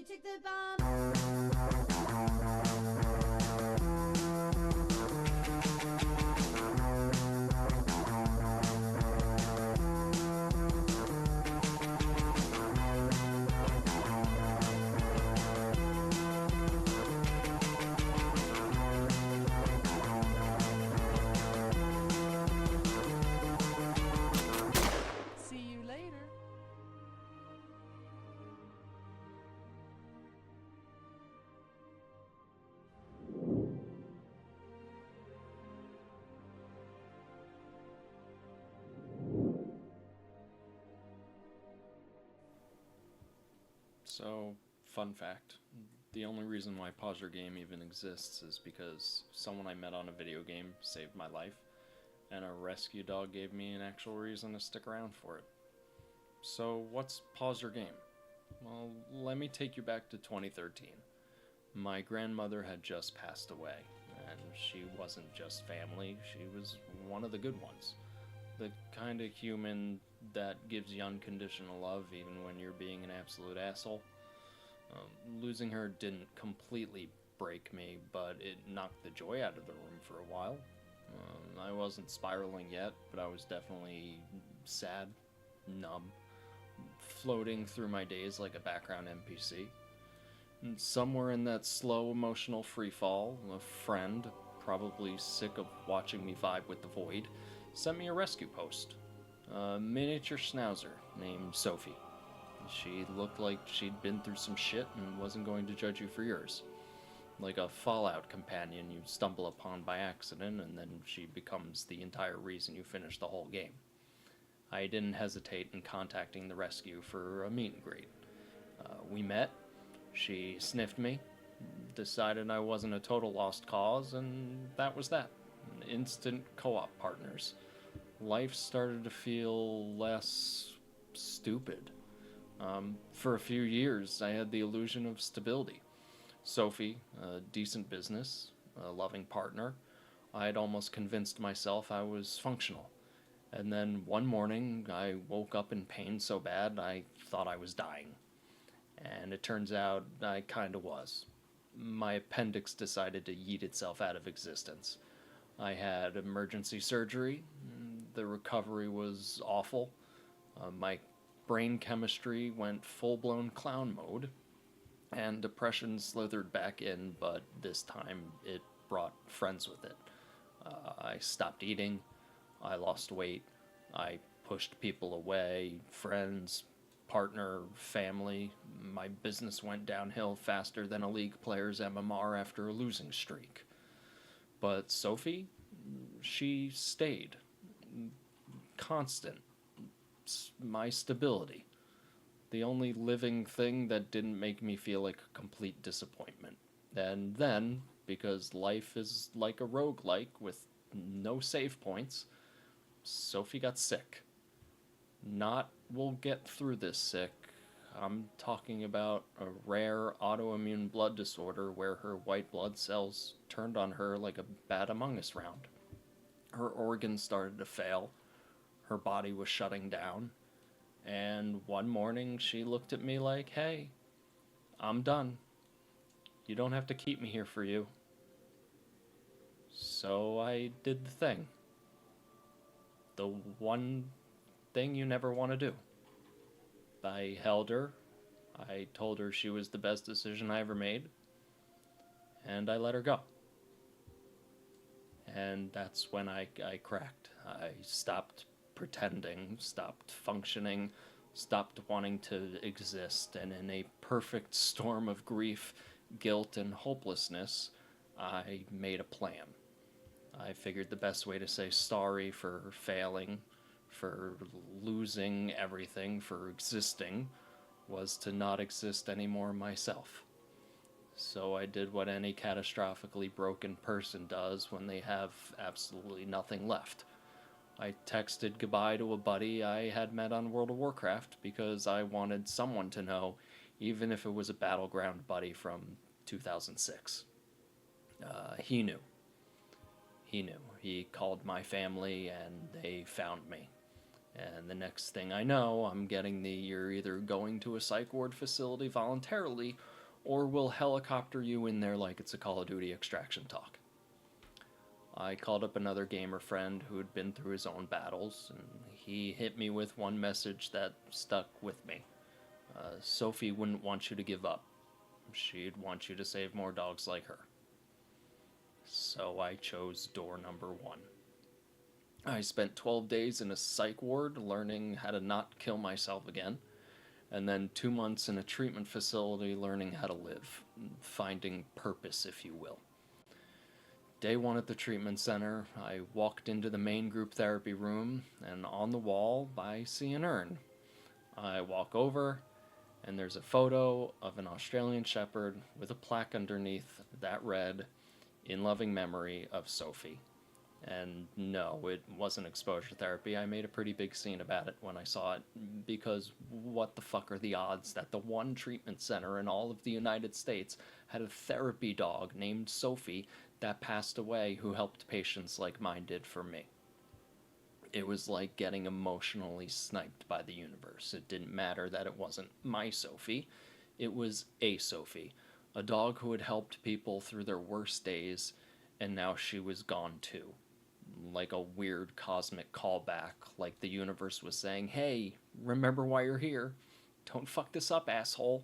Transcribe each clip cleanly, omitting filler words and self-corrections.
took the bomb. See you later. So, fun fact, the only reason why Pause Your Game even exists is because someone I met on a video game saved my life, and a rescue dog gave me an actual reason to stick around for it. So, what's Pause Your Game? Well, let me take you back to 2013. My grandmother had just passed away, and she wasn't just family, she was one of the good ones. The kind of human that gives you unconditional love even when you're being an absolute asshole. Losing her didn't completely break me, but it knocked the joy out of the room for a while. I wasn't spiraling yet, but I was definitely sad, numb, floating through my days like a background NPC. And somewhere in that slow emotional freefall, a friend, probably sick of watching me vibe with the void, sent me a rescue post. A miniature schnauzer named Sophie. She looked like she'd been through some shit and wasn't going to judge you for yours. Like a Fallout companion you stumble upon by accident, and then she becomes the entire reason you finish the whole game. I didn't hesitate in contacting the rescue for a meet and greet. We met, she sniffed me, decided I wasn't a total lost cause, and that was that. Instant co-op partners. Life started to feel less stupid. For a few years, I had the illusion of stability. Sophie, a decent business, a loving partner. I had almost convinced myself I was functional. And then one morning, I woke up in pain so bad I thought I was dying. And it turns out I kinda was. My appendix decided to yeet itself out of existence. I had emergency surgery. The recovery was awful. My brain chemistry went full-blown clown mode, and depression slithered back in, but this time it brought friends with it. I stopped eating, I lost weight, I pushed people away, friends, partner, family. My business went downhill faster than a League player's MMR after a losing streak. But Sophie, she stayed. Constant. My stability. The only living thing that didn't make me feel like a complete disappointment. And then, because life is like a roguelike with no save points, Sophie got sick. Not we'll get through this sick. I'm talking about a rare autoimmune blood disorder where her white blood cells turned on her like a bad Among Us round. Her organs started to fail. Her body was shutting down. And one morning she looked at me like, hey, I'm done. You don't have to keep me here for you. So I did the thing. The one thing you never want to do. I held her. I told her she was the best decision I ever made. And I let her go. And that's when I cracked. I stopped pretending, stopped functioning, stopped wanting to exist, and in a perfect storm of grief, guilt, and hopelessness, I made a plan. I figured the best way to say sorry for failing, for losing everything, for existing, was to not exist anymore myself. So I did what any catastrophically broken person does when they have absolutely nothing left. I texted goodbye to a buddy I had met on World of Warcraft because I wanted someone to know, even if it was a battleground buddy from 2006. He knew. He knew. He called my family and they found me. And the next thing I know, I'm getting the you're either going to a psych ward facility voluntarily or we'll helicopter you in there like it's a Call of Duty extraction talk. I called up another gamer friend who had been through his own battles, and he hit me with one message that stuck with me. Sophie wouldn't want you to give up. She'd want you to save more dogs like her. So I chose door number 1. I spent 12 days in a psych ward learning how to not kill myself again, and then 2 months in a treatment facility learning how to live, finding purpose, if you will. Day 1 at the treatment center, I walked into the main group therapy room, and on the wall I see an urn. I walk over, and there's a photo of an Australian Shepherd with a plaque underneath that read, "In loving memory of Sophie." And no, it wasn't exposure therapy. I made a pretty big scene about it when I saw it, because what the fuck are the odds that the one treatment center in all of the United States had a therapy dog named Sophie that passed away who helped patients like mine did for me? It was like getting emotionally sniped by the universe. It didn't matter that it wasn't my Sophie. It was a Sophie, a dog who had helped people through their worst days, and now she was gone too. Like a weird cosmic callback, like the universe was saying, "Hey, remember why you're here. Don't fuck this up, asshole."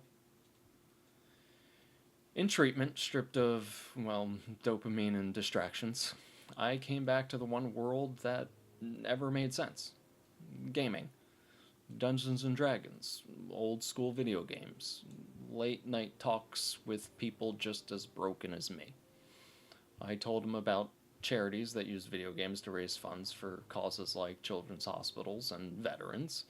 In treatment, stripped of, well, dopamine and distractions, I came back to the one world that never made sense. Gaming. Dungeons and Dragons. Old school video games. Late night talks with people just as broken as me. I told them about charities that use video games to raise funds for causes like children's hospitals and veterans.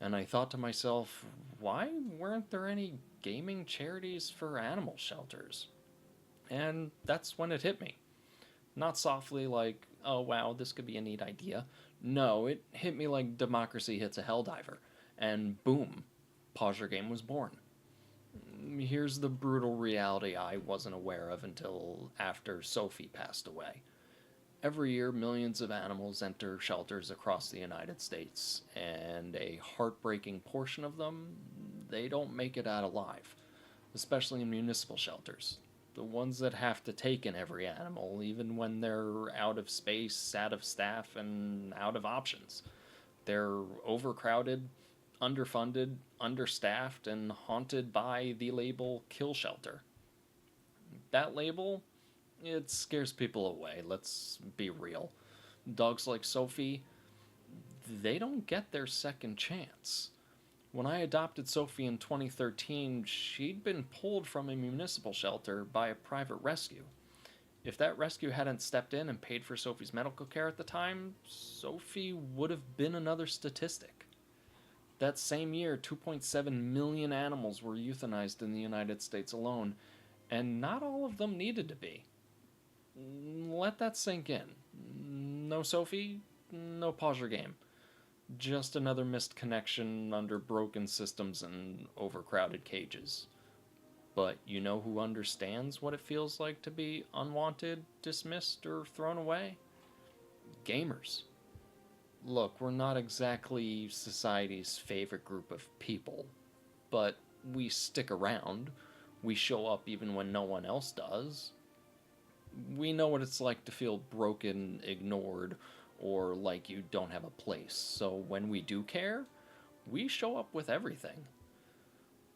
And I thought to myself, why weren't there any gaming charities for animal shelters? And that's when it hit me. Not softly like, oh wow, this could be a neat idea. No, it hit me like democracy hits a helldiver. And boom, PawsYourGame was born. Here's the brutal reality I wasn't aware of until after Sophie passed away. Every year, millions of animals enter shelters across the United States, and a heartbreaking portion of them, they don't make it out alive, especially in municipal shelters. The ones that have to take in every animal, even when they're out of space, out of staff, and out of options. They're overcrowded, underfunded, understaffed, and haunted by the label kill shelter. That label, it scares people away, let's be real. Dogs like Sophie, they don't get their second chance. When I adopted Sophie in 2013, she'd been pulled from a municipal shelter by a private rescue. If that rescue hadn't stepped in and paid for Sophie's medical care at the time, Sophie would have been another statistic. That same year, 2.7 million animals were euthanized in the United States alone, and not all of them needed to be. Let that sink in. No Sophie, no PawsYourGame. Just another missed connection under broken systems and overcrowded cages. But you know who understands what it feels like to be unwanted, dismissed, or thrown away? Gamers. Look, we're not exactly society's favorite group of people, but we stick around. We show up even when no one else does. We know what it's like to feel broken, ignored, or like you don't have a place. So when we do care, we show up with everything.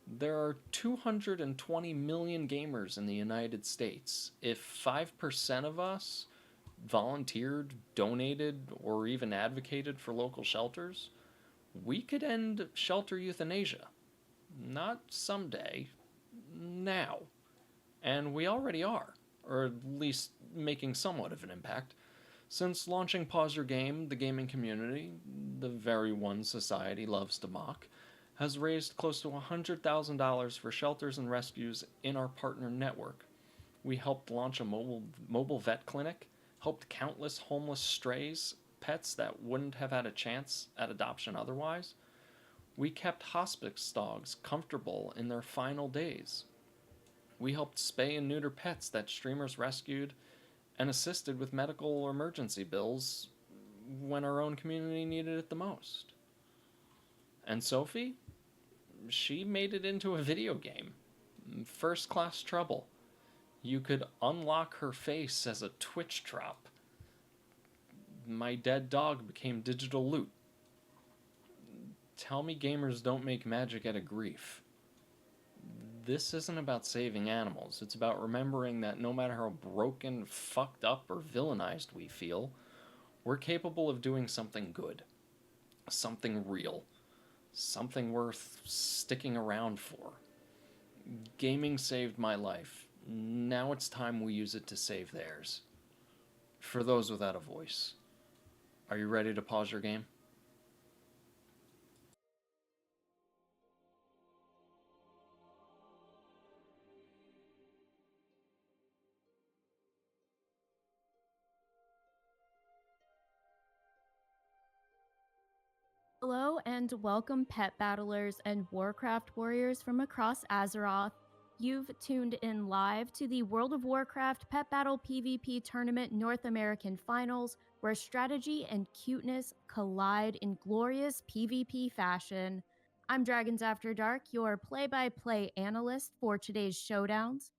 There are 220 million gamers in the United States. If 5% of us volunteered, donated, or even advocated for local shelters, we could end shelter euthanasia. Not someday, now. And we already are, or at least making somewhat of an impact. Since launching PawsYourGame, the gaming community, the very one society loves to mock, has raised close to $100,000 for shelters and rescues in our partner network. We helped launch a mobile vet clinic, helped countless homeless strays, pets that wouldn't have had a chance at adoption otherwise. We kept hospice dogs comfortable in their final days. We helped spay and neuter pets that streamers rescued and assisted with medical emergency bills when our own community needed it the most. And Sophie? She made it into a video game. First class trouble. You could unlock her face as a Twitch drop. My dead dog became digital loot. Tell me gamers don't make magic out of grief. This isn't about saving animals. It's about remembering that no matter how broken, fucked up, or villainized we feel, we're capable of doing something good. Something real. Something worth sticking around for. Gaming saved my life. Now it's time we use it to save theirs. For those without a voice. Are you ready to pause your game? Hello and welcome pet battlers and Warcraft warriors from across Azeroth. You've tuned in live to the World of Warcraft Pet Battle PvP Tournament North American Finals, where strategy and cuteness collide in glorious PvP fashion. I'm Dragons After Dark, your play-by-play analyst for today's showdowns.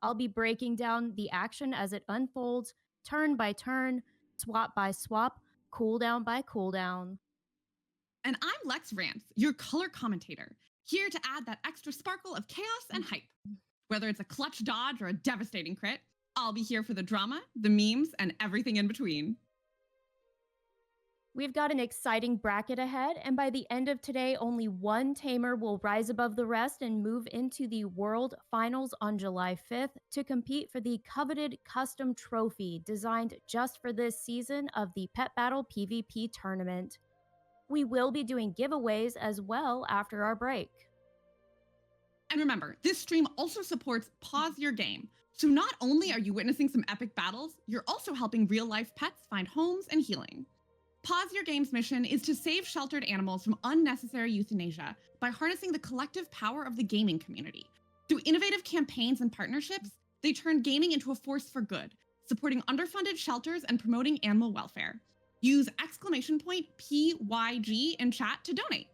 I'll be breaking down the action as it unfolds, turn by turn, swap by swap, cooldown by cooldown. And I'm Lex Rance, your color commentator, here to add that extra sparkle of chaos and hype. Whether it's a clutch dodge or a devastating crit, I'll be here for the drama, the memes, and everything in between. We've got an exciting bracket ahead, and by the end of today, only one tamer will rise above the rest and move into the World Finals on July 5th to compete for the coveted custom trophy designed just for this season of the Pet Battle PvP tournament. We will be doing giveaways as well after our break. And remember, this stream also supports Pause Your Game. So not only are you witnessing some epic battles, you're also helping real-life pets find homes and healing. Pause Your Game's mission is to save sheltered animals from unnecessary euthanasia by harnessing the collective power of the gaming community. Through innovative campaigns and partnerships, they turn gaming into a force for good, supporting underfunded shelters and promoting animal welfare. Use !PYG in chat to donate.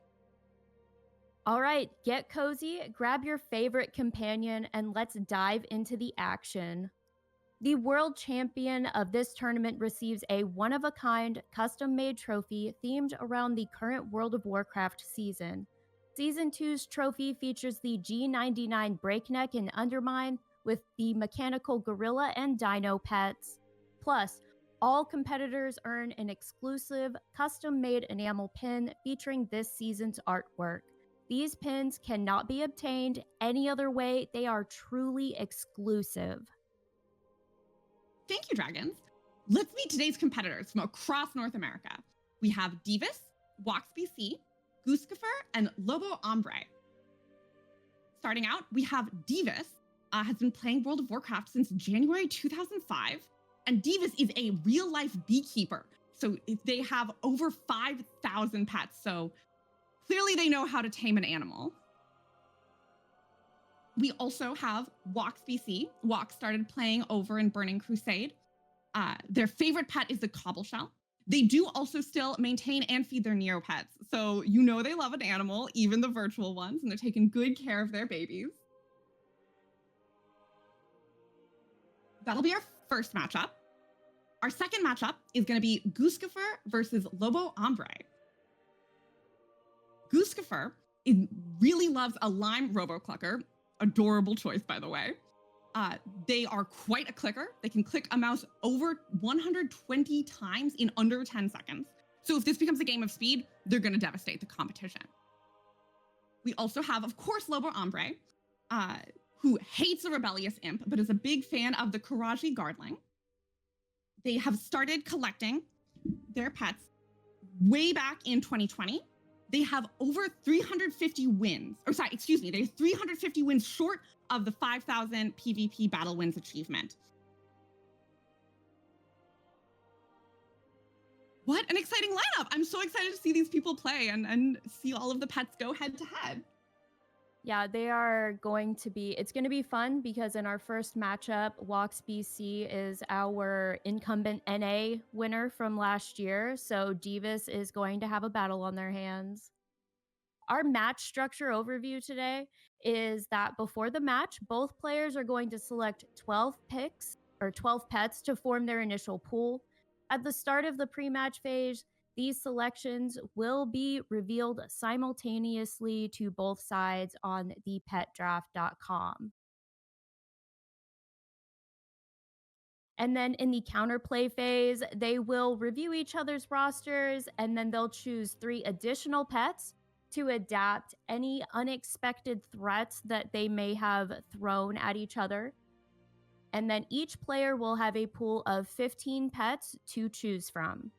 All right, get cozy, grab your favorite companion, and let's dive into the action. The world champion of this tournament receives a one-of-a-kind, custom-made trophy themed around the current World of Warcraft season. Season 2's trophy features the G99 Breakneck and Undermine with the mechanical gorilla and dino pets. Plus, all competitors earn an exclusive, custom-made enamel pin featuring this season's artwork. These pins cannot be obtained any other way. They are truly exclusive. Thank you, Dragons. Let's meet today's competitors from across North America. We have Deevus, Woxbc, Gooskaffur, and Lobombre. Starting out, we have Deevus, has been playing World of Warcraft since January 2005. And Deevus is a real-life beekeeper. So they have over 5,000 pets. So clearly they know how to tame an animal. We also have Woxbc. Wox started playing over in Burning Crusade. Their favorite pet is the cobbleshell. They do also still maintain and feed their neopets. So you know they love an animal, even the virtual ones, and they're taking good care of their babies. That'll be our first matchup. Our second matchup is going to be Gooskaffur versus Lobombre. Gooskaffur really loves a lime roboclicker. Adorable choice, by the way. They are quite a clicker. They can click a mouse over 120 times in under 10 seconds. So if this becomes a game of speed, they're going to devastate the competition. We also have, of course, Lobombre, who hates a rebellious imp, but is a big fan of the Karaji Guardling. They have started collecting their pets way back in 2020. They have over 350 wins. They have 350 wins short of the 5,000 PvP battle wins achievement. What an exciting lineup. I'm so excited to see these people play and see all of the pets go head to head. Yeah, it's going to be fun because in our first matchup, Woxbc is our incumbent NA winner from last year. So Deevus is going to have a battle on their hands. our match structure overview today is that before the match, both players are going to select 12 picks or 12 pets to form their initial pool. At the start of the pre-match phase, these selections will be revealed simultaneously to both sides on thepetdraft.com. And then in the counterplay phase, they will review each other's rosters, and then they'll choose 3 additional pets to adapt any unexpected threats that they may have thrown at each other. And then each player will have a pool of 15 pets to choose from.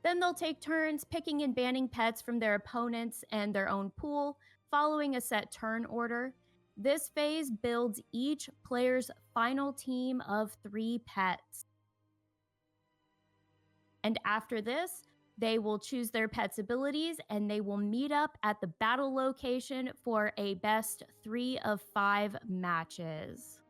Then they'll take turns picking and banning pets from their opponents and their own pool, following a set turn order. This phase builds each player's final team of 3 pets. And after this, they will choose their pet's abilities and they will meet up at the battle location for a best 3 of 5 matches.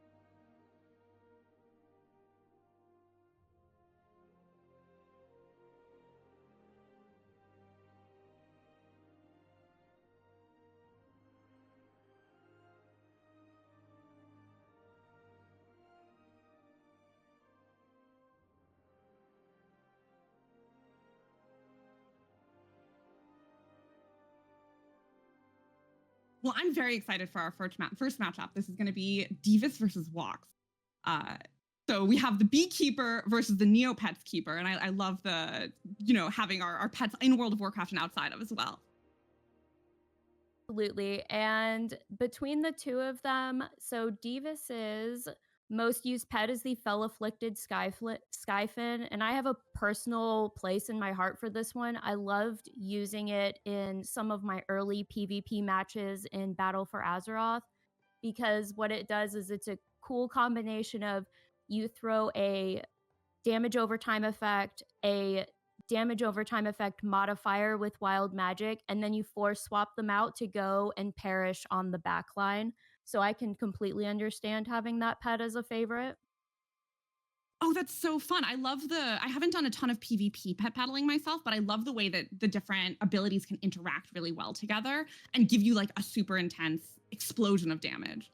Well, I'm very excited for our first matchup. This is going to be Deevus versus Wox. So we have the Beekeeper versus the Neopets Keeper, and I love the, having our pets in World of Warcraft and outside of as well. Absolutely. And between the two of them, so Deevus's most used pet is the Fell Afflicted Skyfin, and I have a personal place in my heart for this one. I loved using it in some of my early PvP matches in Battle for Azeroth, because what it does is it's a cool combination of you throw a damage over time effect, a damage over time effect modifier with wild magic, and then you force swap them out to go and perish on the back line. So I can completely understand having that pet as a favorite. Oh, that's so fun. I haven't done a ton of PvP pet battling myself, but I love the way that the different abilities can interact really well together and give you like a super intense explosion of damage.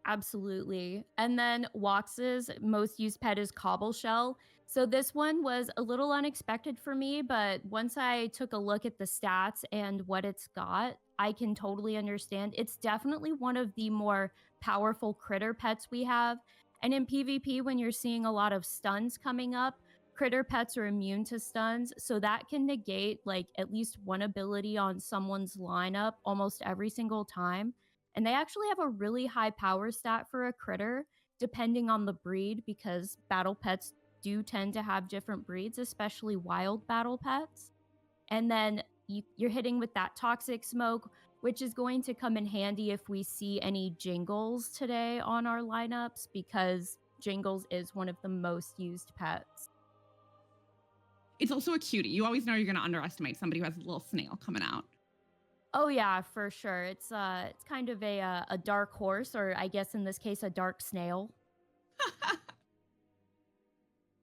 Absolutely. And then Wox's most used pet is Cobbleshell. So this one was a little unexpected for me, but once I took a look at the stats and what it's got, I can totally understand. It's definitely one of the more powerful critter pets we have. And in PvP, when you're seeing a lot of stuns coming up, critter pets are immune to stuns. So that can negate like at least one ability on someone's lineup almost every single time. And they actually have a really high power stat for a critter, depending on the breed, because battle pets do tend to have different breeds, especially wild battle pets. And then you're hitting with that toxic smoke, which is going to come in handy if we see any Jingles today on our lineups, because Jingles is one of the most used pets. It's also a cutie. You always know you're going to underestimate somebody who has a little snail coming out. Oh yeah, for sure. It's kind of a dark horse, or I guess in this case a dark snail.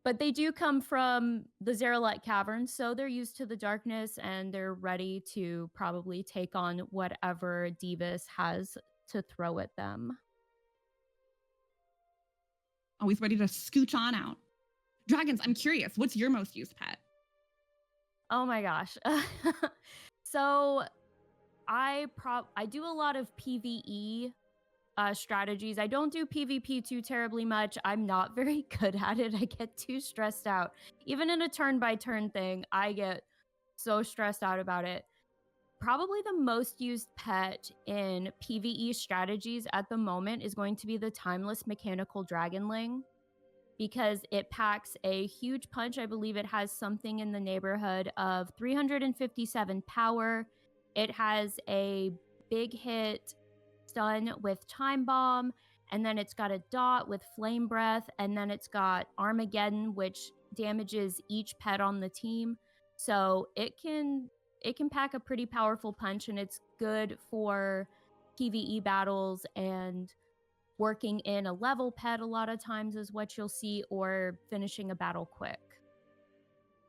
But they do come from the Zeralite Caverns, so they're used to the darkness and they're ready to probably take on whatever Deevus has to throw at them. Always ready to scooch on out. Dragons, I'm curious, what's your most used pet? Oh my gosh. So I do a lot of PvE strategies. I don't do PvP too terribly much. I'm not very good at it. I get too stressed out. Even in a turn-by-turn thing, I get so stressed out about it. Probably the most used pet in PvE strategies at the moment is going to be the Timeless Mechanical Dragonling, because it packs a huge punch. I believe it has something in the neighborhood of 357 power. It has a big hit stun with Time Bomb, and then it's got a dot with Flame Breath, and then it's got Armageddon, which damages each pet on the team. So it can pack a pretty powerful punch, and it's good for PvE battles and working in a level pet a lot of times is what you'll see, or finishing a battle quick.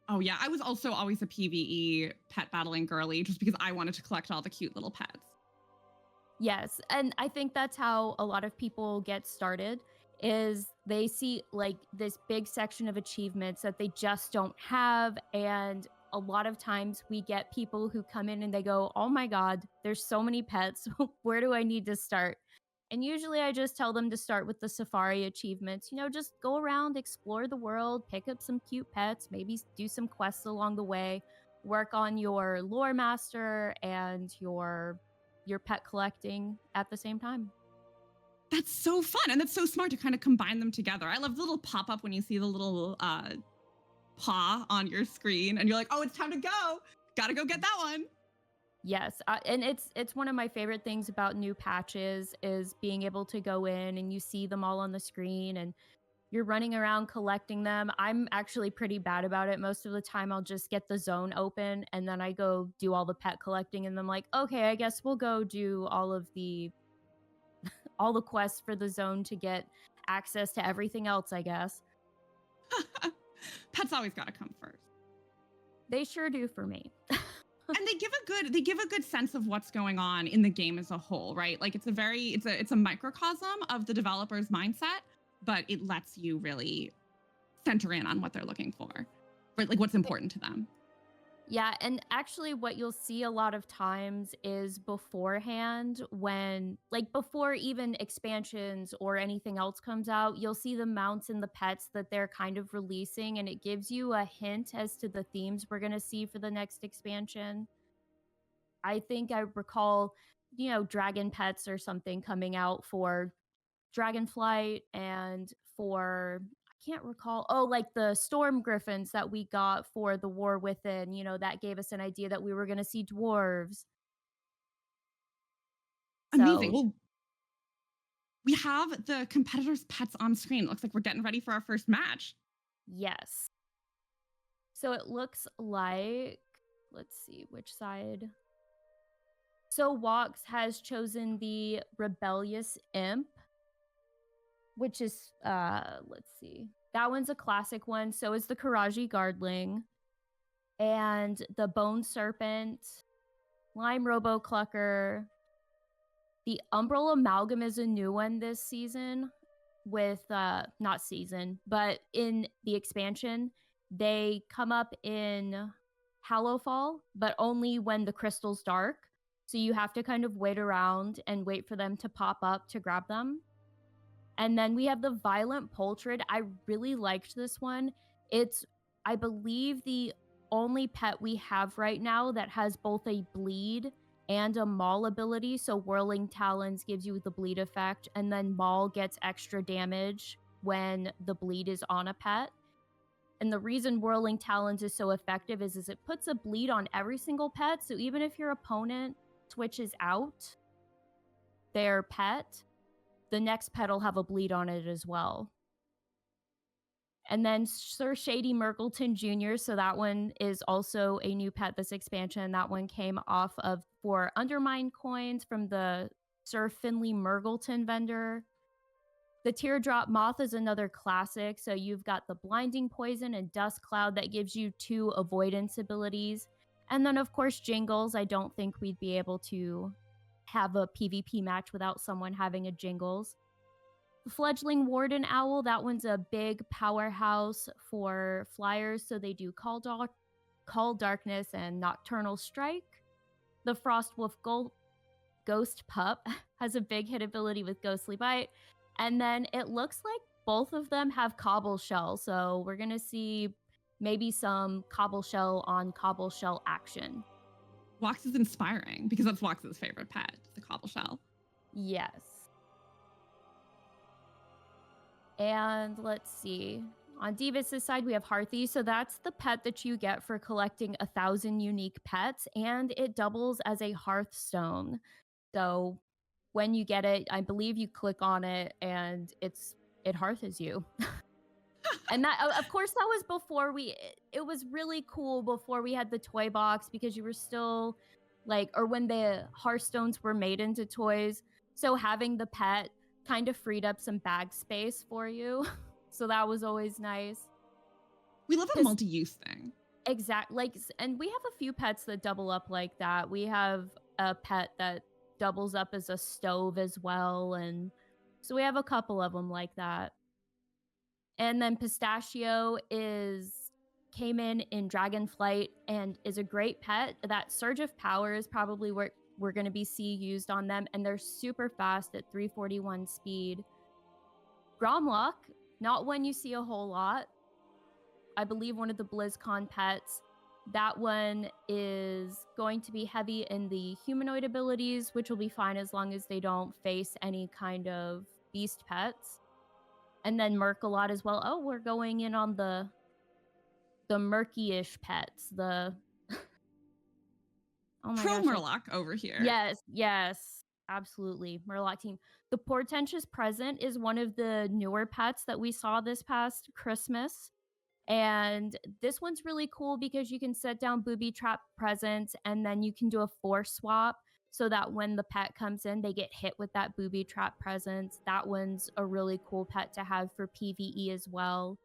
Oh yeah, I was also always a PvE pet battling girly just because I wanted to collect all the cute little pets. Yes, and I think that's how a lot of people get started is they see like this big section of achievements that they just don't have, and a lot of times we get people who come in and they go, "Oh my god, there's so many pets. Where do I need to start?" And usually I just tell them to start with the safari achievements. You know, just go around, explore the world, pick up some cute pets, maybe do some quests along the way, work on your lore master and your pet collecting at the same time. That's so fun, and that's so smart to kind of combine them together. I love the little pop-up when you see the little paw on your screen, and you're like, "Oh, it's time to go. Gotta go get that one." Yes, and it's one of my favorite things about new patches is being able to go in and you see them all on the screen and you're running around collecting them. I'm actually pretty bad about it. Most of the time I'll just get the zone open and then I go do all the pet collecting and I'm like, okay, I guess we'll go do all the quests for the zone to get access to everything else, I guess. Pets always gotta come first. They sure do for me. And they give a good sense of what's going on in the game as a whole, right? Like it's a microcosm of the developer's mindset, but it lets you really center in on what they're looking for, right? Like what's important to them. Yeah, and actually what you'll see a lot of times is beforehand when, like before even expansions or anything else comes out, you'll see the mounts and the pets that they're kind of releasing, and it gives you a hint as to the themes we're going to see for the next expansion. I think I recall, you know, dragon pets or something coming out for Dragonflight and for can't recall. Oh, like the storm griffins that we got for the War Within, you know, that gave us an idea that we were going to see dwarves. Amazing. So, Well, we have the competitors' pets on screen. It looks like we're getting ready for our first match. yes. So it looks like, let's see which side. So Wox has chosen the rebellious imp, which is, let's see. That one's a classic one. So is the Karaji Guardling. And the Bone Serpent, Lime Robo Clucker. The Umbral Amalgam is a new one this season with, not season, but in the expansion. They come up in Hallowfall, but only when the crystal's dark. So you have to kind of wait around and wait for them to pop up to grab them. And then we have the Violent Poultrid. I really liked this one. It's, I believe, the only pet we have right now that has both a bleed and a maul ability. So Whirling Talons gives you the bleed effect, and then maul gets extra damage when the bleed is on a pet. And the reason Whirling Talons is so effective is it puts a bleed on every single pet. So even if your opponent switches out their pet, the next pet will have a bleed on it as well. And then Sir Shady Mergleton Jr., so that one is also a new pet this expansion. That one came off of 4 Undermine coins from the Sir Finley Mergleton vendor. The Teardrop Moth is another classic. So you've got the Blinding Poison and Dust Cloud that gives you 2 avoidance abilities. And then, of course, Jingles. I don't think we'd be able to have a PvP match without someone having a Jingles. The Fledgling Warden Owl, that one's a big powerhouse for flyers. So they do Call Darkness and Nocturnal Strike. The Frostwolf Ghost Pup has a big hit ability with Ghostly Bite. And then it looks like both of them have Cobble Shell. So we're going to see maybe some Cobble Shell on Cobble Shell action. Wox is inspiring because that's Wox's favorite pet, the Cobble Shell. Yes. And let's see. On Deevus' side, we have Hearthy. So that's the pet that you get for collecting 1,000 unique pets, and it doubles as a Hearthstone. So when you get it, I believe you click on it and it hearths you. And that, of course, that was before it was really cool before we had the toy box, because you were still like, or when the Hearthstones were made into toys. So having the pet kind of freed up some bag space for you. So that was always nice. We love a multi-use thing. And we have a few pets that double up like that. We have a pet that doubles up as a stove as well, and so we have a couple of them like that. And then Pistachio came in Dragonflight and is a great pet. That Surge of Power is probably what we're going to be used on them, and they're super fast at 341 speed. Gromlock, not one you see a whole lot. I believe one of the BlizzCon pets. That one is going to be heavy in the humanoid abilities, which will be fine as long as they don't face any kind of beast pets. And then Merc-a-Lot as well. Oh, we're going in on the murky-ish pets. Oh my Pro gosh, Murloc over here. Yes, absolutely. Murloc team. The Portentous Present is one of the newer pets that we saw this past Christmas. And this one's really cool because you can set down booby trap presents and then you can do a force swap so that when the pet comes in, they get hit with that booby trap presence. That one's a really cool pet to have for PvE as well.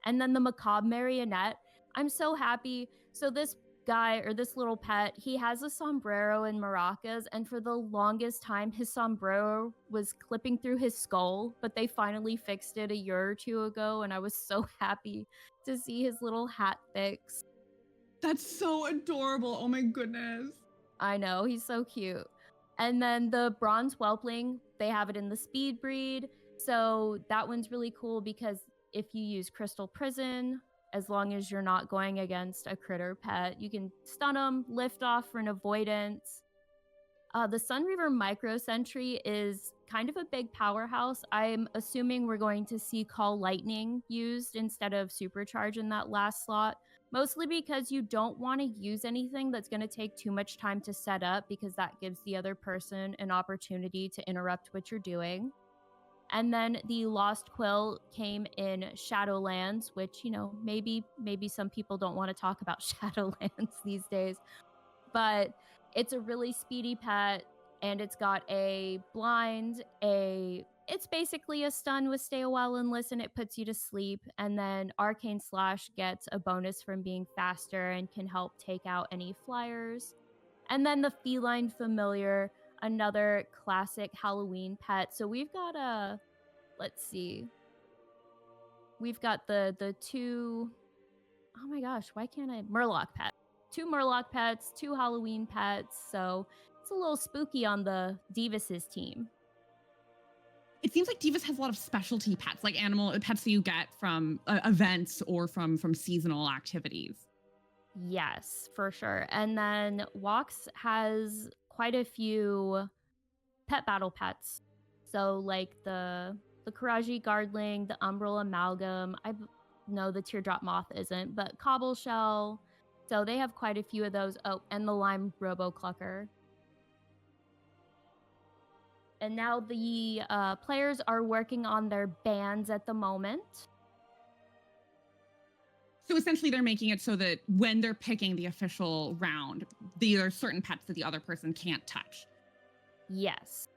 And then the Macabre Marionette. I'm so happy. So this guy, or this little pet, he has a sombrero and maracas, and for the longest time his sombrero was clipping through his skull, but they finally fixed it a year or two ago, and I was so happy to see his little hat fixed. That's so adorable. Oh my goodness. I know, he's so cute. And then the Bronze Whelpling, they have it in the speed breed, so that one's really cool because if you use Crystal Prison, as long as you're not going against a critter pet, you can stun them, lift off for an avoidance. The Sunreaver Micro Sentry is kind of a big powerhouse. I'm assuming we're going to see Call Lightning used instead of Supercharge in that last slot, mostly because you don't want to use anything that's going to take too much time to set up because that gives the other person an opportunity to interrupt what you're doing. And then the Lost Quill came in Shadowlands, which, you know, maybe some people don't want to talk about Shadowlands these days, but it's a really speedy pet, and it's got a blind, it's basically a stun with Stay a While and Listen. It puts you to sleep, and then Arcane Slash gets a bonus from being faster and can help take out any flyers. And then the Feline Familiar, another classic Halloween pet. So we've got let's see. We've got the two, oh my gosh, why can't I? Murloc pet. 2 Murloc pets, 2 Halloween pets. So it's a little spooky on the Deevus' team. It seems like Deevus has a lot of specialty pets, like animal pets that you get from events or from seasonal activities. Yes, for sure. And then Wox has quite a few pet battle pets. So like the Karaji Guardling, the Umbral Amalgam. I know the Teardrop Moth isn't, but Cobbleshell. So they have quite a few of those. Oh, and the Lime Robo-Clucker. And now the players are working on their bans at the moment. So essentially they're making it so that when they're picking the official round, there are certain pets that the other person can't touch. Yes.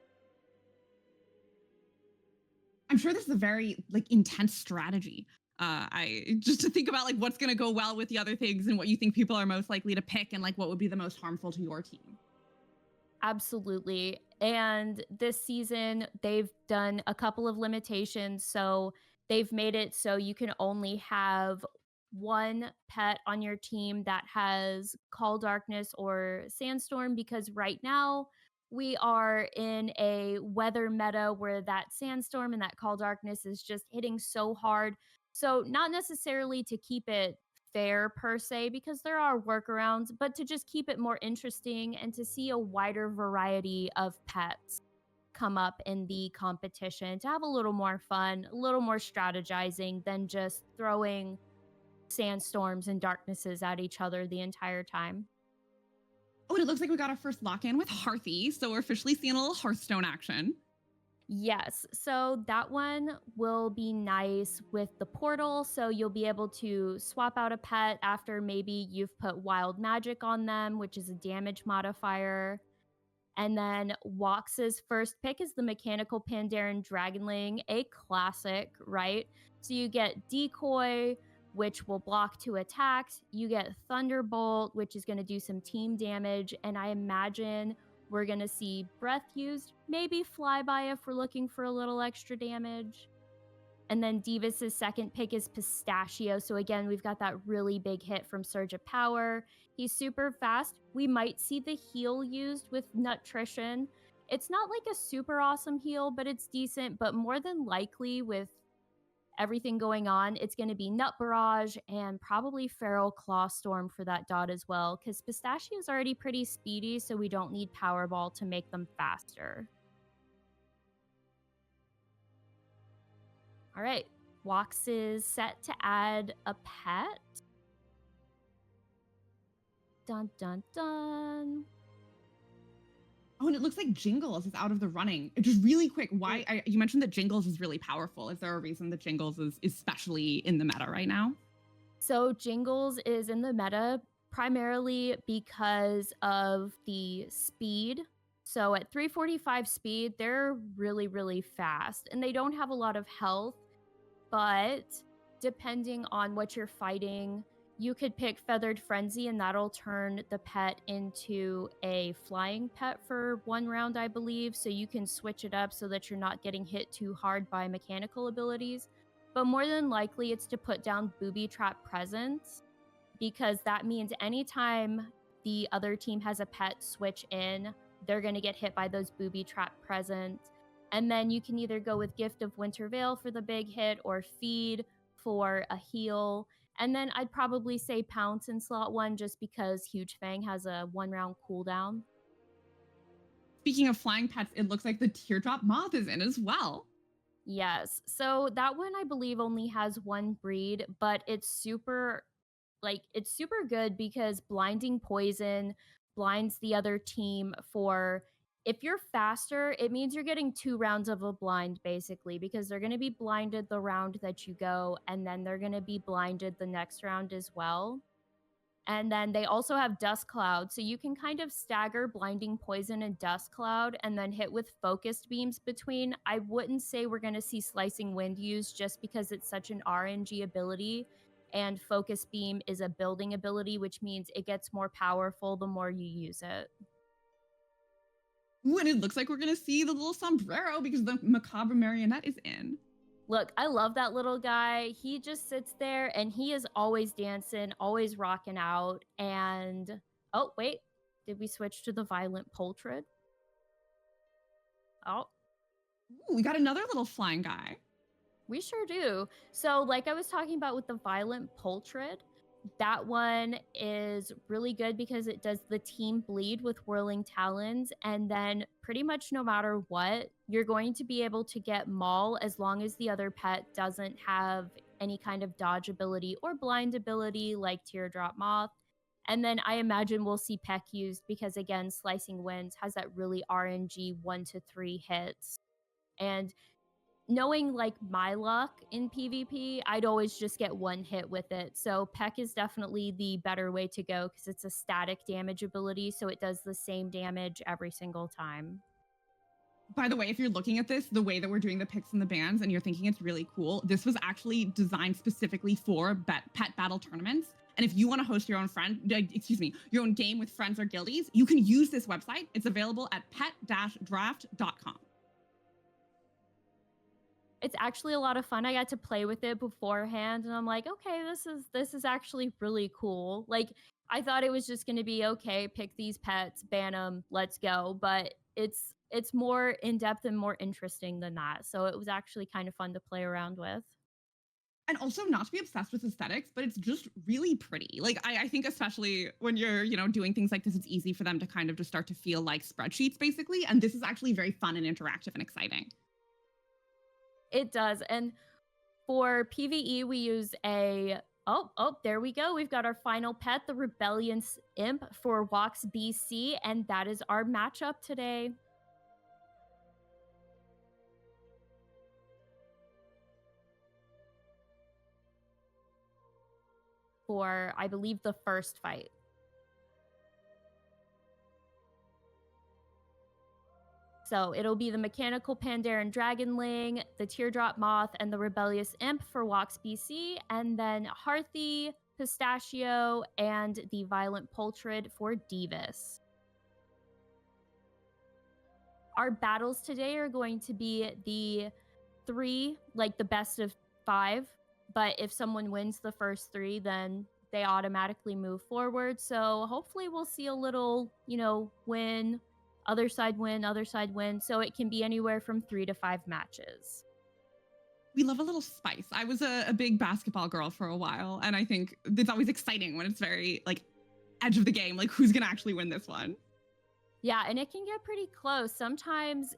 I'm sure this is a very intense strategy. Just to think about what's going to go well with the other things and what you think people are most likely to pick and what would be the most harmful to your team. Absolutely. And this season, they've done a couple of limitations. So they've made it so you can only have one pet on your team that has Call Darkness or Sandstorm, because right now we are in a weather meta where that Sandstorm and that Call Darkness is just hitting so hard. So not necessarily to keep it fair per se, because there are workarounds, but to just keep it more interesting and to see a wider variety of pets come up in the competition, to have a little more fun, a little more strategizing than just throwing sandstorms and darknesses at each other the entire time. Oh, and it looks like we got our first lock-in with Hearthy, so we're officially seeing a little Hearthstone action. Yes, so that one will be nice with the portal, so you'll be able to swap out a pet after maybe you've put wild magic on them, which is a damage modifier. And then Wox's first pick is the Mechanical Pandaren Dragonling, a classic, right? So you get Decoy, which will block 2 attacks. You get Thunderbolt, which is going to do some team damage, and I imagine we're going to see Breath used, maybe Flyby if we're looking for a little extra damage. And then Deevus' second pick is Pistachio. So again, we've got that really big hit from Surge of Power. He's super fast. We might see the heal used with Nutrition. It's not like a super awesome heal, but it's decent. But more than likely, with everything going on, it's going to be Nut Barrage and probably Feral Claw Storm for that dot as well, because Pistachio is already pretty speedy, so we don't need Powerball to make them faster. All right, Wox is set to add a pet. Dun, dun, dun. Oh, and it looks like Jingles is out of the running. Just really quick, you mentioned that Jingles is really powerful. Is there a reason that Jingles is especially in the meta right now? So Jingles is in the meta primarily because of the speed. So at 345 speed, they're really, really fast, and they don't have a lot of health, but depending on what you're fighting, you could pick Feathered Frenzy, and that'll turn the pet into a flying pet for 1 round, I believe. So you can switch it up so that you're not getting hit too hard by mechanical abilities. But more than likely, it's to put down Booby Trap Presence, because that means anytime the other team has a pet switch in, they're going to get hit by those Booby Trap Presents. And then you can either go with Gift of Winter Veil for the big hit or Feed for a heal. And then I'd probably say Pounce in slot 1 just because Huge Fang has a 1 round cooldown. Speaking of flying pets, it looks like the Teardrop Moth is in as well. Yes. So that one I believe only has 1 breed, but it's super good because Blinding Poison blinds the other team for, if you're faster, it means you're getting 2 rounds of a blind, basically, because they're going to be blinded the round that you go, and then they're going to be blinded the next round as well. And then they also have Dust Cloud, so you can kind of stagger Blinding Poison and Dust Cloud and then hit with Focused Beams between. I wouldn't say we're going to see Slicing Wind used just because it's such an RNG ability, and Focus Beam is a building ability, which means it gets more powerful the more you use it. Ooh, and it looks like we're going to see the little sombrero because the Macabre Marionette is in. Look, I love that little guy. He just sits there and he is always dancing, always rocking out. And, oh, wait, did we switch to the Violent Poultrid? Oh. Ooh, we got another little flying guy. We sure do. So like I was talking about with the Violent Poultrid, that one is really good because it does the team bleed with Whirling Talons, and then pretty much no matter what, you're going to be able to get Maul as long as the other pet doesn't have any kind of dodge ability or blind ability like Teardrop Moth. And then I imagine we'll see Peck used because, again, Slicing Winds has that really RNG 1 to 3 hits. And knowing like my luck in PvP, I'd always just get 1 hit with it. So Peck is definitely the better way to go because it's a static damage ability, so it does the same damage every single time. By the way, if you're looking at this, the way that we're doing the picks and the bans and you're thinking it's really cool, this was actually designed specifically for pet battle tournaments. And if you want to host your own your own game with friends or guildies, you can use this website. It's available at pet-draft.com. It's actually a lot of fun. I got to play with it beforehand, and I'm like, okay, this is actually really cool. Like, I thought it was just going to be, okay, pick these pets, ban them, let's go. But it's more in-depth and more interesting than that. So it was actually kind of fun to play around with. And also not to be obsessed with aesthetics, but it's just really pretty. Like, I think especially when you're, doing things like this, it's easy for them to kind of just start to feel like spreadsheets, basically. And this is actually very fun and interactive and exciting. It does. And for PvE, we use there we go. We've got our final pet, the Rebellion Imp for Woxbc, and that is our matchup today. For, I believe, the first fight. So it'll be the Mechanical Pandaren Dragonling, the Teardrop Moth, and the Rebellious Imp for Woxbc, and then Hearthy, Pistachio, and the Violent Poultrid for Deevus. Our battles today are going to be the 3, like the best of 5, but if someone wins the first 3, then they automatically move forward. So hopefully we'll see a little, win, other side win. So it can be anywhere from 3 to 5 matches. We love a little spice. I was a big basketball girl for a while, and I think it's always exciting when it's very like edge of the game, like who's gonna actually win this one. Yeah, and it can get pretty close. Sometimes,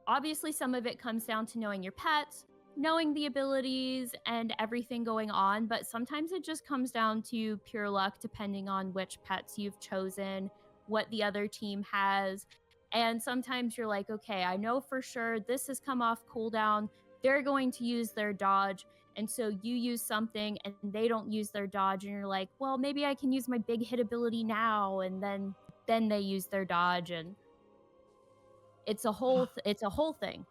obviously, some of it comes down to knowing your pets, knowing the abilities, and everything going on, but sometimes it just comes down to pure luck depending on which pets you've chosen, what the other team has. And sometimes you're like, okay, I know for sure this has come off cooldown. They're going to use their dodge. And so you use something and they don't use their dodge. And you're like, well, maybe I can use my big hit ability now. And then they use their dodge. And it's a whole thing.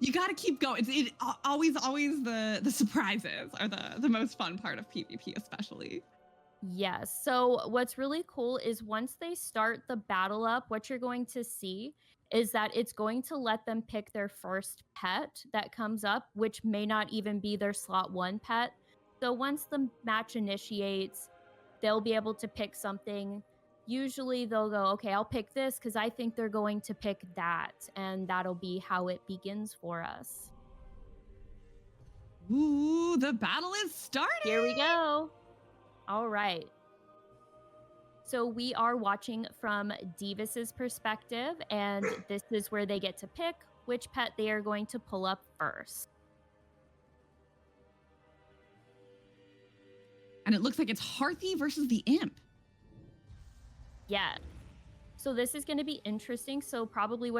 You got to keep going. It always the surprises are the most fun part of PvP, especially. Yes. So what's really cool is once they start the battle up, what you're going to see is that it's going to let them pick their first pet that comes up, which may not even be their slot 1 pet. So once the match initiates, they'll be able to pick something. Usually they'll go, okay, I'll pick this because I think they're going to pick that. And that'll be how it begins for us. Ooh, the battle is starting. Here we go. All right. So we are watching from Deevus's perspective, and this is where they get to pick which pet they are going to pull up first. And it looks like it's Hearthy versus the Imp. Yeah. So this is going to be interesting. So probably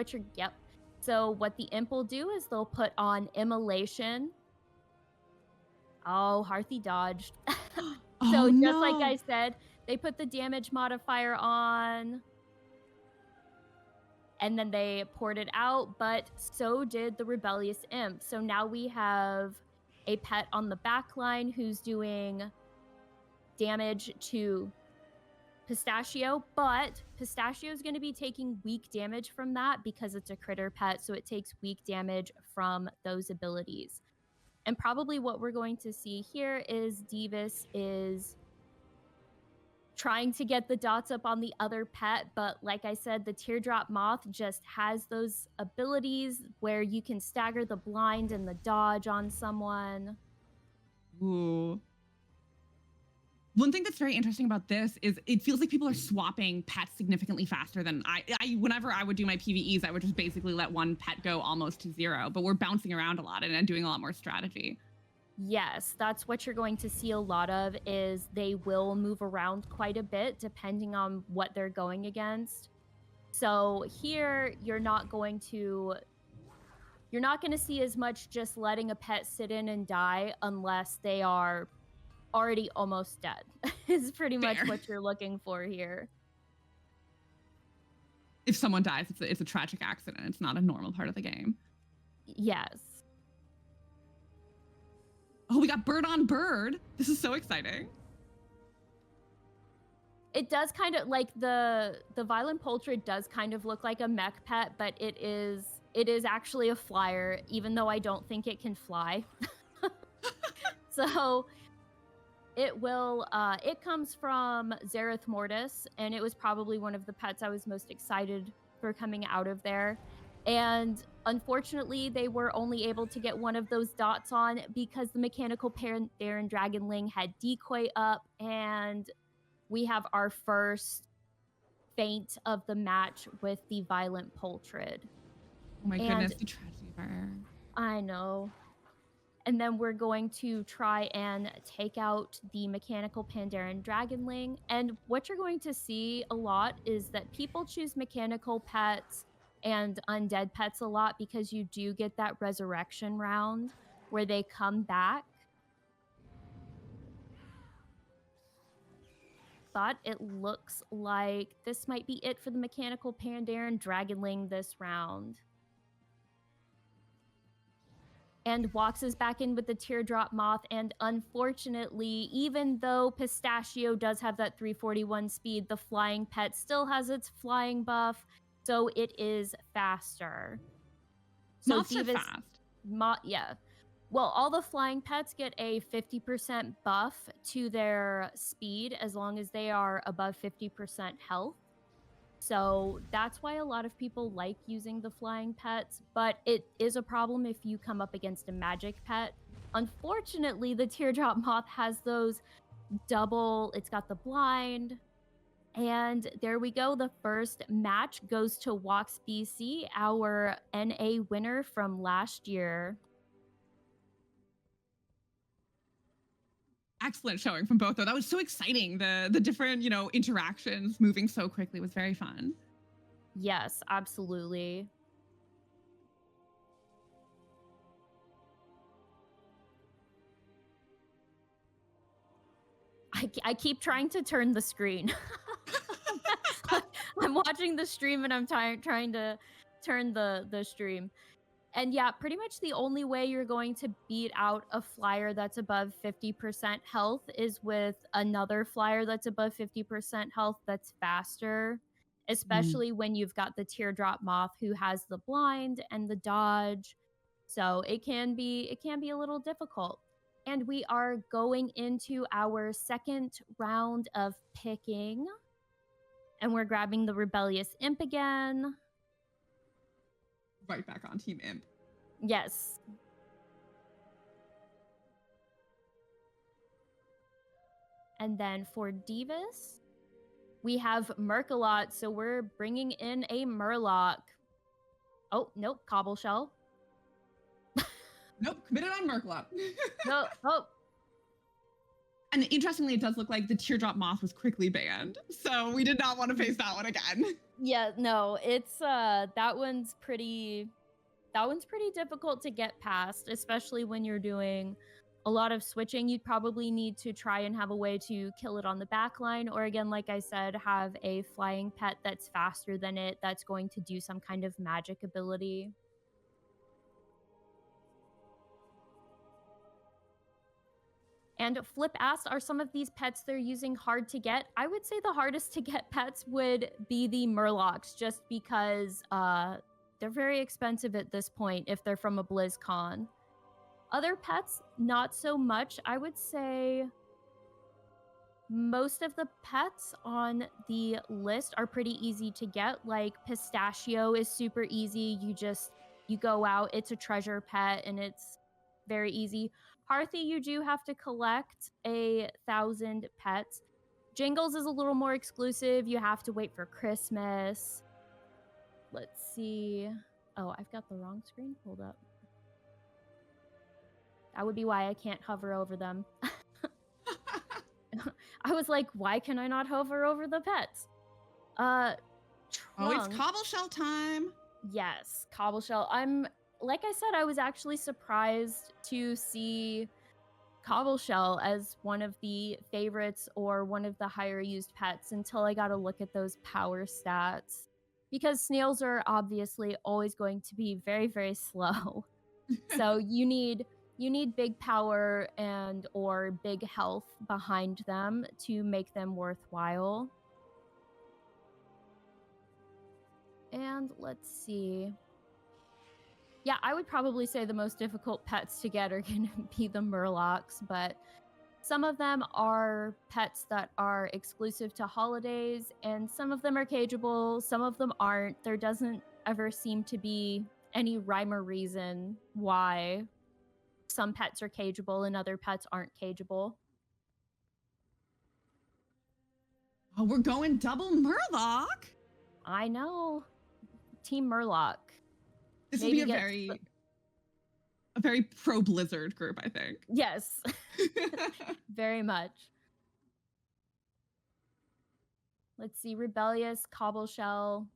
So what the Imp will do is they'll put on Immolation. Oh, Hearthy dodged. So just like I said, they put the damage modifier on and then they poured it out, but so did the Rebellious Imp. So now we have a pet on the back line who's doing damage to Pistachio, but Pistachio is going to be taking weak damage from that because it's a critter pet, so it takes weak damage from those abilities. And probably what we're going to see here is Deevus is trying to get the dots up on the other pet, but like I said, the Teardrop Moth just has those abilities where you can stagger the blind and the dodge on someone. Ooh. One thing that's very interesting about this is it feels like people are swapping pets significantly faster than whenever I would do my PvEs, I would just basically let one pet go almost to 0, but we're bouncing around a lot and doing a lot more strategy. Yes, that's what you're going to see a lot of is they will move around quite a bit depending on what they're going against. So here you're not going to see as much just letting a pet sit in and die unless they are already almost dead. Is pretty much what you're looking for here. If someone dies, it's a tragic accident. It's not a normal part of the game. Yes. Oh, we got bird on bird. This is so exciting. It does kind of like the Violent Poultry does kind of look like a mech pet, but it is actually a flyer, even though I don't think it can fly. So it comes from Zereth Mortis, and it was probably one of the pets I was most excited for coming out of there. And unfortunately, they were only able to get one of those dots on because the Mechanical Pandaren Dragonling had decoy up, and we have our first feint of the match with the Violent Poultrid. Oh my goodness, the tragedy of her. I know. And then we're going to try and take out the Mechanical Pandaren Dragonling. And what you're going to see a lot is that people choose mechanical pets and undead pets a lot because you do get that resurrection round where they come back. but it looks like this might be it for the Mechanical Pandaren Dragonling this round. And Wox is back in with the Teardrop Moth, and unfortunately, even though Pistachio does have that 341 speed, the Flying Pet still has its flying buff, so it is faster. So Moths are fast. Yeah. Well, all the flying pets get a 50% buff to their speed as long as they are above 50% health. So that's why a lot of people like using the flying pets, but it is a problem if you come up against a magic pet. Unfortunately, the Teardrop Moth has those double, it's got the blind. And there we go. The first match goes to Woxbc, our NA winner from last year. Excellent showing from both, though. That was so exciting. The different, interactions moving so quickly was very fun. Yes, absolutely. I keep trying to turn the screen. I'm watching the stream and I'm trying to turn the stream. And yeah, pretty much the only way you're going to beat out a flyer that's above 50% health is with another flyer that's above 50% health that's faster, especially when you've got the Teardrop Moth who has the blind and the dodge. So it can be a little difficult. And we are going into our second round of picking. And we're grabbing the Rebellious Imp again. Right back on Team Imp. Yes. And then for Deevus, we have Merkalot, so we're bringing in a Murloc. Oh, nope, Cobbleshell. Nope, committed on Merkalot. No, oh. And interestingly, it does look like the Teardrop Moth was quickly banned, so we did not want to face that one again. Yeah, no, it's that one's pretty difficult to get past, especially when you're doing a lot of switching. You'd probably need to try and have a way to kill it on the back line, or again, like I said, have a flying pet that's faster than it, that's going to do some kind of magic ability. And Flip asked, are some of these pets they're using hard to get? I would say the hardest to get pets would be the Murlocs, just because they're very expensive at this point if they're from a BlizzCon. Other pets, not so much. I would say most of the pets on the list are pretty easy to get. Like Pistachio is super easy. You go out, it's a treasure pet, and it's very easy. Hearthy, you do have to collect 1,000 pets. Jingles is a little more exclusive. You have to wait for Christmas. Let's see. Oh, I've got the wrong screen pulled up. That would be why I can't hover over them. I was like, why can I not hover over the pets? Oh, it's Cobbleshell time. Yes, Cobbleshell. Like I said, I was actually surprised to see Cobbleshell as one of the favorites or one of the higher used pets until I got a look at those power stats. Because snails are obviously always going to be very, very slow. So you need big power and or big health behind them to make them worthwhile. And let's see. Yeah, I would probably say the most difficult pets to get are going to be the Murlocs, but some of them are pets that are exclusive to holidays, and some of them are cageable, some of them aren't. There doesn't ever seem to be any rhyme or reason why some pets are cageable and other pets aren't cageable. Oh, we're going double Murloc. I know. Team Murloc. This would be a very pro Blizzard group, I think. Yes. Very much. Let's see, Rebellious, Cobbleshell.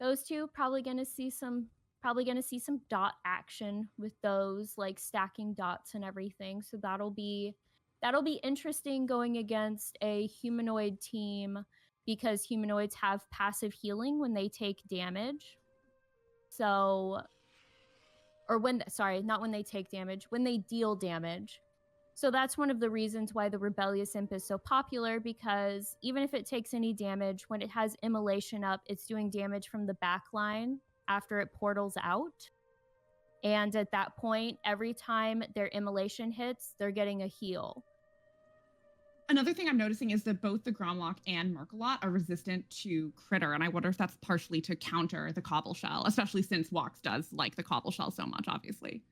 Those two probably gonna see some dot action with those, like stacking dots and everything. So that'll be that'll be interesting going against a humanoid team because humanoids have passive healing when they take damage. So, or when, sorry, not when they take damage, when they deal damage. So that's one of the reasons why the Rebellious Imp is so popular, because even if it takes any damage, when it has Immolation up, it's doing damage from the back line after it portals out. And at that point, every time their Immolation hits, they're getting a heal. Another thing I'm noticing is that both the Gromlock and Merkalot are resistant to Critter, and I wonder if that's partially to counter the Cobble Shell, especially since Wox does like the Cobble Shell so much, obviously.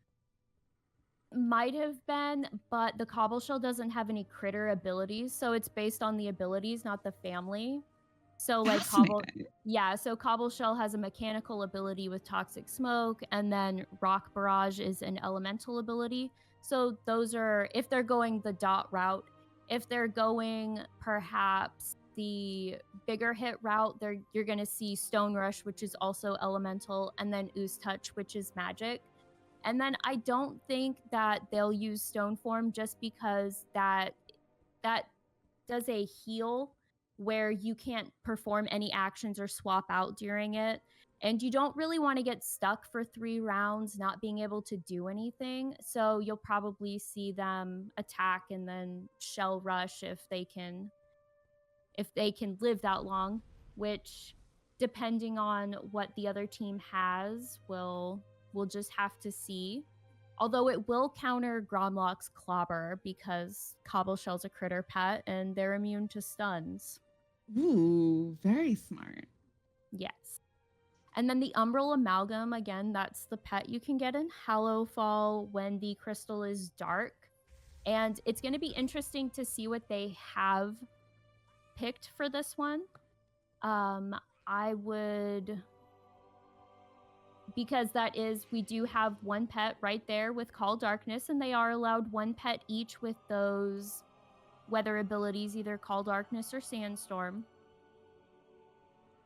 Might have been, but the Cobble Shell doesn't have any Critter abilities, so it's based on the abilities, not the family. So like so Cobble Shell has a mechanical ability with Toxic Smoke, and then Rock Barrage is an elemental ability. So those are, if they're going the dot route. If they're going perhaps the bigger hit route, you're going to see Stone Rush, which is also elemental, and then Ooze Touch, which is magic. And then I don't think that they'll use Stone Form just because that does a heal where you can't perform any actions or swap out during it. And you don't really want to get stuck for 3 rounds not being able to do anything. So you'll probably see them attack and then shell rush if they can live that long, which depending on what the other team has, we'll just have to see. Although it will counter Gromlock's Clobber because Cobble Shell's a critter pet and they're immune to stuns. Ooh, very smart. Yes. And then the Umbral Amalgam, again, that's the pet you can get in Hallowfall when the crystal is dark. And it's going to be interesting to see what they have picked for this one. I would... Because we do have one pet right there with Call Darkness, and they are allowed 1 pet each with those weather abilities, either Call Darkness or Sandstorm.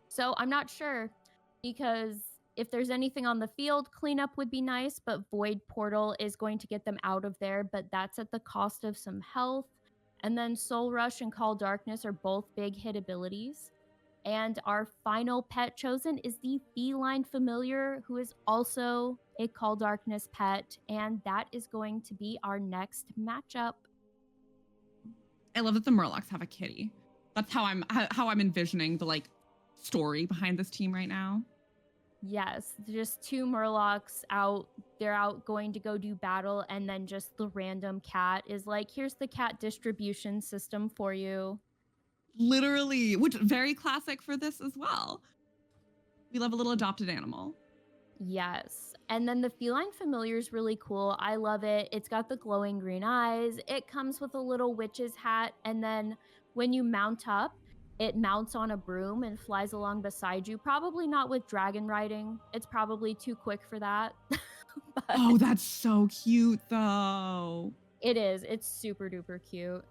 So I'm not sure, because if there's anything on the field, cleanup would be nice, but Void Portal is going to get them out of there, but that's at the cost of some health. And then Soul Rush and Call Darkness are both big hit abilities. And our final pet chosen is the Feline Familiar, who is also a Call Darkness pet, and that is going to be our next matchup. I love that the Murlocs have a kitty. That's how I'm envisioning the story behind this team right now. Yes, just 2 Murlocs out. They're out going to go do battle, and then just the random cat is like, here's the cat distribution system for you. Literally, which very classic for this as well. We love a little adopted animal. Yes. And then the Feline Familiar is really cool. I love it. It's got the glowing green eyes. It comes with a little witch's hat. And then when you mount up, it mounts on a broom and flies along beside you. Probably not with dragon riding. It's probably too quick for that. Oh, that's so cute, though. It is. It's super duper cute.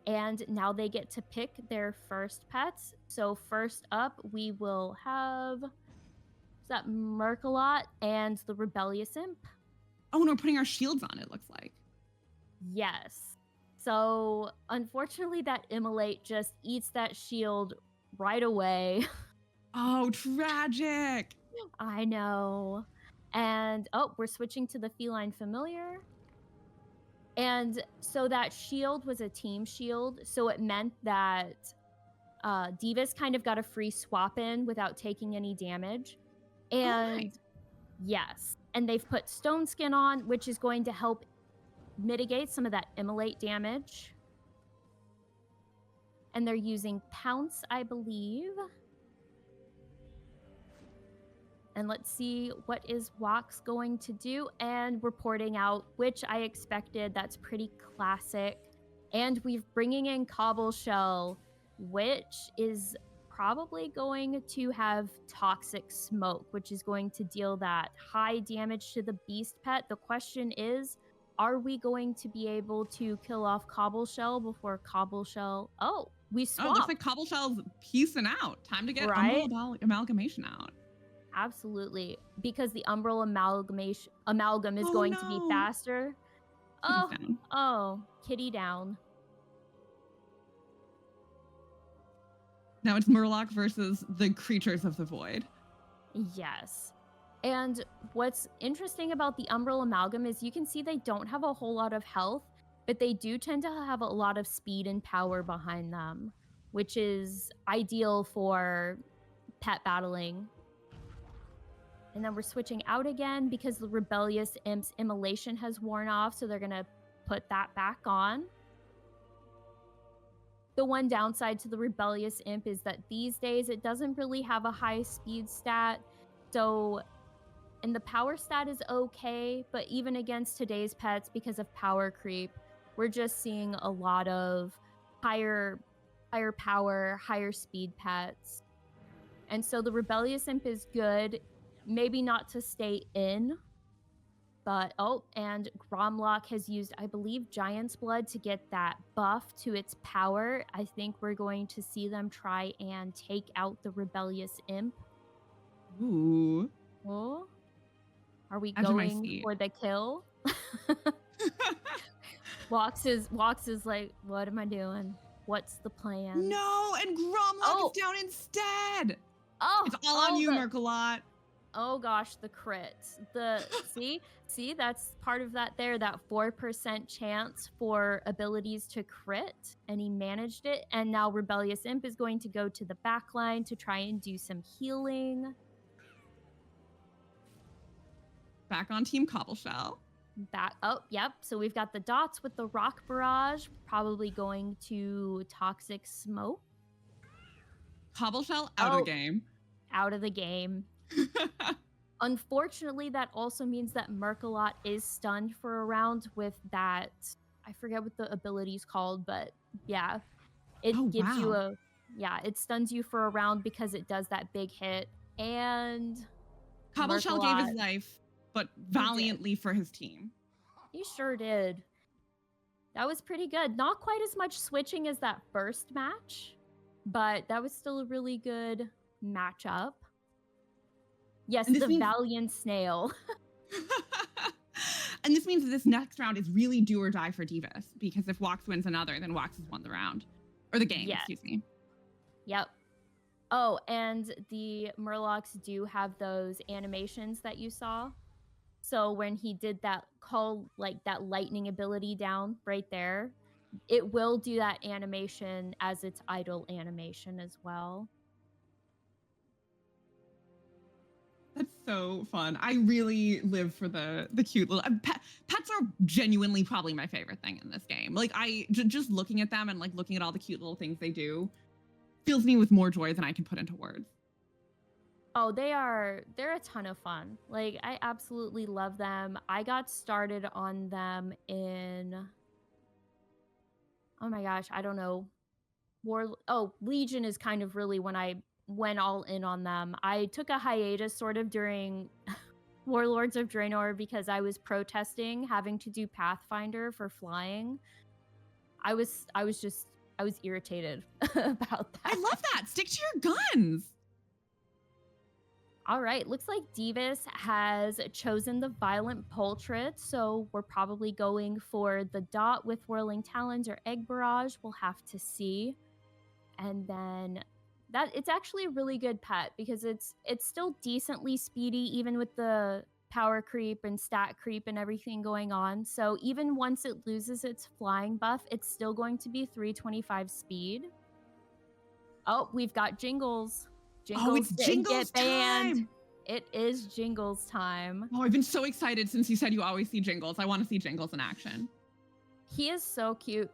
And now they get to pick their first pets. So first up, we will have Merkalot and the Rebellious Imp. Oh, and we're putting our shields on, it looks like. Yes. So unfortunately, that Immolate just eats that shield right away. Oh, tragic. I know. And we're switching to the Feline Familiar. And so that shield was a team shield. So it meant that Deevus kind of got a free swap in without taking any damage. And yes. And they've put Stone Skin on, which is going to help mitigate some of that Immolate damage. And they're using Pounce, I believe. And let's see what is Wox going to do. And we're porting out, which I expected. That's pretty classic. And we're bringing in Cobble Shell, which is probably going to have Toxic Smoke, which is going to deal that high damage to the beast pet. The question is, are we going to be able to kill off Cobble Shell before Cobble Shell? Oh, we swapped. Oh, looks like Cobble Shell's piecing out. Time to get Umbral Amalgamation out. Absolutely, because the Umbral Amalgam is going to be faster. Oh, Kitty's down. oh, kitty down. Now it's Murloc versus the creatures of the void. Yes. And what's interesting about the Umbral Amalgam is you can see they don't have a whole lot of health, but they do tend to have a lot of speed and power behind them, which is ideal for pet battling. And then we're switching out again because the Rebellious Imp's immolation has worn off, so they're going to put that back on. The one downside to the Rebellious Imp is that these days it doesn't really have a high speed stat, so... And the power stat is okay, but even against today's pets, because of power creep, we're just seeing a lot of higher power, higher speed pets. And so the Rebellious Imp is good, maybe not to stay in, but and Gromlock has used, I believe, Giant's Blood to get that buff to its power. I think we're going to see them try and take out the Rebellious Imp. Ooh. Oh. Are we Under my going seat. for the kill? Wox is like, what am I doing? What's the plan? No, and Gromlock is down instead. Oh, It's all on you, Merkalot. Oh gosh, the crit. See, that's part of that there, that 4% chance for abilities to crit, and he managed it. And now Rebellious Imp is going to go to the back line to try and do some healing. Back on Team Cobbleshell. Yep. So we've got the dots with the rock barrage, probably going to toxic smoke. Cobbleshell out of the game. Out of the game. Unfortunately, that also means that Merkalot is stunned for a round with that. I forget what the ability's called, but yeah, it gives you it stuns you for a round because it does that big hit. And Cobbleshell gave his life, but valiantly for his team. He sure did. That was pretty good. Not quite as much switching as that first match, but that was still a really good matchup. Yes, the Valiant Snail. And this means that this next round is really do or die for Deevus, because if Wox wins another, then Wox has won the round. Or the game, excuse me. Yep. Oh, and the Murlocs do have those animations that you saw. So when he did that call, like that lightning ability down right there, it will do that animation as its idle animation as well. That's so fun. I really live for the cute little pets are genuinely probably my favorite thing in this game. Like just looking at them and like looking at all the cute little things they do fills me with more joy than I can put into words. Oh, they're a ton of fun. Like I absolutely love them. I got started on them in, oh my gosh, I don't know. Legion is kind of really when I went all in on them. I took a hiatus sort of during Warlords of Draenor because I was protesting having to do Pathfinder for flying. I was irritated about that. I love that. Stick to your guns. All right, looks like Deevus has chosen the Violent Poltrit, so we're probably going for the dot with Whirling Talons or Egg Barrage. We'll have to see. And then it's actually a really good pet because it's still decently speedy even with the power creep and stat creep and everything going on. So even once it loses its flying buff, it's still going to be 325 speed. Oh, we've got Jingles. It's Jingles time. It is Jingles time. Oh, I've been so excited since you said you always see Jingles. I want to see Jingles in action. He is so cute.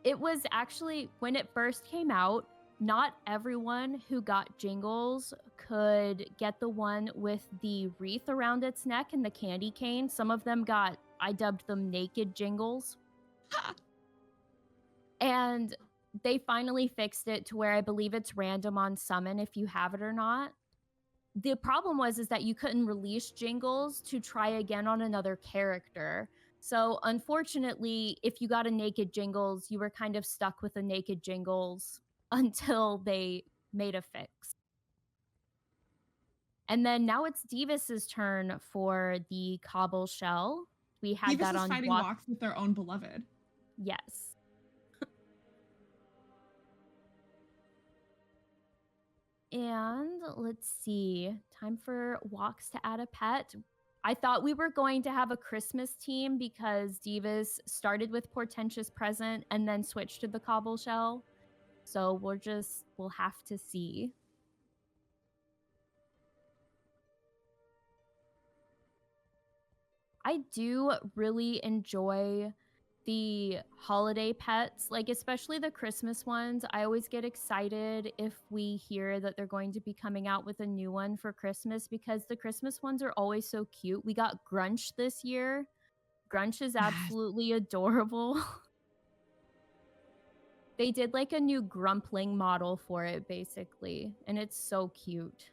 It was actually, when it first came out, not everyone who got Jingles could get the one with the wreath around its neck and the candy cane. Some of them got, I dubbed them naked Jingles. And they finally fixed it to where I believe it's random on summon if you have it or not. The problem was that you couldn't release Jingles to try again on another character. So unfortunately, if you got a naked Jingles, you were kind of stuck with a naked Jingles until they made a fix. And then now it's Deevus's turn for the Cobble Shell. We had Deevus that is on fighting Wox with their own beloved. Yes. And let's see. Time for Wox to add a pet. I thought we were going to have a Christmas team because Deevus started with Portentous Present and then switched to the Cobble Shell. So we'll have to see. I do really enjoy the holiday pets, like especially the Christmas ones. I always get excited if we hear that they're going to be coming out with a new one for Christmas because the Christmas ones are always so cute. We got Grunch this year. Grunch is absolutely adorable. They did like a new Grumpling model for it basically, and it's so cute.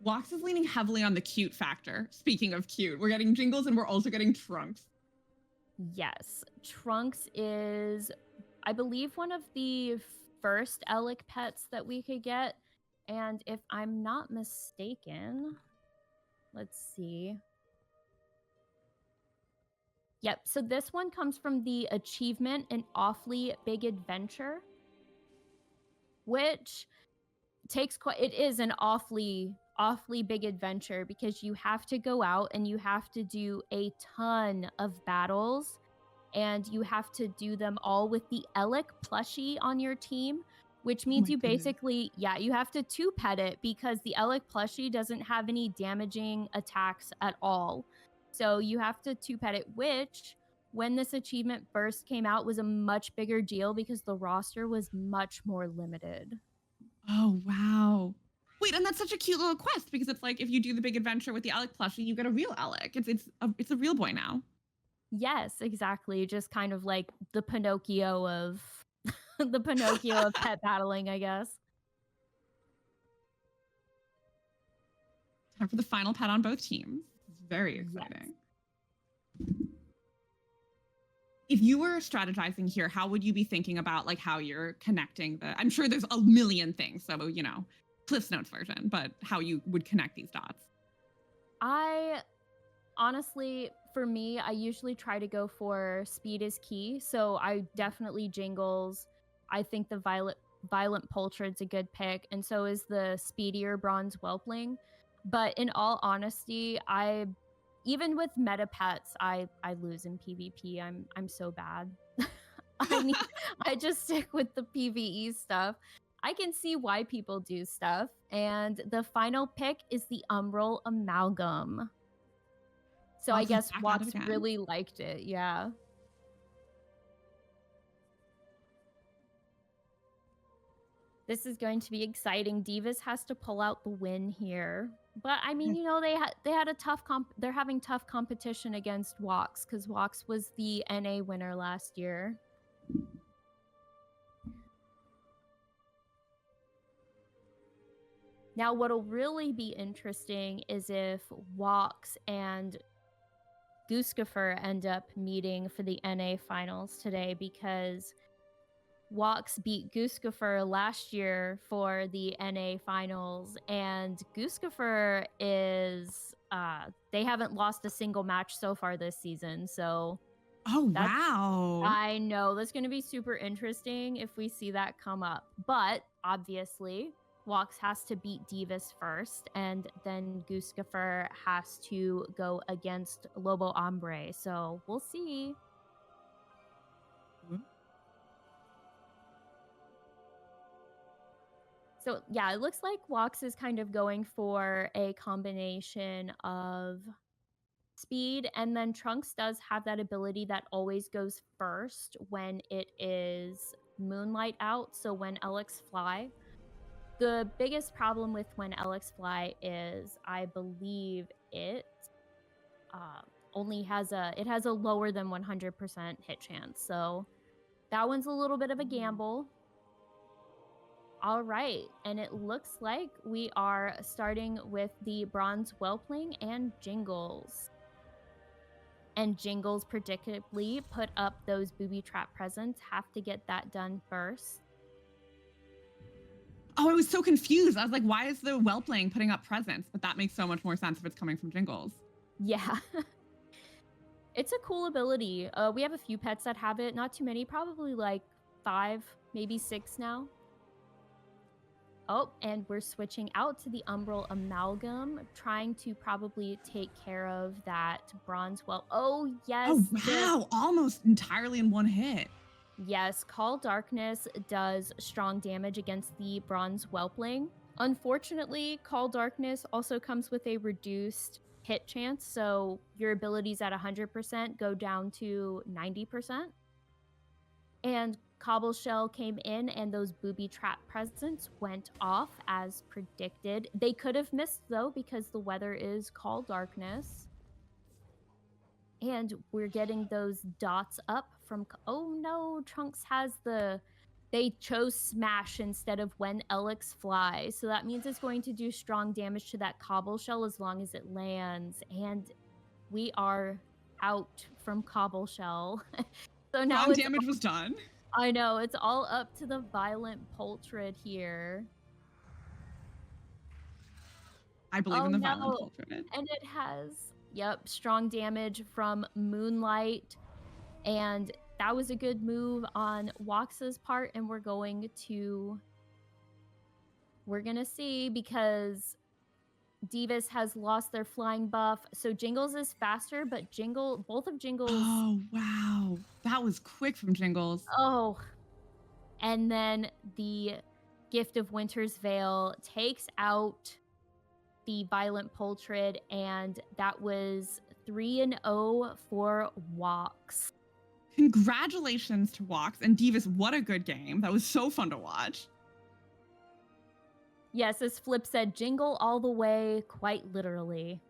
Wox is leaning heavily on the cute factor. Speaking of cute, we're getting Jingles and we're also getting Trunks. Yes, Trunks is, I believe, one of the first Elec pets that we could get. And if I'm not mistaken, let's see. Yep, so this one comes from the achievement An Awfully Big Adventure, which takes it is an awfully big adventure because you have to go out and you have to do a ton of battles and you have to do them all with the Elec plushie on your team, which means you basically, you have to 2-pet it because the Elec plushie doesn't have any damaging attacks at all. So you have to 2-pet it, which when this achievement first came out was a much bigger deal because the roster was much more limited. Oh, wow. Wait, and that's such a cute little quest because it's like if you do the big adventure with the Elec plushie, you get a real Elec. It's a real boy now. Yes, exactly. Just kind of like the Pinocchio of the Pinocchio of pet battling, I guess. Time for the final pet on both teams. It's very exciting. Yes. If you were strategizing here, how would you be thinking about like how you're connecting I'm sure there's a million things, so Cliff's Notes version, but how you would connect these dots? Honestly, for me, I usually try to go for speed is key. So I definitely Jingles. I think the Violent Poultry's a good pick, and so is the speedier Bronze Whelpling. But in all honesty, even with meta pets, I lose in PvP. I'm so bad. I just stick with the PvE stuff. I can see why people do stuff. And the final pick is the Umbral Amalgam. So I guess Wox really liked it, yeah. This is going to be exciting. Deevus has to pull out the win here. But I mean, they had a tough they're having tough competition against Wox because Wox was the NA winner last year. Now, what'll really be interesting is if Wox and Gooskaffur end up meeting for the NA finals today because Wox beat Gooskaffur last year for the NA finals, and Gooskaffur is they haven't lost a single match so far this season. So wow. I know that's going to be super interesting if we see that come up. But obviously, Wox has to beat Deevus first, and then Gooskaffur has to go against Lobombre. So we'll see. So yeah, it looks like Wox is kind of going for a combination of speed, and then Trunks does have that ability that always goes first when it is Moonlight out, so when Elecs fly. The biggest problem with when Elecs fly is I believe it only has a lower than 100% hit chance, so that one's a little bit of a gamble. All right, and it looks like we are starting with the Bronze Whelpling and Jingles. And Jingles predictably put up those booby trap presents, have to get that done first. Oh, I was so confused. I was like, why is the Whelpling putting up presents? But that makes so much more sense if it's coming from Jingles. Yeah. It's a cool ability. We have a few pets that have it, not too many, probably like 5, maybe 6 now. Oh, and we're switching out to the Umbral Amalgam, trying to probably take care of that bronze well. Oh, yes. Oh, wow. Almost entirely in one hit. Yes, Call Darkness does strong damage against the bronze whelpling. Unfortunately, Call Darkness also comes with a reduced hit chance, so your abilities at 100% go down to 90%. And Cobbleshell came in and those booby trap presents went off as predicted. They could have missed though because the weather is Call Darkness. And we're getting those dots up from, oh no, Trunks has they chose Smash instead of When Elix Flies. So that means it's going to do strong damage to that Cobbleshell as long as it lands. And we are out from Cobbleshell. So now Strong damage was done. I know, it's all up to the Violent Poultrid here. I believe in the Violent Poultrid. And it has, yep, strong damage from Moonlight. And that was a good move on Wox's part. And we're going to see because Deevus has lost their flying buff. So Jingles is faster, but both of Jingles. Oh, wow. That was quick from Jingles. Oh. And then the Gift of Winter's Veil takes out the Violent Poultrid, and that was 3-0 for Wox. Congratulations to Wox and Deevus. What a good game. That was so fun to watch. Yes, as Flip said, jingle all the way, quite literally.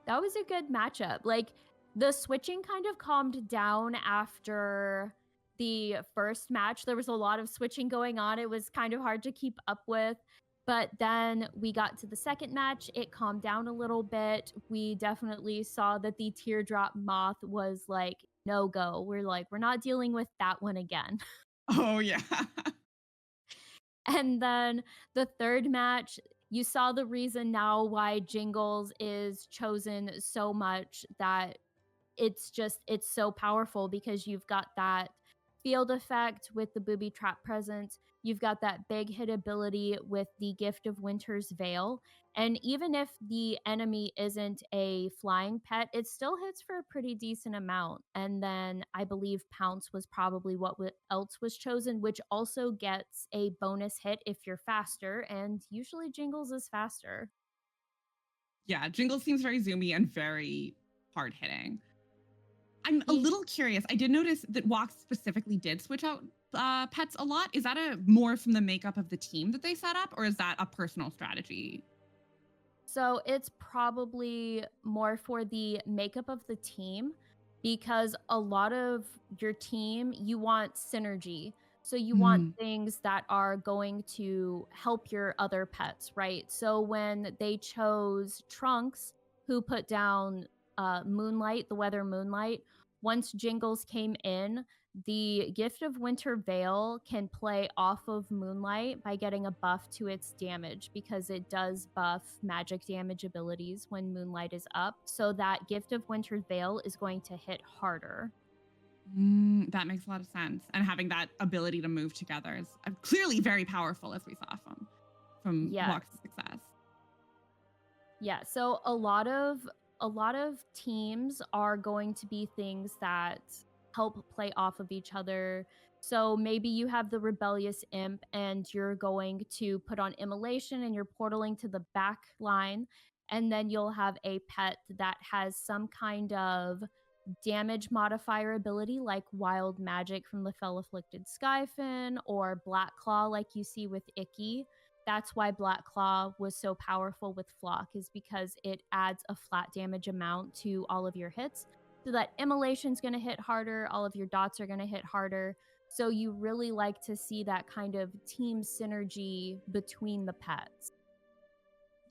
That was a good matchup. Like, the switching kind of calmed down after the first match. There was a lot of switching going on. It was kind of hard to keep up with. But then we got to the second match. It calmed down a little bit. We definitely saw that the Teardrop Moth was like, no go. We're like, we're not dealing with that one again. Oh, yeah. And then the third match, you saw the reason now why Jingles is chosen so much, that it's so powerful because you've got that field effect with the booby trap presence. You've got that big hit ability with the Gift of Winter's Veil. And even if the enemy isn't a flying pet, it still hits for a pretty decent amount. And then I believe Pounce was probably what else was chosen, which also gets a bonus hit if you're faster. And usually Jingles is faster. Yeah, Jingles seems very zoomy and very hard hitting. I'm a little curious. I did notice that Wox specifically did switch out pets a lot. Is that more from the makeup of the team that they set up, or is that a personal strategy? So it's probably more for the makeup of the team, because a lot of your team, you want synergy. So you want things that are going to help your other pets, right? So when they chose Trunks, who put down Moonlight, the Weather Moonlight, once Jingles came in, the Gift of Winter Veil can play off of Moonlight by getting a buff to its damage, because it does buff magic damage abilities when Moonlight is up. So that Gift of Winter Veil is going to hit harder. That makes a lot of sense. And having that ability to move together is clearly very powerful, as we saw from Wox's success. Yeah, so a lot of teams are going to be things that help play off of each other. So maybe you have the Rebellious Imp and you're going to put on Immolation and you're portaling to the back line, and then you'll have a pet that has some kind of damage modifier ability like Wild Magic from the Fell Afflicted Skyfin, or Black Claw like you see with Icky. That's why Black Claw was so powerful with Flock, is because it adds a flat damage amount to all of your hits, so that Immolation's going to hit harder, all of your dots are going to hit harder. So you really like to see that kind of team synergy between the pets.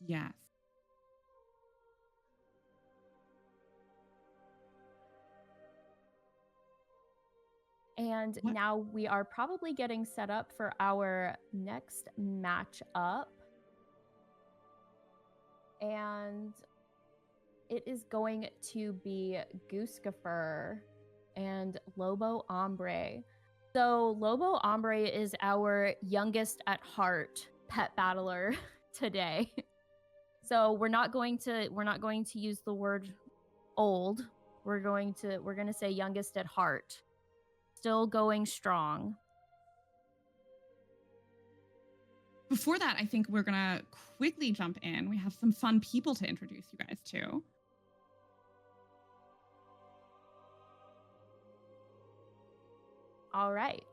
Yes. And now we are probably getting set up for our next matchup. And it is going to be Gooskaffur and Lobombre. So Lobombre is our youngest at heart pet battler today. So we're not going to use the word old. We're going to say youngest at heart. Still going strong. Before that, I think we're going to quickly jump in. We have some fun people to introduce you guys to. All right.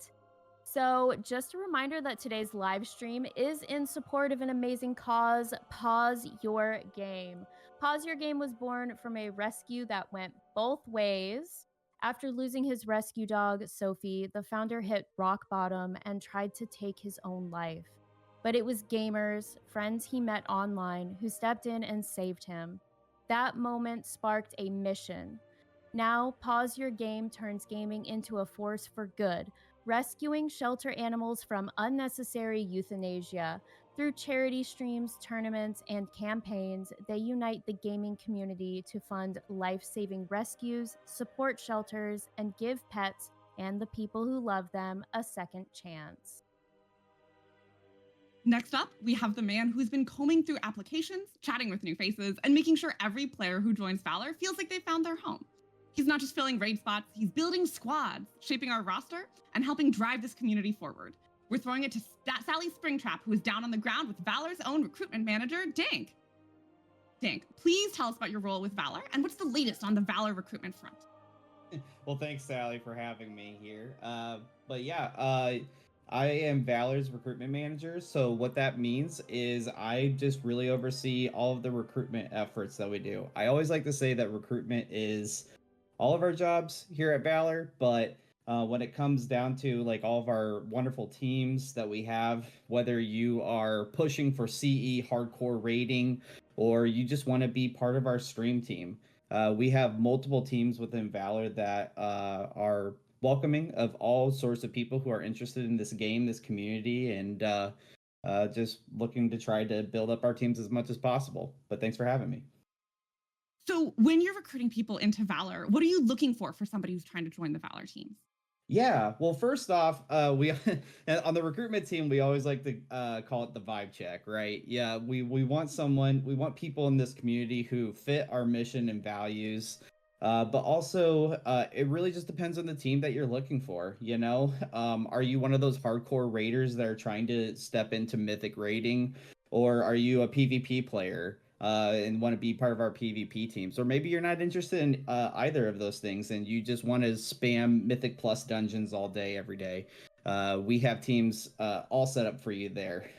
So just a reminder that today's live stream is in support of an amazing cause, Pause Your Game. Pause Your Game was born from a rescue that went both ways. After losing his rescue dog, Sophie, the founder hit rock bottom and tried to take his own life. But it was gamers, friends he met online, who stepped in and saved him. That moment sparked a mission. Now, Pause Your Game turns gaming into a force for good, rescuing shelter animals from unnecessary euthanasia. Through charity streams, tournaments, and campaigns, they unite the gaming community to fund life-saving rescues, support shelters, and give pets and the people who love them a second chance. Next up, we have the man who's been combing through applications, chatting with new faces, and making sure every player who joins Valor feels like they found their home. He's not just filling raid spots, he's building squads, shaping our roster, and helping drive this community forward. We're throwing it to Sally Springtrap, who is down on the ground with Valor's own recruitment manager, Dank. Dank, please tell us about your role with Valor, and what's the latest on the Valor recruitment front? Well, thanks, Sally, for having me here. I am Valor's recruitment manager. So what that means is I just really oversee all of the recruitment efforts that we do. I always like to say that recruitment is all of our jobs here at Valor, but when it comes down to like all of our wonderful teams that we have, whether you are pushing for CE hardcore rating or you just want to be part of our stream team, we have multiple teams within Valor that are welcoming of all sorts of people who are interested in this game, this community, and just looking to try to build up our teams as much as possible. But thanks for having me. So when you're recruiting people into Valor, what are you looking for somebody who's trying to join the Valor teams? Yeah, well, first off, we on the recruitment team, we always like to call it the vibe check, right? Yeah, we want people in this community who fit our mission and values. But also, it really just depends on the team that you're looking for, you know? Are you one of those hardcore raiders that are trying to step into mythic raiding? Or are you a PvP player and want to be part of our PvP teams? Or maybe you're not interested in either of those things and you just want to spam Mythic Plus dungeons all day, every day. We have teams all set up for you there.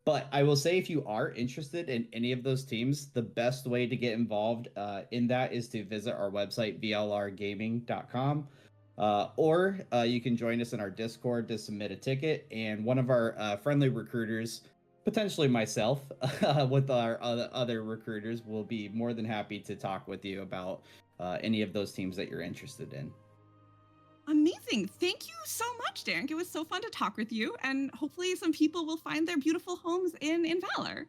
But I will say, if you are interested in any of those teams, the best way to get involved in that is to visit our website, vlrgaming.com. Or you can join us in our Discord to submit a ticket. And one of our friendly recruiters, potentially myself, with our other recruiters, will be more than happy to talk with you about any of those teams that you're interested in. Amazing. Thank you so much, Derek. It was so fun to talk with you, and hopefully some people will find their beautiful homes in Valor.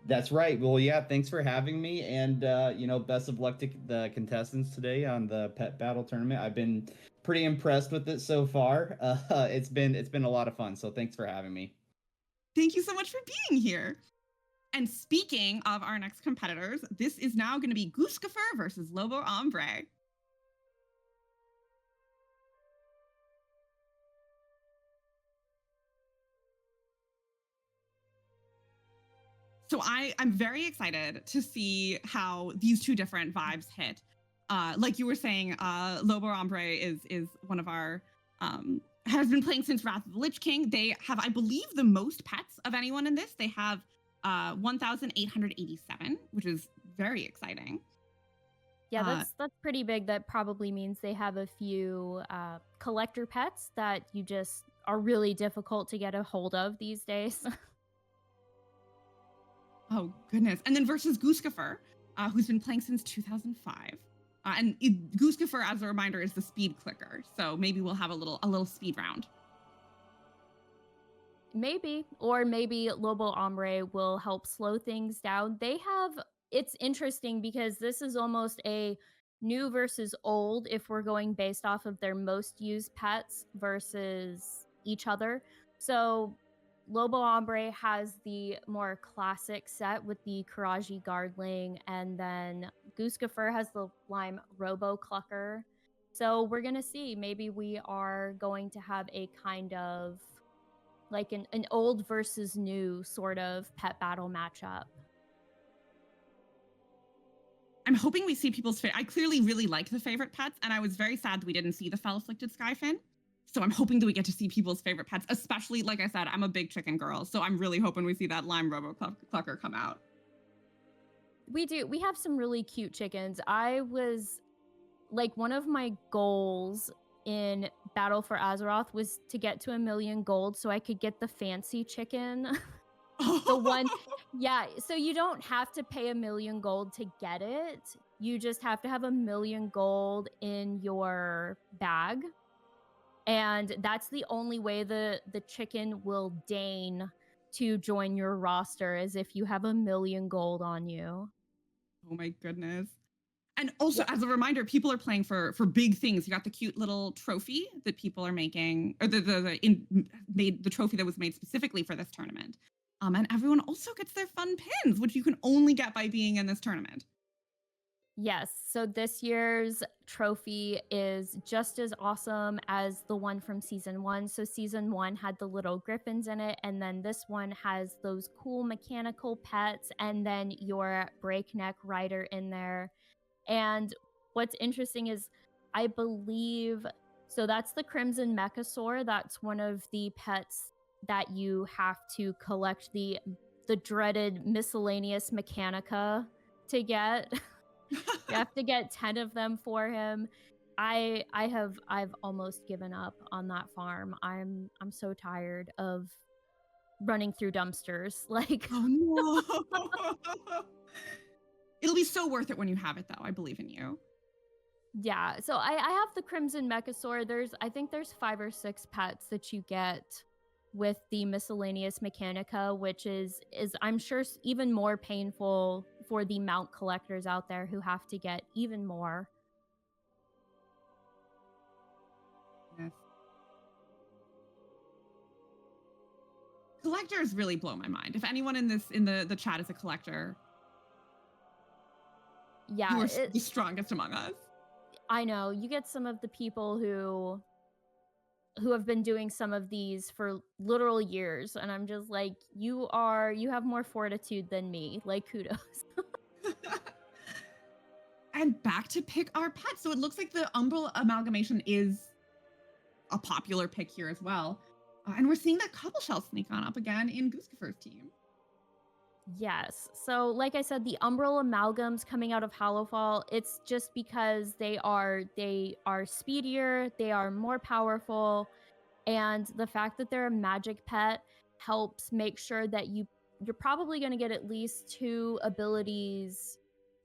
That's right. Well, yeah, thanks for having me, and best of luck to the contestants today on the Pet Battle Tournament. I've been pretty impressed with it so far. It's been a lot of fun, so thanks for having me. Thank you so much for being here. And speaking of our next competitors, this is now going to be Gooskaffur versus Lobombre. So I'm very excited to see how these two different vibes hit. Like you were saying, Lobombre is one of our, has been playing since Wrath of the Lich King. They have, I believe, the most pets of anyone in this. They have 1,887, which is very exciting. Yeah, that's pretty big. That probably means they have a few collector pets that you just are really difficult to get a hold of these days. Oh, goodness. And then versus Gooskaffur, who's been playing since 2005. Gooskaffur, as a reminder, is the speed clicker. So maybe we'll have a little speed round. Maybe. Or maybe Lobombre will help slow things down. They have it's interesting because this is almost a new versus old if we're going based off of their most used pets versus each other. So Lobombre has the more classic set with the Karaji Guardling, and then Gooskaffur has the Lime Robo Clucker. So we're gonna see. Maybe we are going to have a kind of like an old versus new sort of pet battle matchup. I'm hoping we see people's favorite. I clearly really like the favorite pets, and I was very sad that we didn't see the Fell-Afflicted Skyfin. So I'm hoping that we get to see people's favorite pets, especially, like I said, I'm a big chicken girl. So I'm really hoping we see that Lime Robo Clucker come out. We do. We have some really cute chickens. I was like, one of my goals in Battle for Azeroth was to get to 1,000,000 gold so I could get the fancy chicken. The one, yeah. So you don't have to pay 1,000,000 gold to get it. You just have to have 1,000,000 gold in your bag. And that's the only way the chicken will deign to join your roster, is if you have 1,000,000 gold on you. Oh my goodness. And also, as a reminder, people are playing for big things. You got the cute little trophy that people are making, or the trophy that was made specifically for this tournament. And everyone also gets their fun pins, which you can only get by being in this tournament. Yes, so this year's trophy is just as awesome as the one from season 1. So season 1 had the little griffins in it, and then this one has those cool mechanical pets, and then your breakneck rider in there. And what's interesting is, I believe, so that's the Crimson Mechasaur. That's one of the pets that you have to collect the dreaded miscellaneous Mechanica to get. You have to get 10 of them for him. I've almost given up on that farm. I'm so tired of running through dumpsters. Like, oh no. It'll be so worth it when you have it, though. I believe in you. Yeah, so I have the Crimson Mechasaur. I think there's 5 or 6 pets that you get with the miscellaneous Mechanica, which is I'm sure even more painful for the mount collectors out there who have to get even more. Yes. Collectors really blow my mind. If anyone in the chat is a collector, yeah, you are the strongest among us. I know. You get some of the people who have been doing some of these for literal years, and I'm just like, you have more fortitude than me. Like, kudos. And back to pick our pets. So it looks like the Umbral amalgamation is a popular pick here as well. And we're seeing that Cobble Shell sneak on up again in Gooskaffur's team. Yes. So like I said, the Umbral amalgams coming out of Hallowfall, it's just because they are speedier, they are more powerful, and the fact that they're a magic pet helps make sure that you're probably going to get at least 2 abilities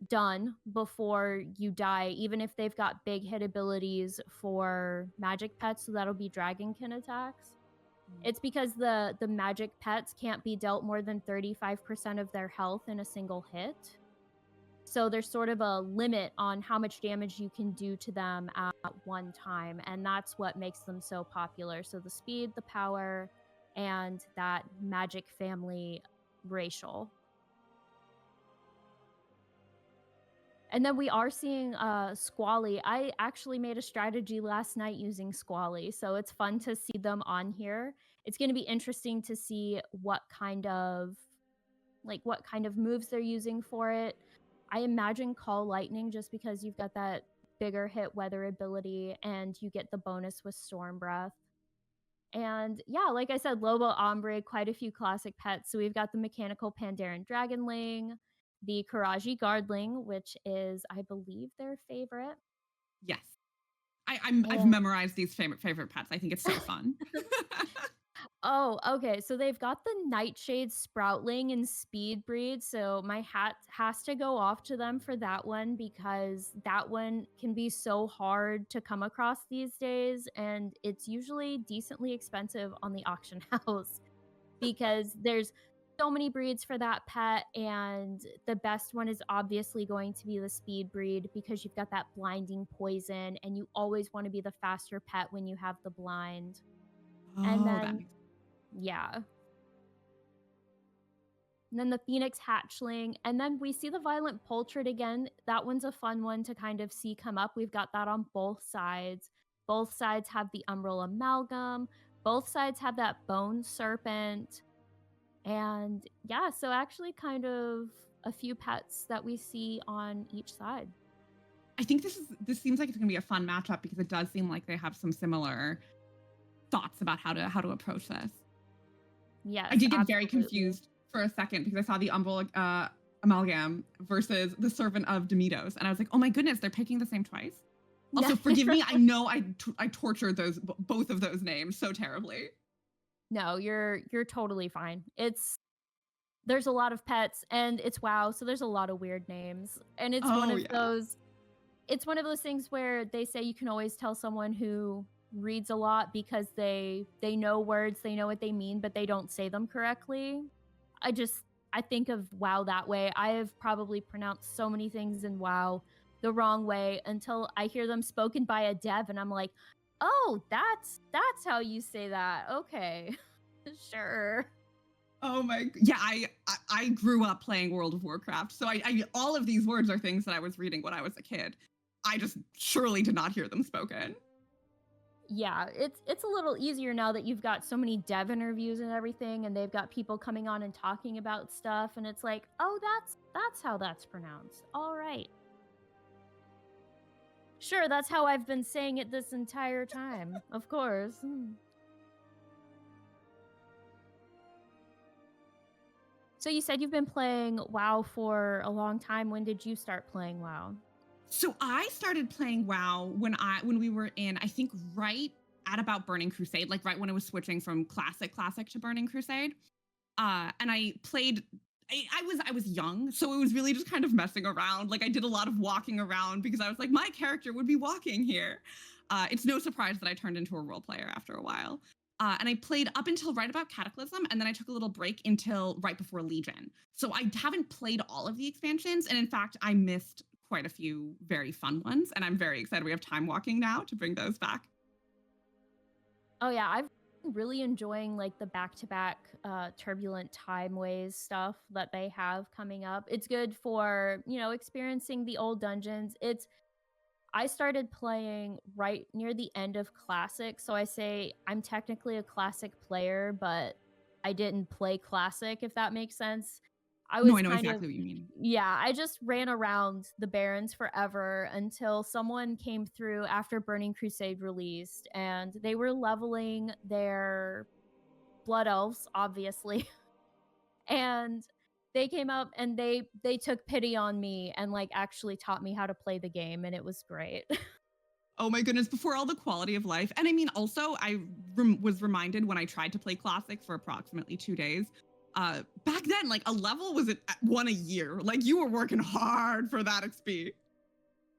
done before you die, even if they've got big hit abilities for magic pets. So that'll be Dragonkin attacks. It's because the magic pets can't be dealt more than 35% of their health in a single hit. So there's sort of a limit on how much damage you can do to them at one time, and that's what makes them so popular. So the speed, the power, and that magic family racial. And then we are seeing Squally. I actually made a strategy last night using Squally, so it's fun to see them on here. It's going to be interesting to see what kind of moves they're using for it. I imagine Call Lightning, just because you've got that bigger hit weather ability and you get the bonus with Storm Breath. And yeah, like I said, Lobombre, quite a few classic pets. So we've got the Mechanical Pandaren Dragonling, the Karaji Guardling, which is, I believe, their favorite. Yes. I've memorized these favorite pets. I think it's so fun. Oh, okay. So they've got the Nightshade Sproutling and Speed Breed. So my hat has to go off to them for that one, because that one can be so hard to come across these days. And it's usually decently expensive on the auction house, because there's so many breeds for that pet, and the best one is obviously going to be the speed breed because you've got that blinding poison, and you always want to be the faster pet when you have the blind. And that then, makes yeah. And then the Phoenix Hatchling, and then we see the Violent Poultred again. That one's a fun one to kind of see come up. We've got that on both sides. Both sides have the Umbral Amalgam. Both sides have that Bone Serpent. And yeah, so actually kind of a few pets that we see on each side. I think this seems like it's gonna be a fun matchup because it does seem like they have some similar thoughts about how to approach this. Yes, I did get very absolutely. confused for a second because I saw the Umbral Amalgam versus the Servant of Demetos, and I was like, oh my goodness, they're picking the same twice. Also, Yeah. forgive me, I know I tortured both of those names so terribly. No, you're totally fine. There's a lot of pets, and it's WoW, so there's a lot of weird names. And it's one Oh, of yeah. those it's one of those things where they say you can always tell someone who reads a lot because they know words, they know what they mean, but they don't say them correctly. I think of WoW that way. I have probably pronounced so many things in WoW the wrong way until I hear them spoken by a dev, and I'm like, oh, that's how you say that. Okay. Sure. Oh my, yeah, I grew up playing World of Warcraft, so I all of these words are things that I was reading when I was a kid. I just surely did not hear them spoken. Yeah, it's a little easier now that you've got so many dev interviews and everything, and they've got people coming on and talking about stuff, and it's like, oh, that's how that's pronounced. All right. Sure, that's how I've been saying it this entire time. Of course. So you said you've been playing WoW for a long time. When did you start playing WoW? So I started playing WoW when we were in, I think, right at about Burning Crusade, like right when it was switching from classic to Burning Crusade. And I played. I was young, so it was really just kind of messing around. Like I did a lot of walking around because I was like, my character would be walking here. It's no surprise that I turned into a role player after a while. And I played up until right about Cataclysm, and then I took a little break until right before Legion. So I haven't played all of the expansions, and in fact, I missed quite a few very fun ones, and I'm very excited we have Time Walking now to bring those back. Oh yeah, I've been really enjoying like the back-to-back turbulent time ways stuff that they have coming up. It's good for, experiencing the old dungeons. I started playing right near the end of Classic, so I say I'm technically a Classic player, but I didn't play Classic, if that makes sense. I know exactly what you mean. Yeah, I just ran around the Barrens forever until someone came through after Burning Crusade released, and they were leveling their Blood Elves, obviously. And they came up and they took pity on me and like actually taught me how to play the game, and it was great. Oh my goodness, before all the quality of life. And I mean, also, I was reminded when I tried to play Classic for approximately 2 days. Back then, like a level was at 1 a year. Like you were working hard for that XP.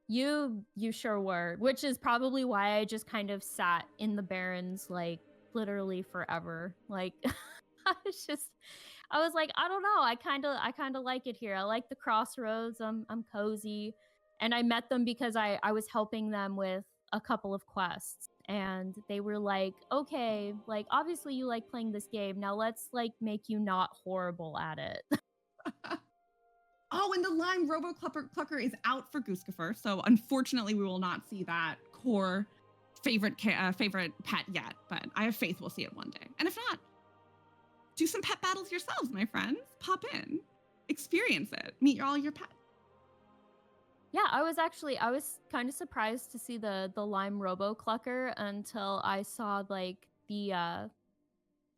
You sure were, which is probably why I just kind of sat in the Barrens like literally forever. Like I was like, I don't know, I kind of like it here. I like the crossroads. I'm cozy. And I met them because I was helping them with a couple of quests, and they were like, okay, like obviously you like playing this game. Now let's like make you not horrible at it. Oh, and the Lime Clucker is out for Gooskaffur, so unfortunately we will not see that core favorite pet yet, but I have faith we'll see it one day. And if not, do some pet battles yourselves, my friends. Pop in, experience it, meet all your pets. Yeah, I was kind of surprised to see the Lime Clucker until I saw like the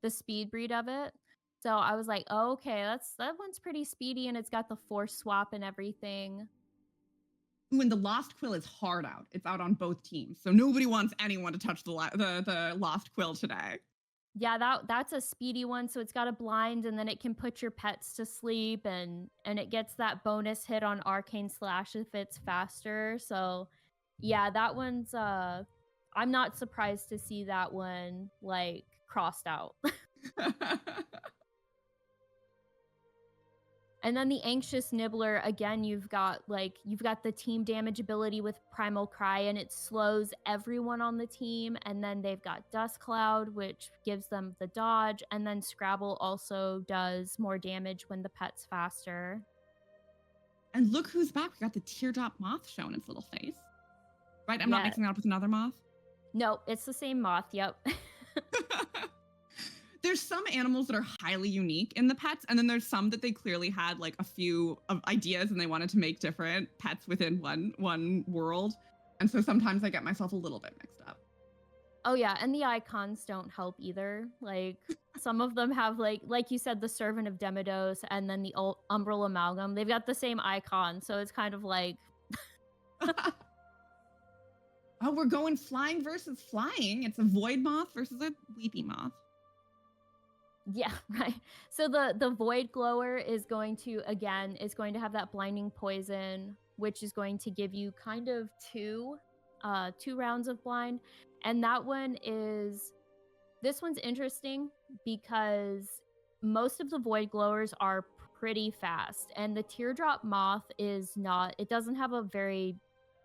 speed breed of it. So I was like, oh, okay, that one's pretty speedy, and it's got the force swap and everything. Ooh, and the Lost Quill is hard out. It's out on both teams, so nobody wants anyone to touch the Lost Quill today. Yeah, that's a speedy one, so it's got a blind, and then it can put your pets to sleep, and it gets that bonus hit on Arcane Slash if it's faster. So yeah, that one's I'm not surprised to see that one like crossed out. And then the Anxious Nibbler, again, you've got the team damage ability with Primal Cry, and it slows everyone on the team. And then they've got Dust Cloud, which gives them the dodge. And then Scrabble also does more damage when the pet's faster. And look who's back. We got the Teardrop Moth showing its little face. Right? I'm not Yeah. mixing that up with another moth. No, it's the same moth. Yep. There's some animals that are highly unique in the pets, and then there's some that they clearly had like a few of ideas and they wanted to make different pets within one world. And so sometimes I get myself a little bit mixed up. Oh yeah, and the icons don't help either. Like some of them have like you said, the Servant of Demidos and then the Umbral Amalgam. They've got the same icon, so it's kind of like Oh, we're going flying versus flying. It's a void moth versus a weepy moth. yeah, right. So the Void Glower is going to have that blinding poison, which is going to give you kind of two rounds of blind. And this one's interesting because most of the Void Glowers are pretty fast, and the Teardrop Moth it doesn't have a very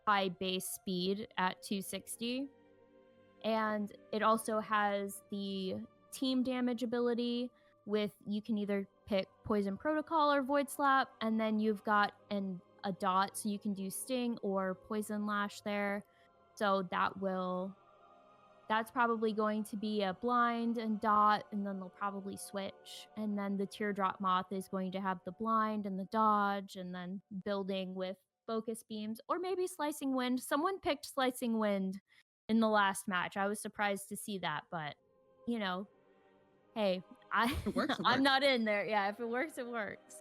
high base speed at 260. And it also has the team damage ability you can either pick Poison Protocol or Void Slap, and then you've got a dot, so you can do Sting or Poison Lash there. So that's probably going to be a blind and dot, and then they'll probably switch. And then the Teardrop Moth is going to have the blind and the dodge, and then building with Focus Beams or maybe Slicing Wind. Someone picked Slicing Wind in the last match. I was surprised to see that, but hey, It works, it I'm works. not in there. Yeah, if it works, it works.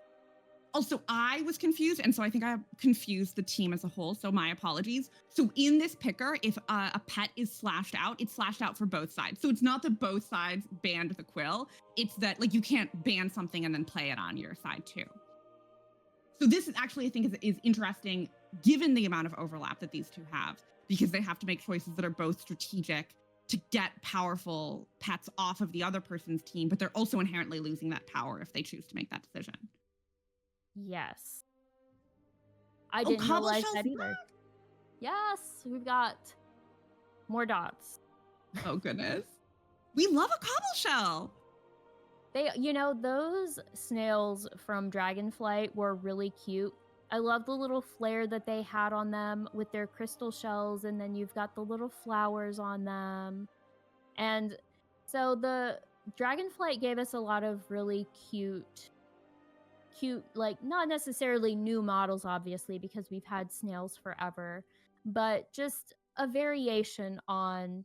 Also, I was confused, and so I think I confused the team as a whole, so my apologies. So in this picker, if a pet is slashed out, it's slashed out for both sides. So it's not that both sides banned the quill, it's that like you can't ban something and then play it on your side too. So this is actually, I think, is interesting given the amount of overlap that these two have, because they have to make choices that are both strategic to get powerful pets off of the other person's team, but they're also inherently losing that power if they choose to make that decision. Yes. I didn't realize Cobbleshell's that either. Yes, we've got more dots. Oh, goodness. We love a cobbleshell. Those snails from Dragonflight were really cute. I love the little flare that they had on them with their crystal shells, and then you've got the little flowers on them. And so the Dragonflight gave us a lot of really cute, like not necessarily new models, obviously, because we've had snails forever, but just a variation on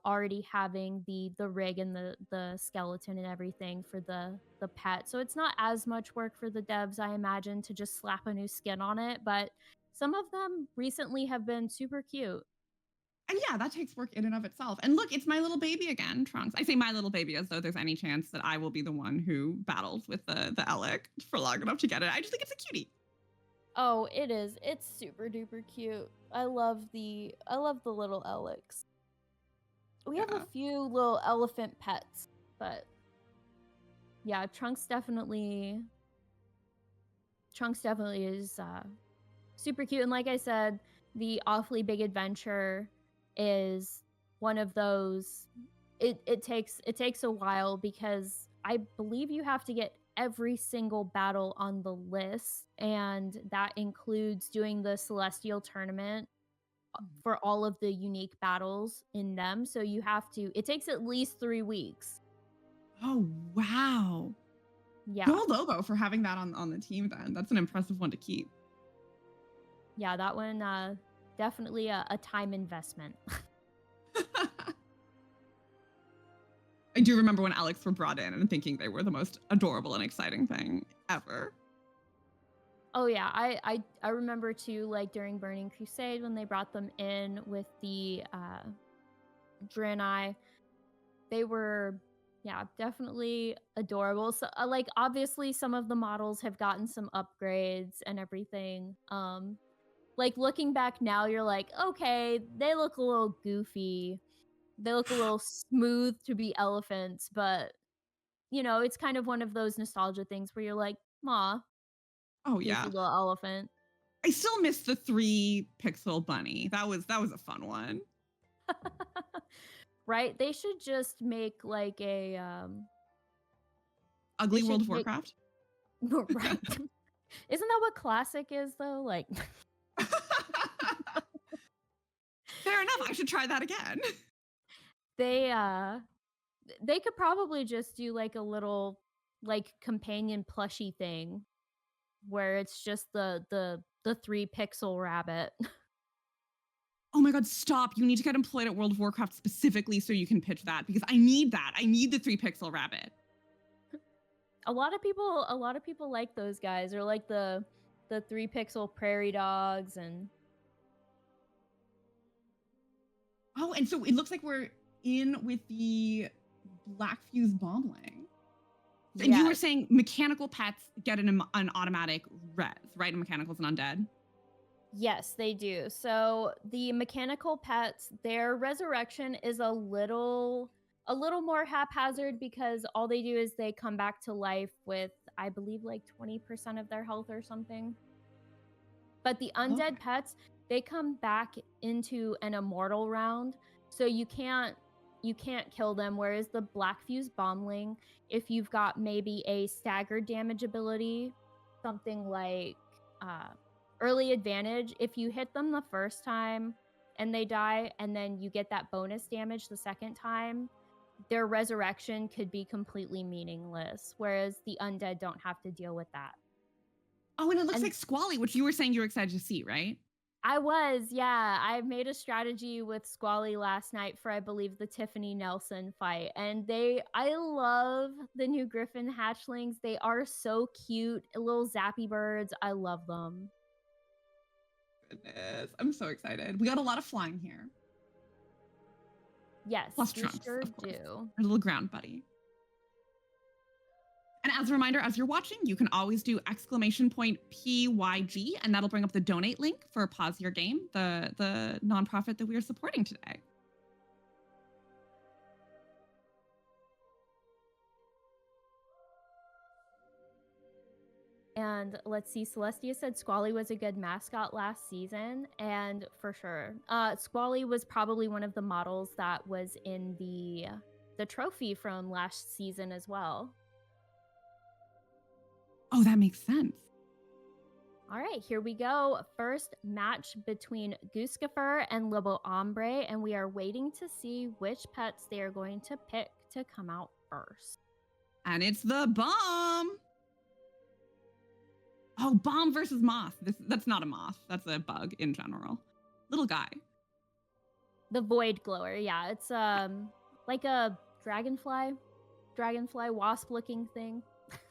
already having the rig and the skeleton and everything for the pet. So it's not as much work for the devs, I imagine, to just slap a new skin on it, but some of them recently have been super cute. And yeah, that takes work in and of itself. And look, it's my little baby again, Trunks. I say my little baby as though there's any chance that I will be the one who battles with the Elec for long enough to get it. I just think it's a cutie. Oh, it is. It's super duper cute. I love the little Elecs. We have a few little elephant pets, but yeah, Trunks definitely is super cute. And like I said, the Awfully Big Adventure is one of those. It takes a while because I believe you have to get every single battle on the list, and that includes doing the Celestial Tournament for all of the unique battles in them. So it takes at least 3 weeks. Oh, wow. Yeah. Go Lobo for having that on the team then. That's an impressive one to keep. Yeah, that one, definitely a time investment. I do remember when Alex were brought in and thinking they were the most adorable and exciting thing ever. Oh yeah, I remember too, like during Burning Crusade when they brought them in with the Draenei. They were, yeah, definitely adorable. So like obviously some of the models have gotten some upgrades and everything. Like looking back now, you're like, okay, they look a little goofy. They look a little smooth to be elephants, but it's kind of one of those nostalgia things where you're like, aw, Oh Goofy yeah. little elephant. I still miss the 3-pixel bunny. That was a fun one. Right? They should just make like a Ugly They World of should make- Warcraft. right. Isn't that what classic is though? Like Fair enough. I should try that again. they could probably just do like a little like companion plushie thing where it's just the 3-pixel rabbit. Oh my god, stop. You need to get employed at World of Warcraft specifically so you can pitch that because I need that. I need the 3-pixel rabbit. A lot of people like those guys, or like the 3-pixel prairie dogs. And Oh, and so it looks like we're in with the Black Fuse Bombling. And you were Yes. saying mechanical pets get an automatic res, right? And mechanicals and undead. Yes, they do. So the mechanical pets, their resurrection is a little more haphazard because all they do is they come back to life with, I believe, like 20% of their health or something. But the undead Okay. pets, they come back into an immortal round, so you can't kill them. Whereas the Black Fuse Bombling, if you've got maybe a staggered damage ability, something like early advantage, if you hit them the first time and they die, and then you get that bonus damage the second time, their resurrection could be completely meaningless, whereas the undead don't have to deal with that. Oh, and it looks And- like Squally, which you were saying you were excited to see, right? I was, yeah. I made a strategy with Squally last night for, I believe, the Tiffany Nelson fight. And I love the new Griffin hatchlings. They are so cute, little zappy birds. I love them. Goodness, I'm so excited. We got a lot of flying here. Yes, Plus we Trunks, sure of course. do. Our little ground buddy. And as a reminder, as you're watching, you can always do !PYG, and that'll bring up the donate link for Pause Your Game, the nonprofit that we are supporting today. And let's see, Celestia said Squally was a good mascot last season, and for sure. Squally was probably one of the models that was in the trophy from last season as well. Oh, that makes sense. All right, here we go. First match between Gooskaffur and Lobombre, and we are waiting to see which pets they are going to pick to come out first. And it's the bomb. Oh, bomb versus moth. That's not a moth. That's a bug in general. Little guy. The Void Glower, yeah, it's like a dragonfly wasp looking thing.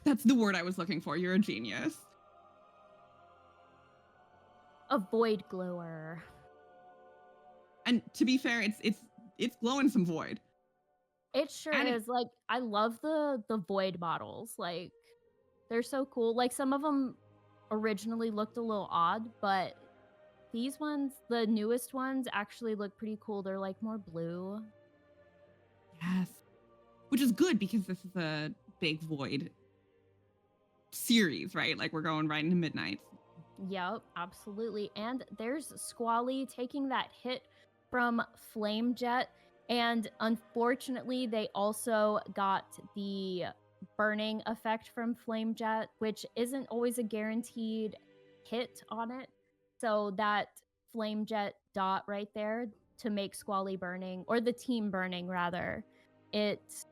That's the word I was looking for. You're a genius. A Void Glower. And to be fair, it's glowing some void. It sure And is. Like, I love the Void models. Like, they're so cool. Like, some of them originally looked a little odd, but these ones, the newest ones, actually look pretty cool. They're like more blue. Yes. Which is good because this is a big void series, right? Like we're going right into Midnights. Yep, absolutely. And there's Squally taking that hit from Flame Jet. And unfortunately, they also got the burning effect from Flame Jet, which isn't always a guaranteed hit on it. So that Flame Jet dot right there to make Squally burning, or the team burning rather, it's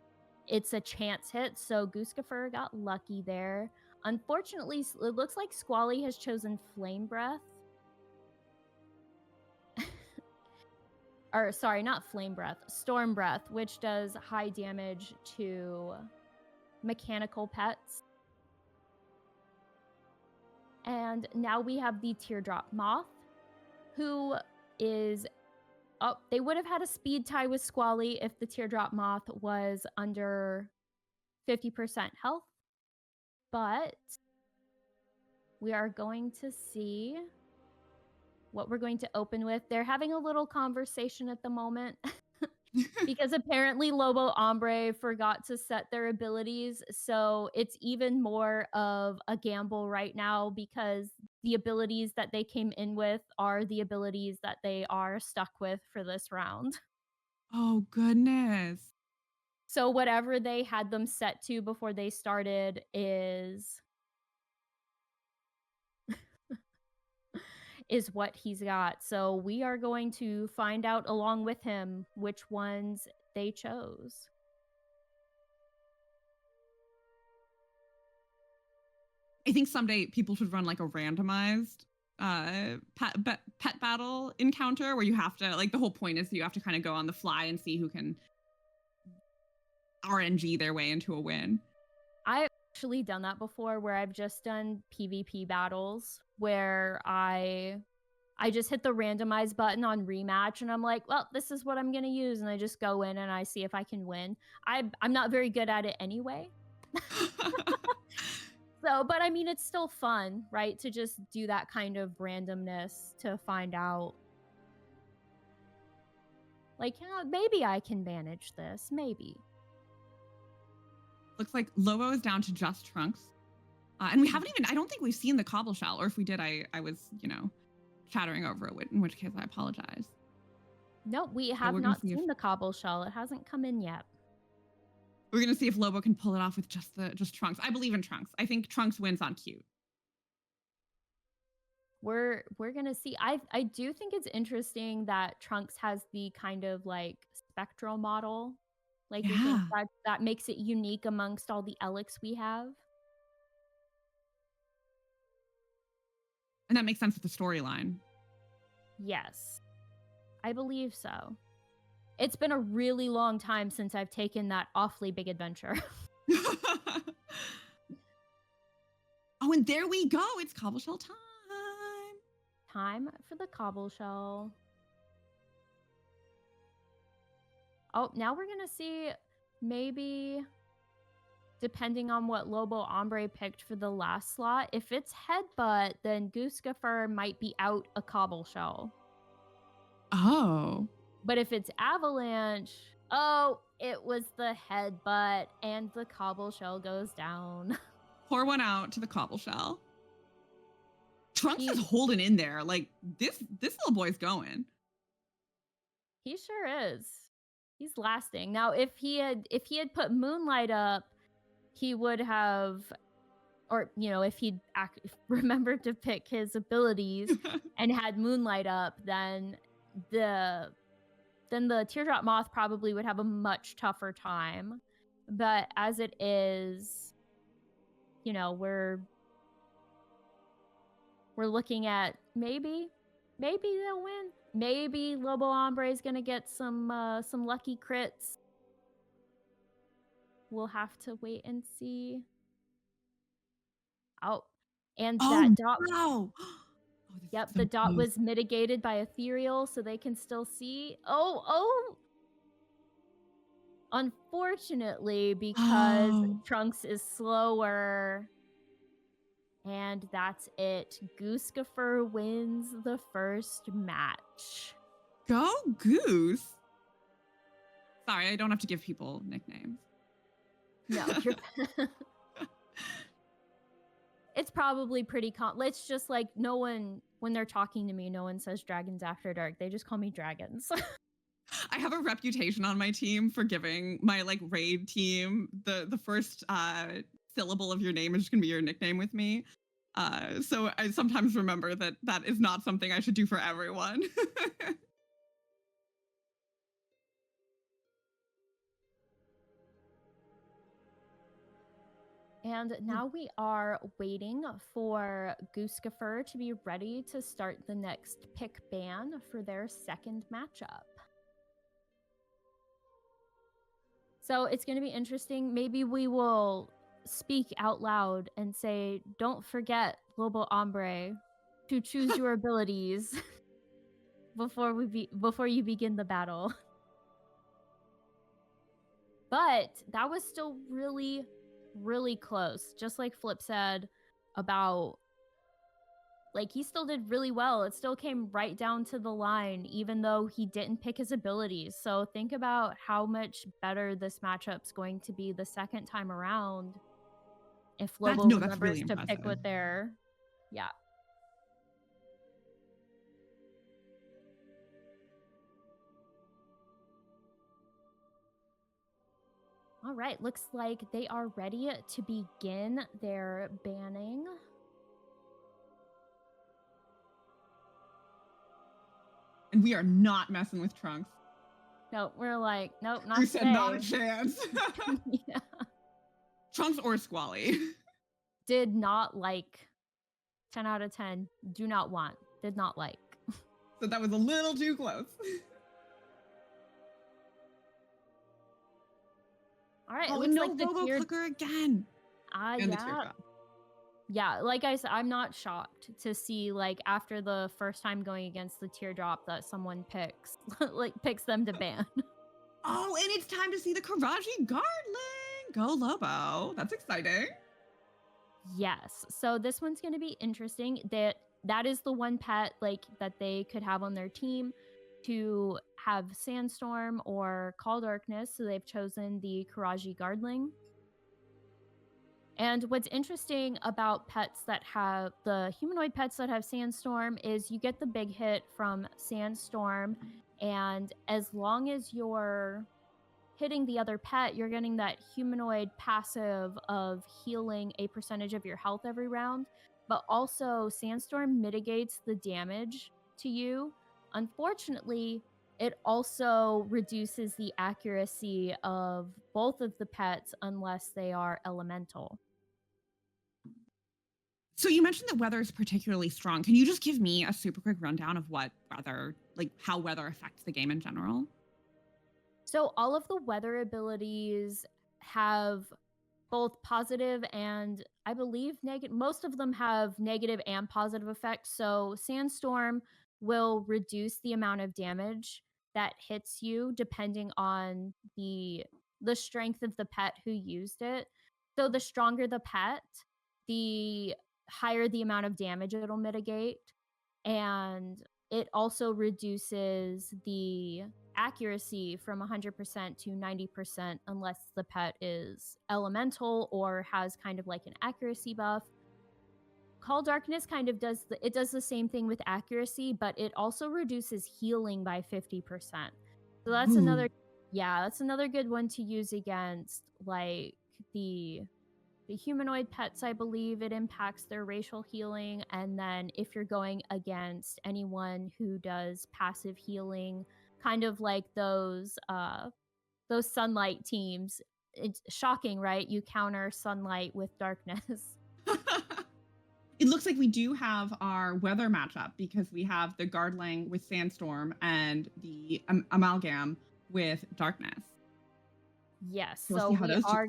a chance hit. So Gooskaffur got lucky there. Unfortunately, it looks like Squally has chosen Flame Breath. Or sorry, not Flame Breath, Storm Breath, which does high damage to mechanical pets. And now we have the Teardrop Moth, who is up. They would have had a speed tie with Squally if the Teardrop Moth was under 50% health. But we are going to see what we're going to open with. They're having a little conversation at the moment. because apparently Lobombre forgot to set their abilities, so it's even more of a gamble right now because the abilities that they came in with are the abilities that they are stuck with for this round. Oh, goodness. So whatever they had them set to before they started is what he's got. So we are going to find out along with him which ones they chose. I think someday people should run like a randomized pet battle encounter where you have to, like, the whole point is you have to kind of go on the fly and see who can RNG their way into a win. I've actually done that before where I've just done PvP battles where I just hit the randomize button on rematch and I'm like, well, this is what I'm going to use. And I just go in and I see if I can win. I'm not very good at it anyway. So, but I mean, it's still fun, right? To just do that kind of randomness to find out, like, maybe I can manage this. Maybe. Looks like Lobo is down to just Trunks. And we haven't even, I don't think we've seen the Cobble Shell, or if we did, I was, chattering over it, in which case I apologize. No, we have not seen the Cobble Shell. It hasn't come in yet. We're going to see if Lobo can pull it off with just Trunks. I believe in Trunks. I think Trunks wins on cute. We're going to see. I do think it's interesting that Trunks has the kind of like spectral model. Like, you think that makes it unique amongst all the Elix we have. And that makes sense with the storyline. Yes, I believe so. It's been a really long time since I've taken that awfully big adventure. Oh, and there we go. It's Cobble Shell time. Time for the Cobble Shell. Oh, now we're going to see maybe, depending on what Lobombre picked for the last slot, if it's Headbutt, then Gooskaffur might be out a Cobble Shell. Oh. But if it's Avalanche, oh, it was the Headbutt, and the Cobble Shell goes down. Pour one out to the Cobble Shell. Trunks is holding in there. Like, this little boy's going. He sure is. He's lasting. Now, if he had put Moonlight up, he would have, or if he'd remembered to pick his abilities and had Moonlight up, then the Teardrop Moth probably would have a much tougher time. But as it is, we're looking at maybe they'll win. Maybe Lobombre is gonna get some lucky crits. We'll have to wait and see. Oh, and that dot. Wow. Yep, the dot was mitigated by Ethereal, so they can still see. Oh. Unfortunately, because Trunks is slower. And that's it. Gooskaffur wins the first match. Go Goose. Sorry, I don't have to give people nicknames. No, it's probably pretty let's just like, no one, when they're talking to me, no one says Dragons After Dark. They just call me Dragons. I have a reputation on my team for giving my raid team the first syllable of your name is just gonna be your nickname with me. So I sometimes remember that is not something I should do for everyone. And now we are waiting for Gooskaffur to be ready to start the next pick ban for their second matchup. So it's going to be interesting. Maybe we will speak out loud and say, don't forget, Lobombre, to choose your abilities before you begin the battle. But that was still really, really close. Just like Flip said about like he still did really well. It still came right down to the line, even though he didn't pick his abilities. So think about how much better this matchup's going to be the second time around. If Lobo That's remembers really to pick impressive. what their, yeah. All right, looks like they are ready to begin their banning. And we are not messing with Trunks. No, we're like, nope, not You today. said not a chance. Yeah. Trunks or Squally. Did not like. 10 out of 10. Do not want. Did not like. So that was a little too close. All right, it Oh, looks and no like the Robo tier. Clicker again. And the Yeah. teardrop. Yeah, like I said, I'm not shocked to see, like, after the first time going against the teardrop that someone picks, like, picks them to ban. Oh, and it's time to see the Karaji Guardling. Go Lobo. That's exciting. Yes. So this one's going to be interesting. That is the one pet, like, that they could have on their team to have Sandstorm or Call Darkness. So they've chosen the Karaji Guardling. And what's interesting about pets that have the humanoid pets that have Sandstorm is you get the big hit from Sandstorm, and as long as you're hitting the other pet, you're getting that humanoid passive of healing a percentage of your health every round. But also, Sandstorm mitigates the damage to you. Unfortunately, it also reduces the accuracy of both of the pets unless they are elemental. So you mentioned that weather is particularly strong. Can you just give me a super quick rundown of what weather, like how weather affects the game in general? So all of the weather abilities have both positive and, I believe, negative. Most of them have negative and positive effects. So Sandstorm will reduce the amount of damage that hits you depending on the strength of the pet who used it. So the stronger the pet, the higher the amount of damage it'll mitigate. And it also reduces the accuracy from 100% to 90% unless the pet is elemental or has kind of like an accuracy buff. Call Darkness kind of does the same thing with accuracy, but it also reduces healing by 50%. So that's another good one to use against like the humanoid pets. I believe it impacts their racial healing, and then if you're going against anyone who does passive healing, kind of like those sunlight teams, it's shocking, right? You counter sunlight with darkness. It looks like we do have our weather matchup because we have the Guardling with Sandstorm and the Amalgam with Darkness. Yes, We'll so see how we those two- are.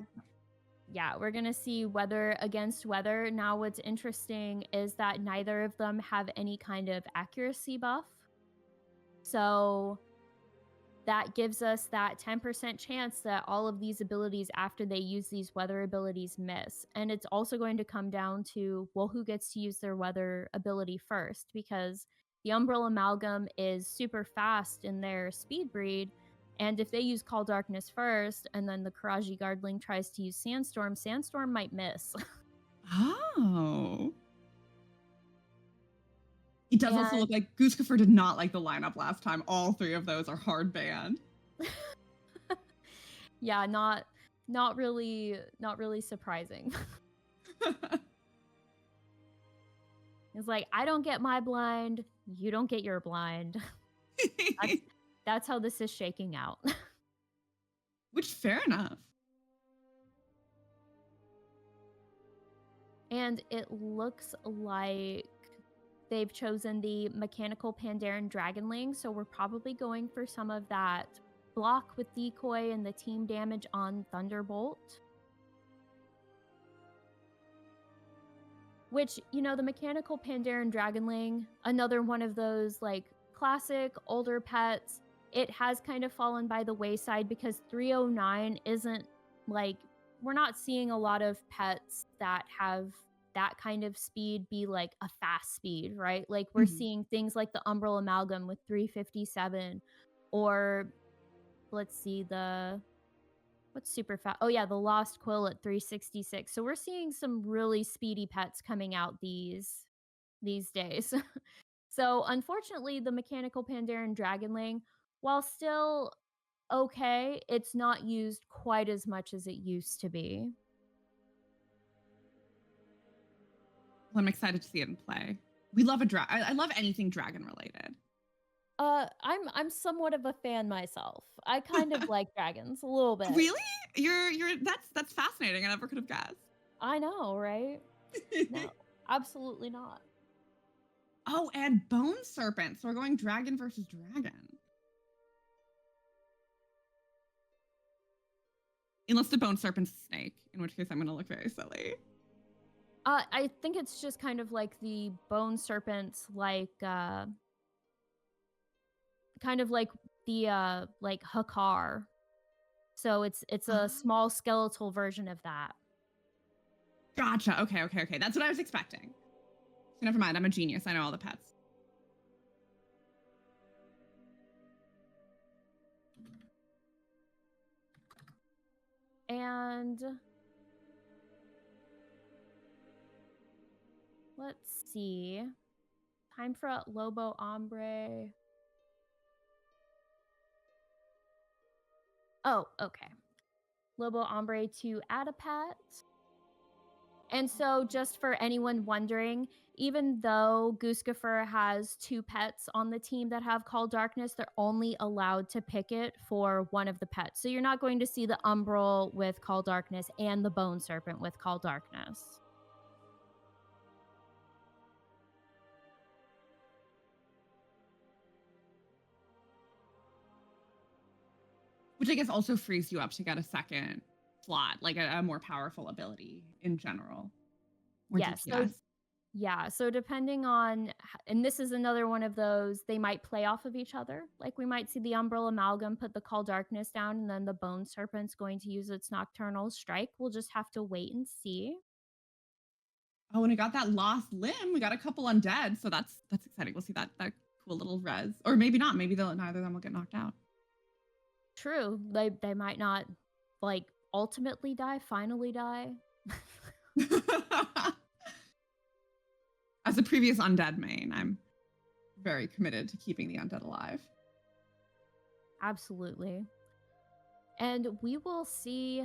Yeah, we're going to see weather against weather. Now, what's interesting is that neither of them have any kind of accuracy buff. So that gives us that 10% chance that all of these abilities, after they use these weather abilities, miss. And it's also going to come down to, well, who gets to use their weather ability first? Because the Umbrella Amalgam is super fast in their speed breed. And if they use Call Darkness first, and then the Karaji Guardling tries to use Sandstorm, Sandstorm might miss. Oh. It does also And- look like Gooskaffur did not like the lineup last time. All three of those are hard banned. Yeah, not really surprising. It's like, I don't get my blind, you don't get your blind. That's how this is shaking out. Which, fair enough. And it looks like they've chosen the Mechanical Pandaren Dragonling, so we're probably going for some of that block with Decoy and the team damage on Thunderbolt. Which, you know, the Mechanical Pandaren Dragonling, another one of those, like, classic older pets, it has kind of fallen by the wayside because 309 isn't, like, we're not seeing a lot of pets that have that kind of speed be like a fast speed, right? Like we're seeing things like the Umbral Amalgam with 357, or let's see, what's super fast? Oh yeah, the Lost Quill at 366. So we're seeing some really speedy pets coming out these days. So unfortunately, the Mechanical Pandaren Dragonling, while still okay, it's not used quite as much as it used to be. Well, I'm excited to see it in play. We love I love anything dragon related. I'm somewhat of a fan myself. I kind of like dragons a little bit. Really? You're that's fascinating. I never could have guessed. I know, right? No, absolutely not. Oh, and Bone Serpent. So we're going dragon versus dragon. Unless the Bone Serpent's a snake, in which case I'm gonna look very silly. I think it's just kind of like the Bone Serpents, like kind of like the like Hakar. So it's a small skeletal version of that. Gotcha. Okay. That's what I was expecting. So never mind. I'm a genius. I know all the pets. And let's see. Time for a Lobombre. Oh, okay. Lobombre to add a pet. And so just for anyone wondering, even though Gooskaffur has 2 pets on the team that have Call Darkness, they're only allowed to pick it for one of the pets. So you're not going to see the Umbral with Call Darkness and the Bone Serpent with Call Darkness. Which I guess also frees you up to get a second slot, like a more powerful ability in general. Yes. So depending on, and this is another one of those, they might play off of each other. Like we might see the Umbral Amalgam put the Call Darkness down, and then the Bone Serpent's going to use its Nocturnal Strike. We'll just have to wait and see. Oh, and we got that Lost Limb. We got a couple undead, so that's exciting. We'll see that cool little res, or maybe not. Maybe neither of them will get knocked out. True. They might not like ultimately die, finally die. As a previous undead main, I'm very committed to keeping the undead alive. Absolutely. And we will see,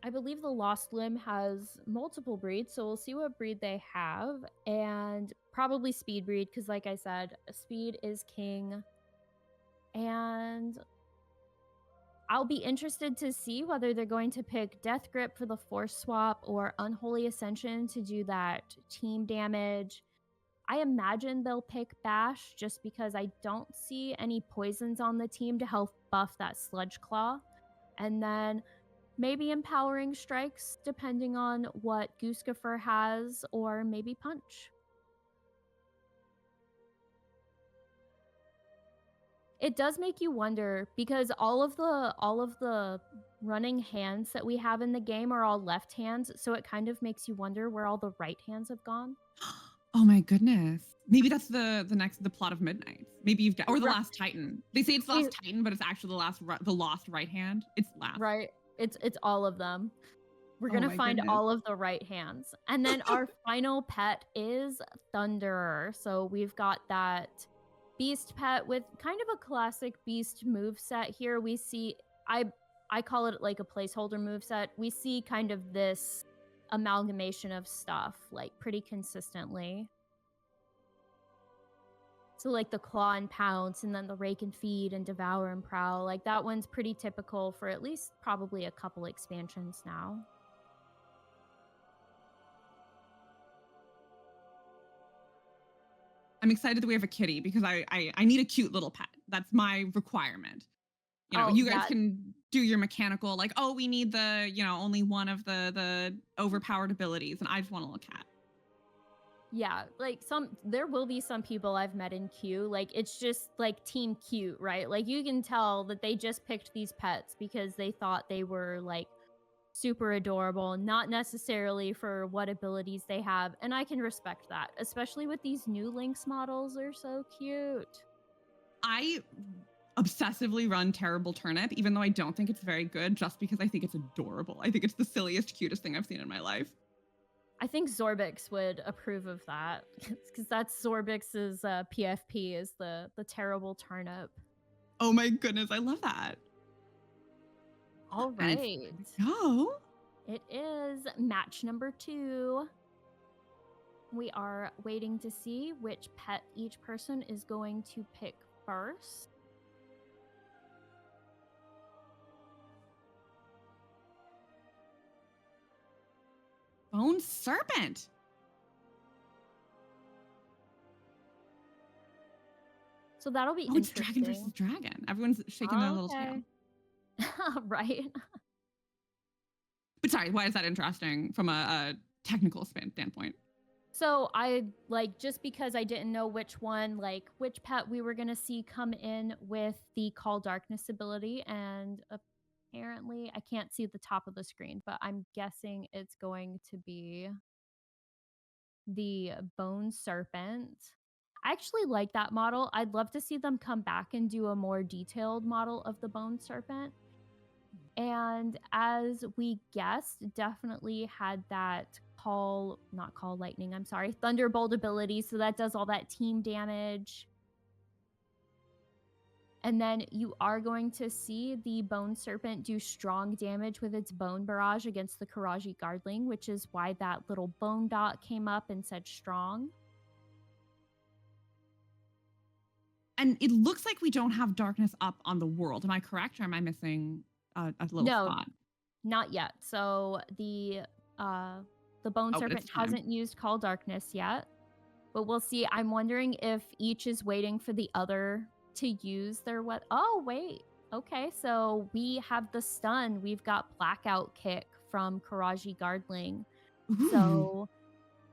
I believe the Lost Limb has multiple breeds, so we'll see what breed they have, and probably speed breed, because like I said, speed is king. And I'll be interested to see whether they're going to pick Death Grip for the Force Swap or Unholy Ascension to do that team damage. I imagine they'll pick Bash just because I don't see any poisons on the team to help buff that Sludge Claw. And then maybe Empowering Strikes depending on what Gooskaffur has, or maybe Punch. It does make you wonder, because all of the running hands that we have in the game are all left hands, so it kind of makes you wonder where all the right hands have gone. Oh my goodness. Maybe that's the plot of Midnight. Maybe or the Last Titan. They say it's the Last Titan, but it's actually the lost right hand. It's last. Right. It's all of them. We're going to find all of the right hands. And then our final pet is Thunderer. So we've got that beast pet with kind of a classic beast moveset here. We see, I call it like a placeholder moveset. We see kind of this amalgamation of stuff like pretty consistently. So like the Claw and Pounce, and then the Rake and Feed and Devour and Prowl. Like that one's pretty typical for at least probably a couple expansions now. I'm excited that we have a kitty because I need a cute little pet. That's my requirement. You know, you guys can do your mechanical, like, oh, we need the, only one of the overpowered abilities, and I just want a little cat. Yeah, like there will be some people I've met in queue, like it's just like team cute, right? Like you can tell that they just picked these pets because they thought they were like super adorable, not necessarily for what abilities they have, and I can respect that, especially with these new Lynx models. They're so cute. I obsessively run Terrible Turnip, even though I don't think it's very good, just because I think it's adorable. I think it's the silliest, cutest thing I've seen in my life. I think Zorbix would approve of that, because that's Zorbix's PFP is the terrible turnip. Oh my goodness, I love that. All And right. Go. It is match number 2. We are waiting to see which pet each person is going to pick first. Bone Serpent. So that'll be Oh, it's interesting. dragon versus dragon. Everyone's shaking their little tail. Right. But sorry, why is that interesting from a technical standpoint? So I just because I didn't know which pet we were going to see come in with the Call Darkness ability, and apparently I can't see the top of the screen, but I'm guessing it's going to be the Bone Serpent. I actually like that model. I'd love to see them come back and do a more detailed model of the Bone Serpent. And as we guessed, definitely had that Thunderbolt ability. So that does all that team damage. And then you are going to see the Bone Serpent do strong damage with its Bone Barrage against the Karaji Guardling, which is why that little bone dot came up and said strong. And it looks like we don't have darkness up on the world. Am I correct, or am I missing a little spot? Not yet. So the Bone Serpent hasn't used Call Darkness yet, but we'll see. I'm wondering if each is waiting for the other to use their what? Oh wait. Okay, so we have the stun. We've got Blackout Kick from Karaji Guardling. Ooh. So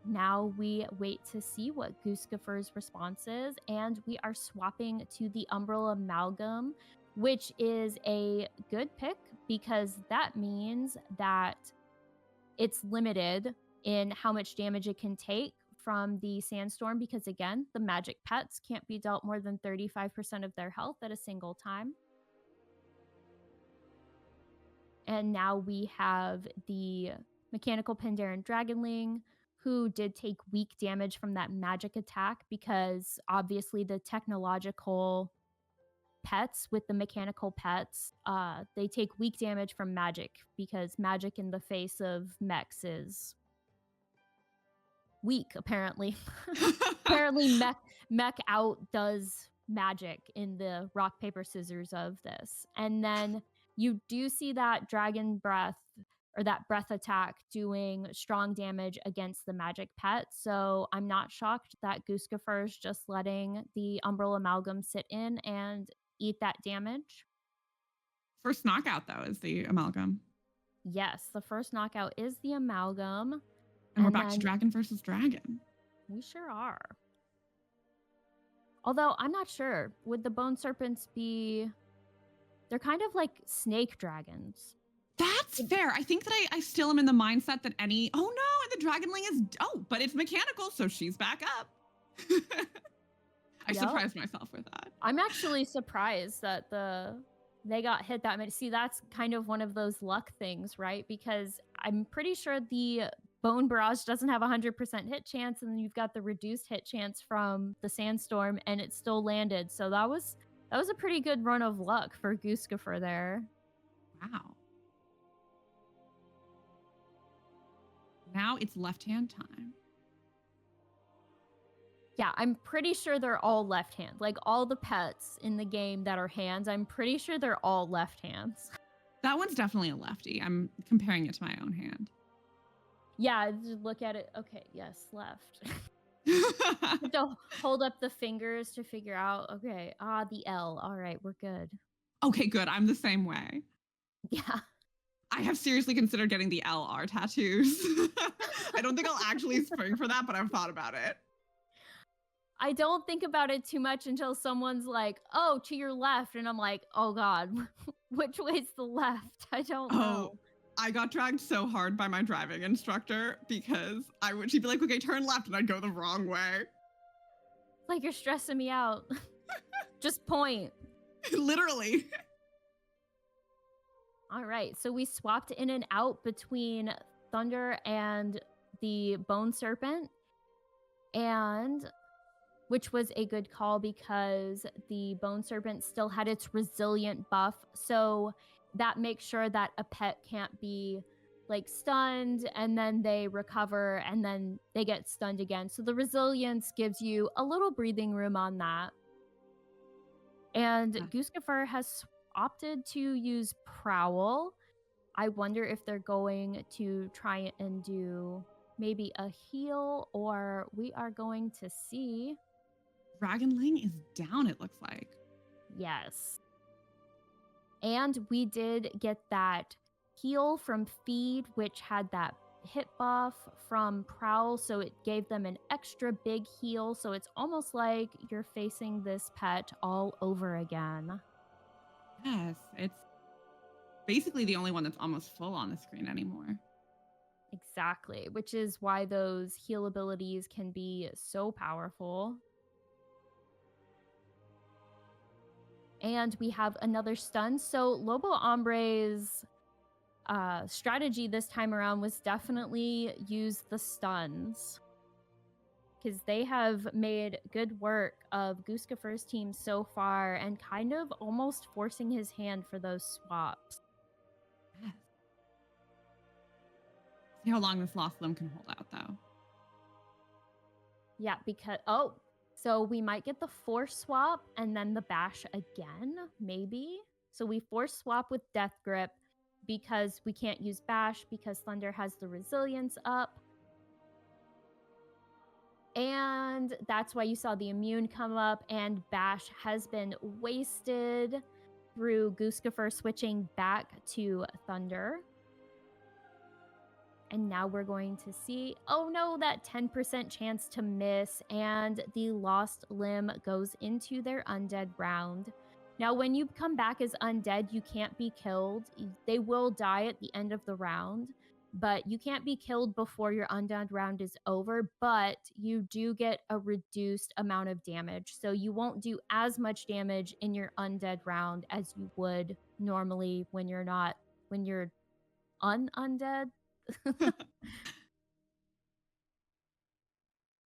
now we wait to see what Gooskaffur's response is, and we are swapping to the Umbral Amalgam, which is a good pick because that means that it's limited in how much damage it can take from the Sandstorm, because again, the magic pets can't be dealt more than 35% of their health at a single time. And now we have the Mechanical Pandaren Dragonling, who did take weak damage from that magic attack, because obviously the technological pets with the mechanical pets, they take weak damage from magic, because magic in the face of mechs is weak, apparently. Apparently mech outdoes magic in the rock, paper, scissors of this. And then you do see that Dragon Breath, or that breath attack, doing strong damage against the magic pet. So I'm not shocked that Gooskaffur is just letting the Umbral Amalgam sit in and eat that damage. First knockout, though, is the Amalgam. Yes, the first knockout is the Amalgam. And we're back to dragon versus dragon. We sure are. Although I'm not sure. Would the Bone Serpents be... They're kind of like snake dragons. That's fair. I think that I still am in the mindset that any... Oh, no, and the Dragonling is... Oh, but it's mechanical, so she's back up. I surprised myself with that. I'm actually surprised that they got hit that many. See, that's kind of one of those luck things, right? Because I'm pretty sure the Bone Barrage doesn't have 100% hit chance, and then you've got the reduced hit chance from the Sandstorm, and it still landed. So that was a pretty good run of luck for Gooskaffur there. Wow. Now it's left-hand time. Yeah, I'm pretty sure they're all left hand. Like all the pets in the game that are hands, I'm pretty sure they're all left hands. That one's definitely a lefty. I'm comparing it to my own hand. Yeah, just look at it. Okay, yes, left. So hold up the fingers to figure out. Okay, the L. All right, we're good. Okay, good. I'm the same way. Yeah. I have seriously considered getting the LR tattoos. I don't think I'll actually spring for that, but I've thought about it. I don't think about it too much until someone's like, oh, to your left. And I'm like, oh God, which way's the left? I don't know. I got dragged so hard by my driving instructor because she'd be like, okay, turn left, and I'd go the wrong way. Like you're stressing me out. Just point. Literally. All right, so we swapped in and out between Thunder and the Bone Serpent, and which was a good call because the Bone Serpent still had its resilient buff, so that makes sure that a pet can't be like stunned and then they recover and then they get stunned again. So the resilience gives you a little breathing room on that. And Gooskaffur has opted to use Prowl. I wonder if they're going to try and do maybe a heal, or we are going to see. Dragonling is down, it looks like. Yes. And we did get that heal from Feed, which had that hit buff from Prowl, so it gave them an extra big heal. So it's almost like you're facing this pet all over again. Yes, it's basically the only one that's almost full on the screen anymore. Exactly, which is why those heal abilities can be so powerful. And we have another stun. So Lobombre's strategy this time around was definitely use the stuns, because they have made good work of Gooskaffur's team so far and kind of almost forcing his hand for those swaps. Yes. See how long this Lost Limb can hold out, though. Yeah, because so we might get the force swap and then the bash again, maybe. So we force swap with Death Grip because we can't use bash because Thunder has the resilience up. And that's why you saw the immune come up, and bash has been wasted through Gooskaffur switching back to Thunder. And now we're going to see, oh no, that 10% chance to miss, and the Lost Limb goes into their undead round. Now, when you come back as undead, you can't be killed. They will die at the end of the round, but you can't be killed before your undead round is over, but you do get a reduced amount of damage. So you won't do as much damage in your undead round as you would normally when you're undead.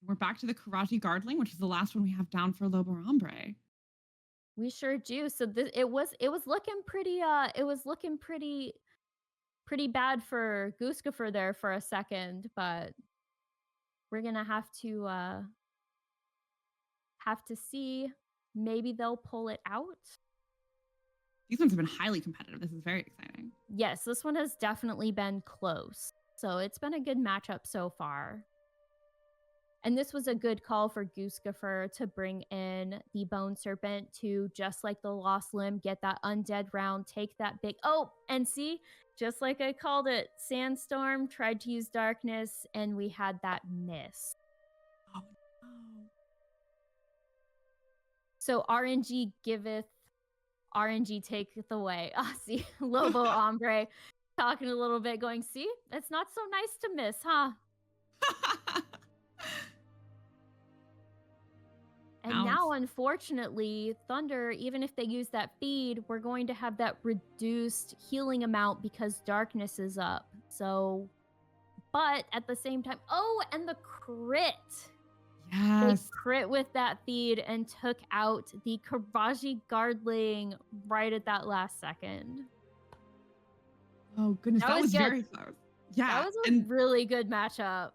We're back to the Karaji Guardling, which is the last one we have down for Lobombre. We sure do. So it was looking pretty pretty bad for Gooskaffur there for a second, but we're gonna have to see. Maybe they'll pull it out. These ones have been highly competitive. This is very exciting. Yes, this one has definitely been close. So it's been a good matchup so far. And this was a good call for Gooskaffur to bring in the Bone Serpent to, just like the Lost Limb, get that undead round, take that big... Oh, and see, just like I called it, Sandstorm tried to use Darkness, and we had that miss. Oh, no. So RNG giveth, RNG taketh away. Ah, see, Lobombre talking a little bit, going, see, it's not so nice to miss, huh? And now, unfortunately, Thunder, even if they use that feed, we're going to have that reduced healing amount because Darkness is up. So, but at the same time, oh, and the crit. Yes. They crit with that feed and took out the Karaji Guardling right at that last second. Oh, goodness. That was very close. Yeah. That was a really good matchup.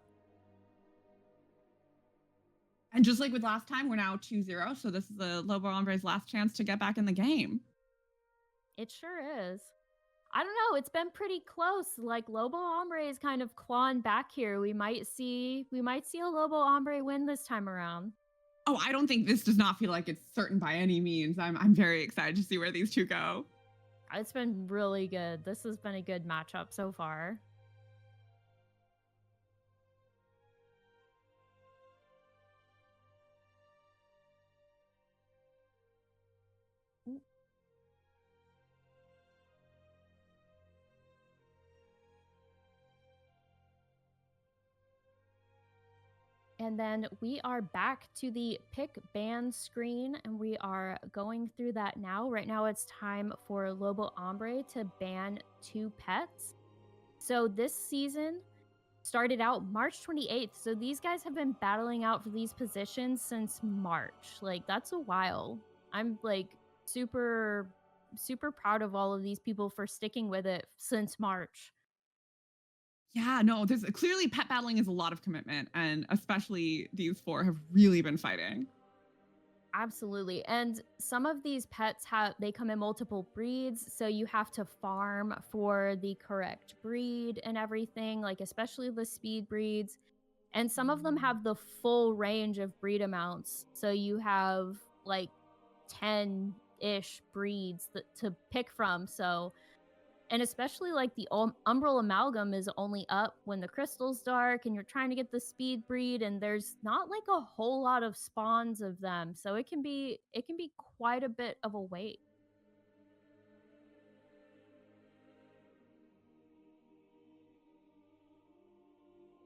And just like with last time, we're now 2-0. So this is the Lobombre's last chance to get back in the game. It sure is. I don't know. It's been pretty close. Like Lobombre is kind of clawing back here. We might see a Lobombre win this time around. Oh, I don't think this does not feel like it's certain by any means. I'm very excited to see where these two go. It's been really good. This has been a good matchup so far. And then we are back to the pick ban screen, and we are going through that now. Right now it's time for Lobombre to ban 2 pets. So this season started out March 28th. So these guys have been battling out for these positions since March. Like, that's a while. I'm like super proud of all of these people for sticking with it since March. Yeah, no, there's clearly pet battling is a lot of commitment, and especially these 4 have really been fighting. Absolutely. And some of these pets they come in multiple breeds, so you have to farm for the correct breed and everything, like especially the speed breeds. And some of them have the full range of breed amounts. So you have like 10-ish breeds to pick from. So, and especially like the Umbral Amalgam is only up when the crystal's dark and you're trying to get the speed breed, and there's not like a whole lot of spawns of them. So it can be quite a bit of a wait.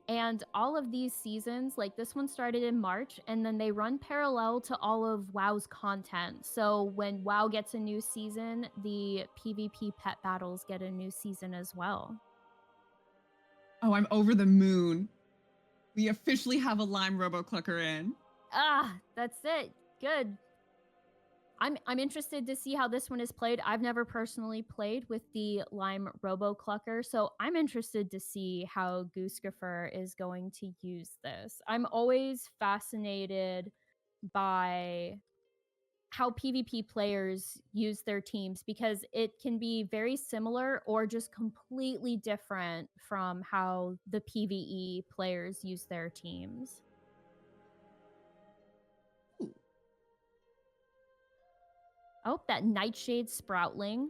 And all of these seasons, like this one started in March, and then they run parallel to all of WoW's content. So when WoW gets a new season, the PvP pet battles get a new season as well. Oh, I'm over the moon. We officially have a Lime Robo-Clucker in. Ah, that's it. Good. I'm interested to see how this one is played. I've never personally played with the Lime Robo-Clucker, so I'm interested to see how Gooskaffur is going to use this. I'm always fascinated by how PvP players use their teams, because it can be very similar or just completely different from how the PvE players use their teams. Oh, that Nightshade Sproutling.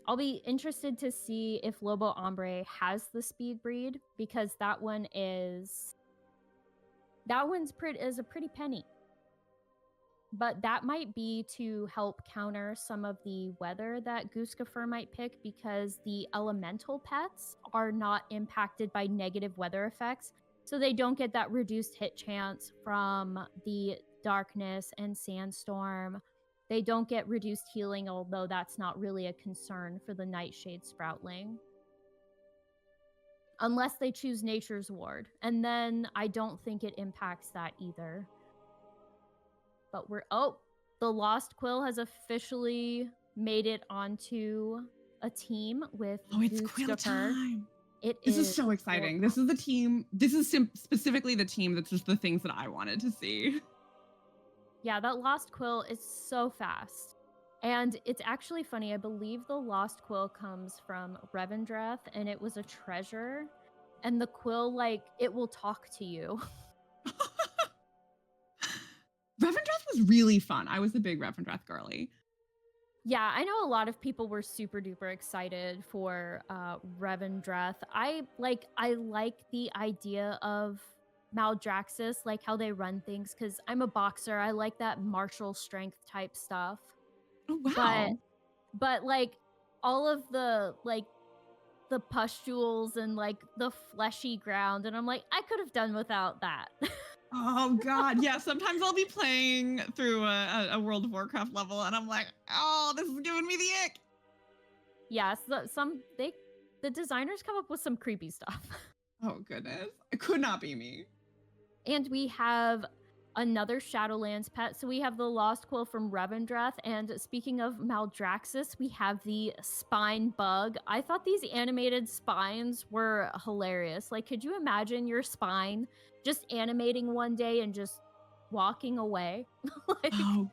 I'll be interested to see if Lobombre has the speed breed, because that one's a pretty penny. But that might be to help counter some of the weather that Gooskaffur might pick, because the elemental pets are not impacted by negative weather effects, so they don't get that reduced hit chance from the darkness and sandstorm. They don't get reduced healing, although that's not really a concern for the Nightshade Sproutling. Unless they choose Nature's Ward, and then I don't think it impacts that either. But the Lost Quill has officially made it onto a team with it's Quill time. This is so exciting. This is the team. This is specifically the team that's just the things that I wanted to see. Yeah, that Lost Quill is so fast. And it's actually funny. I believe the Lost Quill comes from Revendreth, and it was a treasure. And the quill, like, it will talk to you. Revendreth was really fun. I was a big Revendreth girly. Yeah, I know a lot of people were super duper excited for Revendreth. I like the idea of Maldraxxus, like how they run things, because I'm a boxer. I like that martial strength type stuff. Oh, wow. But like all of the pustules and like the fleshy ground, and I'm like, I could have done without that. Oh God, yeah. Sometimes I'll be playing through a World of Warcraft level, and I'm like, oh, this is giving me the ick. Yeah, the designers come up with some creepy stuff. Oh goodness, it could not be me. And we have another Shadowlands pet. So we have the Lost Quill from Revendreth, and speaking of Maldraxxus, we have the Spine Bug. I thought these animated spines were hilarious. Like, could you imagine your spine just animating one day and just walking away? Like, oh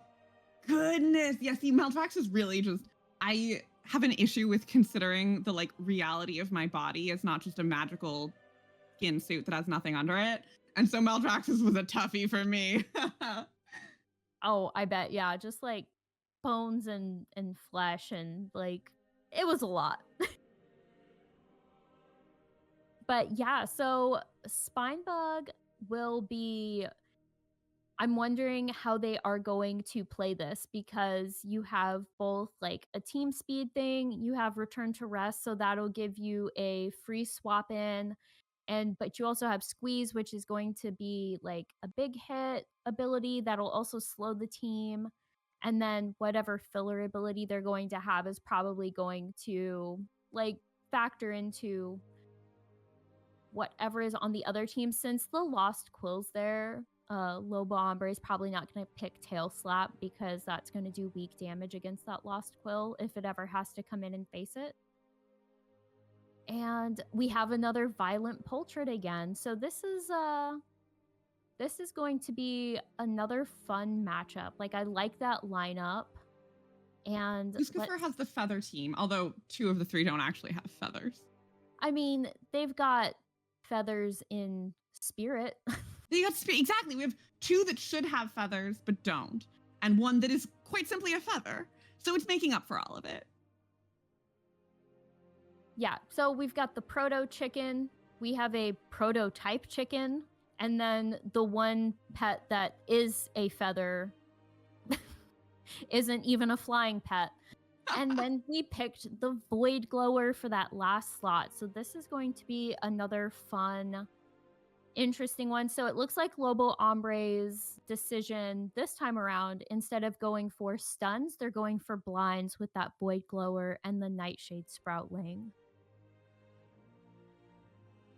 goodness. Yeah, see, Maldraxxus really just, I have an issue with considering the like reality of my body as not just a magical skin suit that has nothing under it. And so Maldraxxus was a toughie for me. Oh, I bet. Yeah, just like bones and flesh, and like it was a lot. But yeah, so Spinebug will be, I'm wondering how they are going to play this, because you have both like a team speed thing, you have return to rest, so that'll give you a free swap in, But you also have Squeeze, which is going to be like a big hit ability that'll also slow the team. And then whatever filler ability they're going to have is probably going to like factor into whatever is on the other team. Since the Lost Quill's there, Lobombre is probably not going to pick Tail Slap because that's going to do weak damage against that Lost Quill if it ever has to come in and face it. And we have another Violent Poltred again. So this is going to be another fun matchup. Like, I like that lineup. And Gooskaffur has the feather team, although 2 of the 3 don't actually have feathers. I mean, they've got feathers in spirit. Exactly. We have 2 that should have feathers but don't, and 1 that is quite simply a feather. So it's making up for all of it. Yeah, so we've got the proto chicken, we have a prototype chicken, and then the one pet that is a feather isn't even a flying pet. And then we picked the Void Glower for that last slot. So this is going to be another fun, interesting one. So it looks like Lobombre's decision this time around, instead of going for stuns, they're going for blinds with that Void Glower and the Nightshade Sproutling.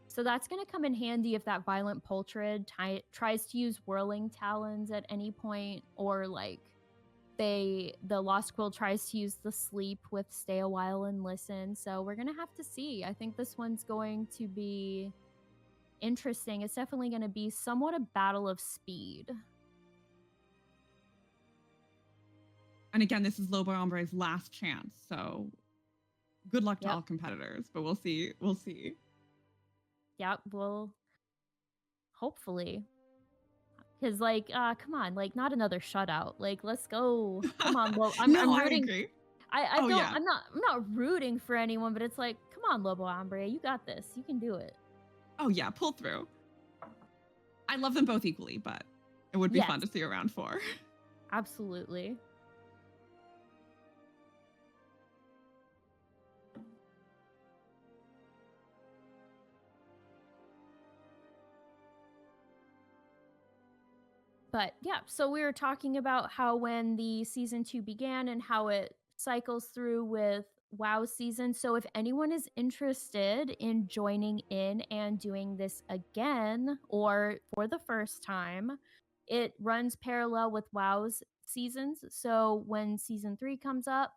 So that's going to come in handy if that Violent Poltred tries to use Whirling Talons at any point, or like the Lost Quill tries to use the Sleep with Stay a While and Listen. So we're going to have to see. I think this one's going to be interesting. It's definitely going to be somewhat a battle of speed. And again, this is Lobombre's last chance. So good luck to Yep. all competitors, but we'll see. We'll see. Yep, well, hopefully. Because, like, come on, like, not another shutout. Like, let's go. Come on, well, I'm I rooting. agree. I Oh, don't. yeah. I'm not rooting for anyone, but it's like, come on, Lobombre, you got this. You can do it. Oh yeah, pull through. I love them both equally, but it would be fun to Yes. see a round 4. Absolutely. But yeah, so we were talking about how when the season 2 began and how it cycles through with WoW season. So if anyone is interested in joining in and doing this again or for the first time, it runs parallel with WoW's seasons. So when season 3 comes up,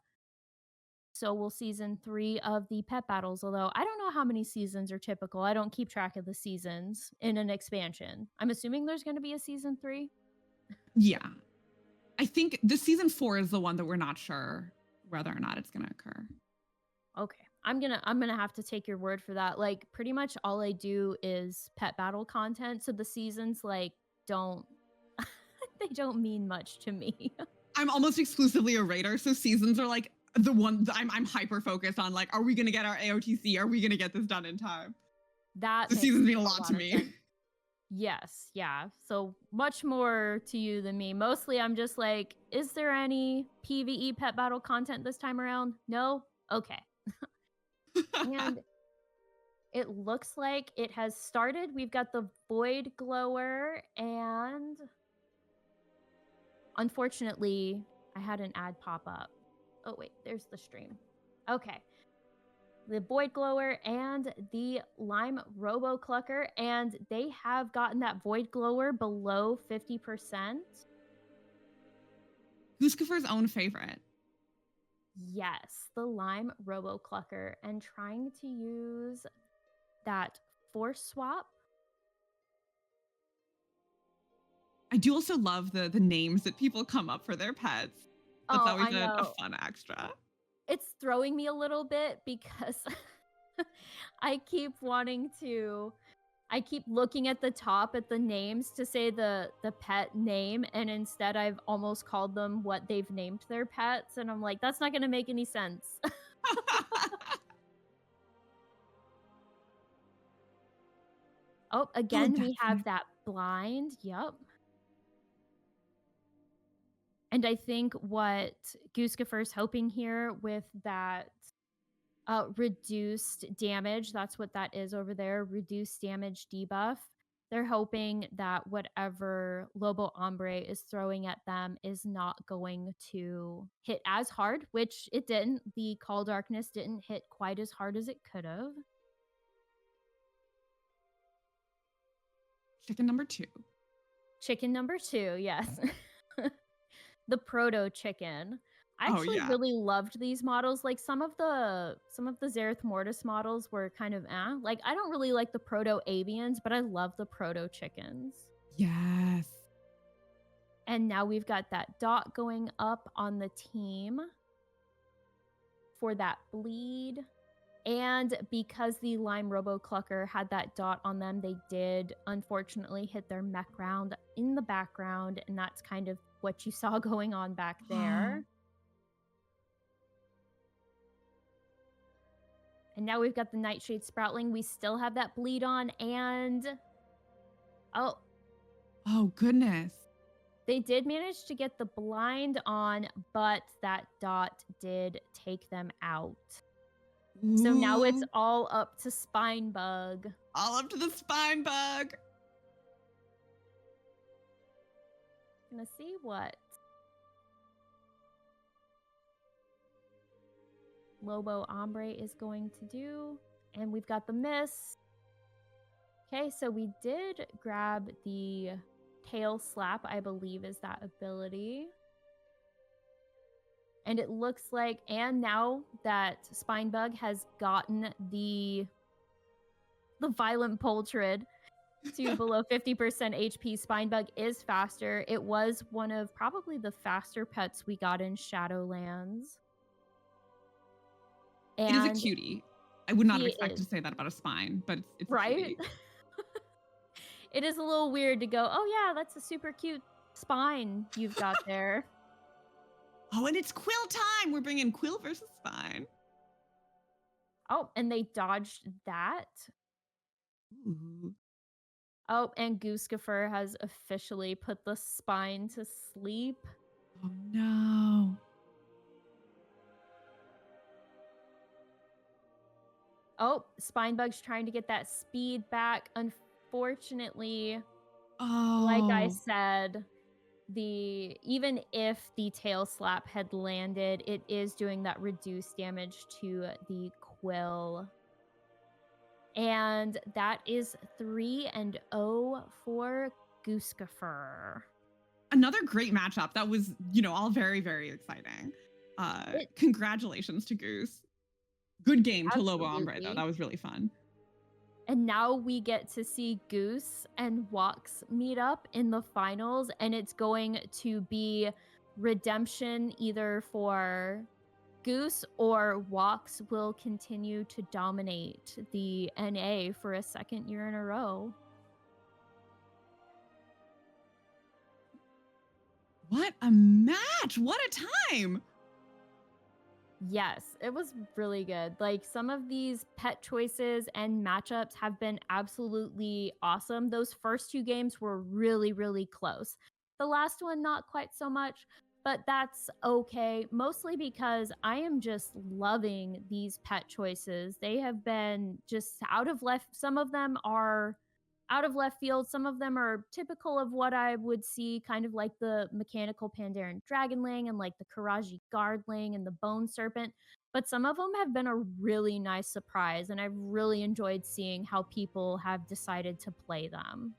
so will season 3 of the pet battles. Although I don't know how many seasons are typical. I don't keep track of the seasons in an expansion. I'm assuming there's going to be a season 3. Yeah. I think the season 4 is the one that we're not sure whether or not it's going to occur. Okay. I'm gonna have to take your word for that. Like, pretty much all I do is pet battle content, so the seasons like don't they don't mean much to me. I'm almost exclusively a raider, so seasons are like the one that I'm hyper focused on. Like, are we going to get our AOTC? Are we going to get this done in time? That The makes seasons mean a lot to of me. sense. Yes, yeah. So much more to you than me. Mostly I'm just like, is there any PvE pet battle content this time around? No? Okay. And it looks like it has started. We've got the Void Glower, and unfortunately, I had an ad pop up. Oh, wait, there's the stream. Okay. The Void Glower and the Lime Robo Clucker, and they have gotten that Void Glower below 50%. Gooskaffur's own favorite. Yes, the Lime Robo Clucker, and trying to use that Force Swap. I do also love the names that people come up for their pets. That's Oh, always I a know. fun extra. It's throwing me a little bit because I keep looking at the top at the names to say the pet name, and instead I've almost called them what they've named their pets, and I'm like, that's not going to make any sense. Oh, again, we that's have that blind. Yep. And I think what Gooskaffur's hoping here with that reduced damage. That's what that is over there. Reduced damage debuff. They're hoping that whatever Lobombre is throwing at them is not going to hit as hard, which it didn't. The Call Darkness didn't hit quite as hard as it could have. Chicken number 2. Chicken number 2, yes. The proto chicken. I Oh, actually yeah. really loved these models. Like some of the Zereth Mortis models were kind of like I don't really like the proto avians, but I love the proto chickens. Yes. And now we've got that dot going up on the team for that bleed. And because the Lime Roboclucker had that dot on them, they did unfortunately hit their mech round in the background, and that's kind of what you saw going on back there. And now we've got the Nightshade Sproutling. We still have that bleed on, and oh goodness. They did manage to get the blind on, but that dot did take them out. So now it's Ooh, all up to Spine Bug. all up to the spine bug. Gonna see what Lobombre is going to do. And we've got the miss. Okay, so we did grab the tail slap, I believe is that ability. And it looks like, and now that Spinebug has gotten the Violent Poltrid to below 50% HP, Spinebug is faster. It was one of probably the faster pets we got in Shadowlands. It is a cutie. I would not have he expected is. to say that about a spine, but it's a Right? cutie. It is a little weird to go, oh yeah, that's a super cute spine you've got there. Oh, and it's Quill time. We're bringing Quill versus Spine. Oh, and they dodged that. Ooh. Oh, and Gooskaffur has officially put the spine to sleep. Oh, no. Oh, Spinebug's trying to get that speed back. Unfortunately, like I said, even if the tail slap had landed, it is doing that reduced damage to the Quill. And that is 3-0 for Gooskaffur. Another great matchup. That was, all very, very exciting. Congratulations to Goose. Good game to Lobombre, though. That was really fun. And now we get to see Goose and Wox meet up in the finals, and it's going to be redemption either for Goose or Wox will continue to dominate the NA for a second year in a row. What a match! What a time! Yes, it was really good. Like some of these pet choices and matchups have been absolutely awesome. Those first 2 games were really, really close. The last one, not quite so much, but that's okay. Mostly because I am just loving these pet choices. They have been just out of left. Some of them are out of left field. Some of them are typical of what I would see, kind of like the mechanical Pandaren Dragonling and like the Karaji Guardling and the Bone Serpent. But some of them have been a really nice surprise, and I've really enjoyed seeing how people have decided to play them.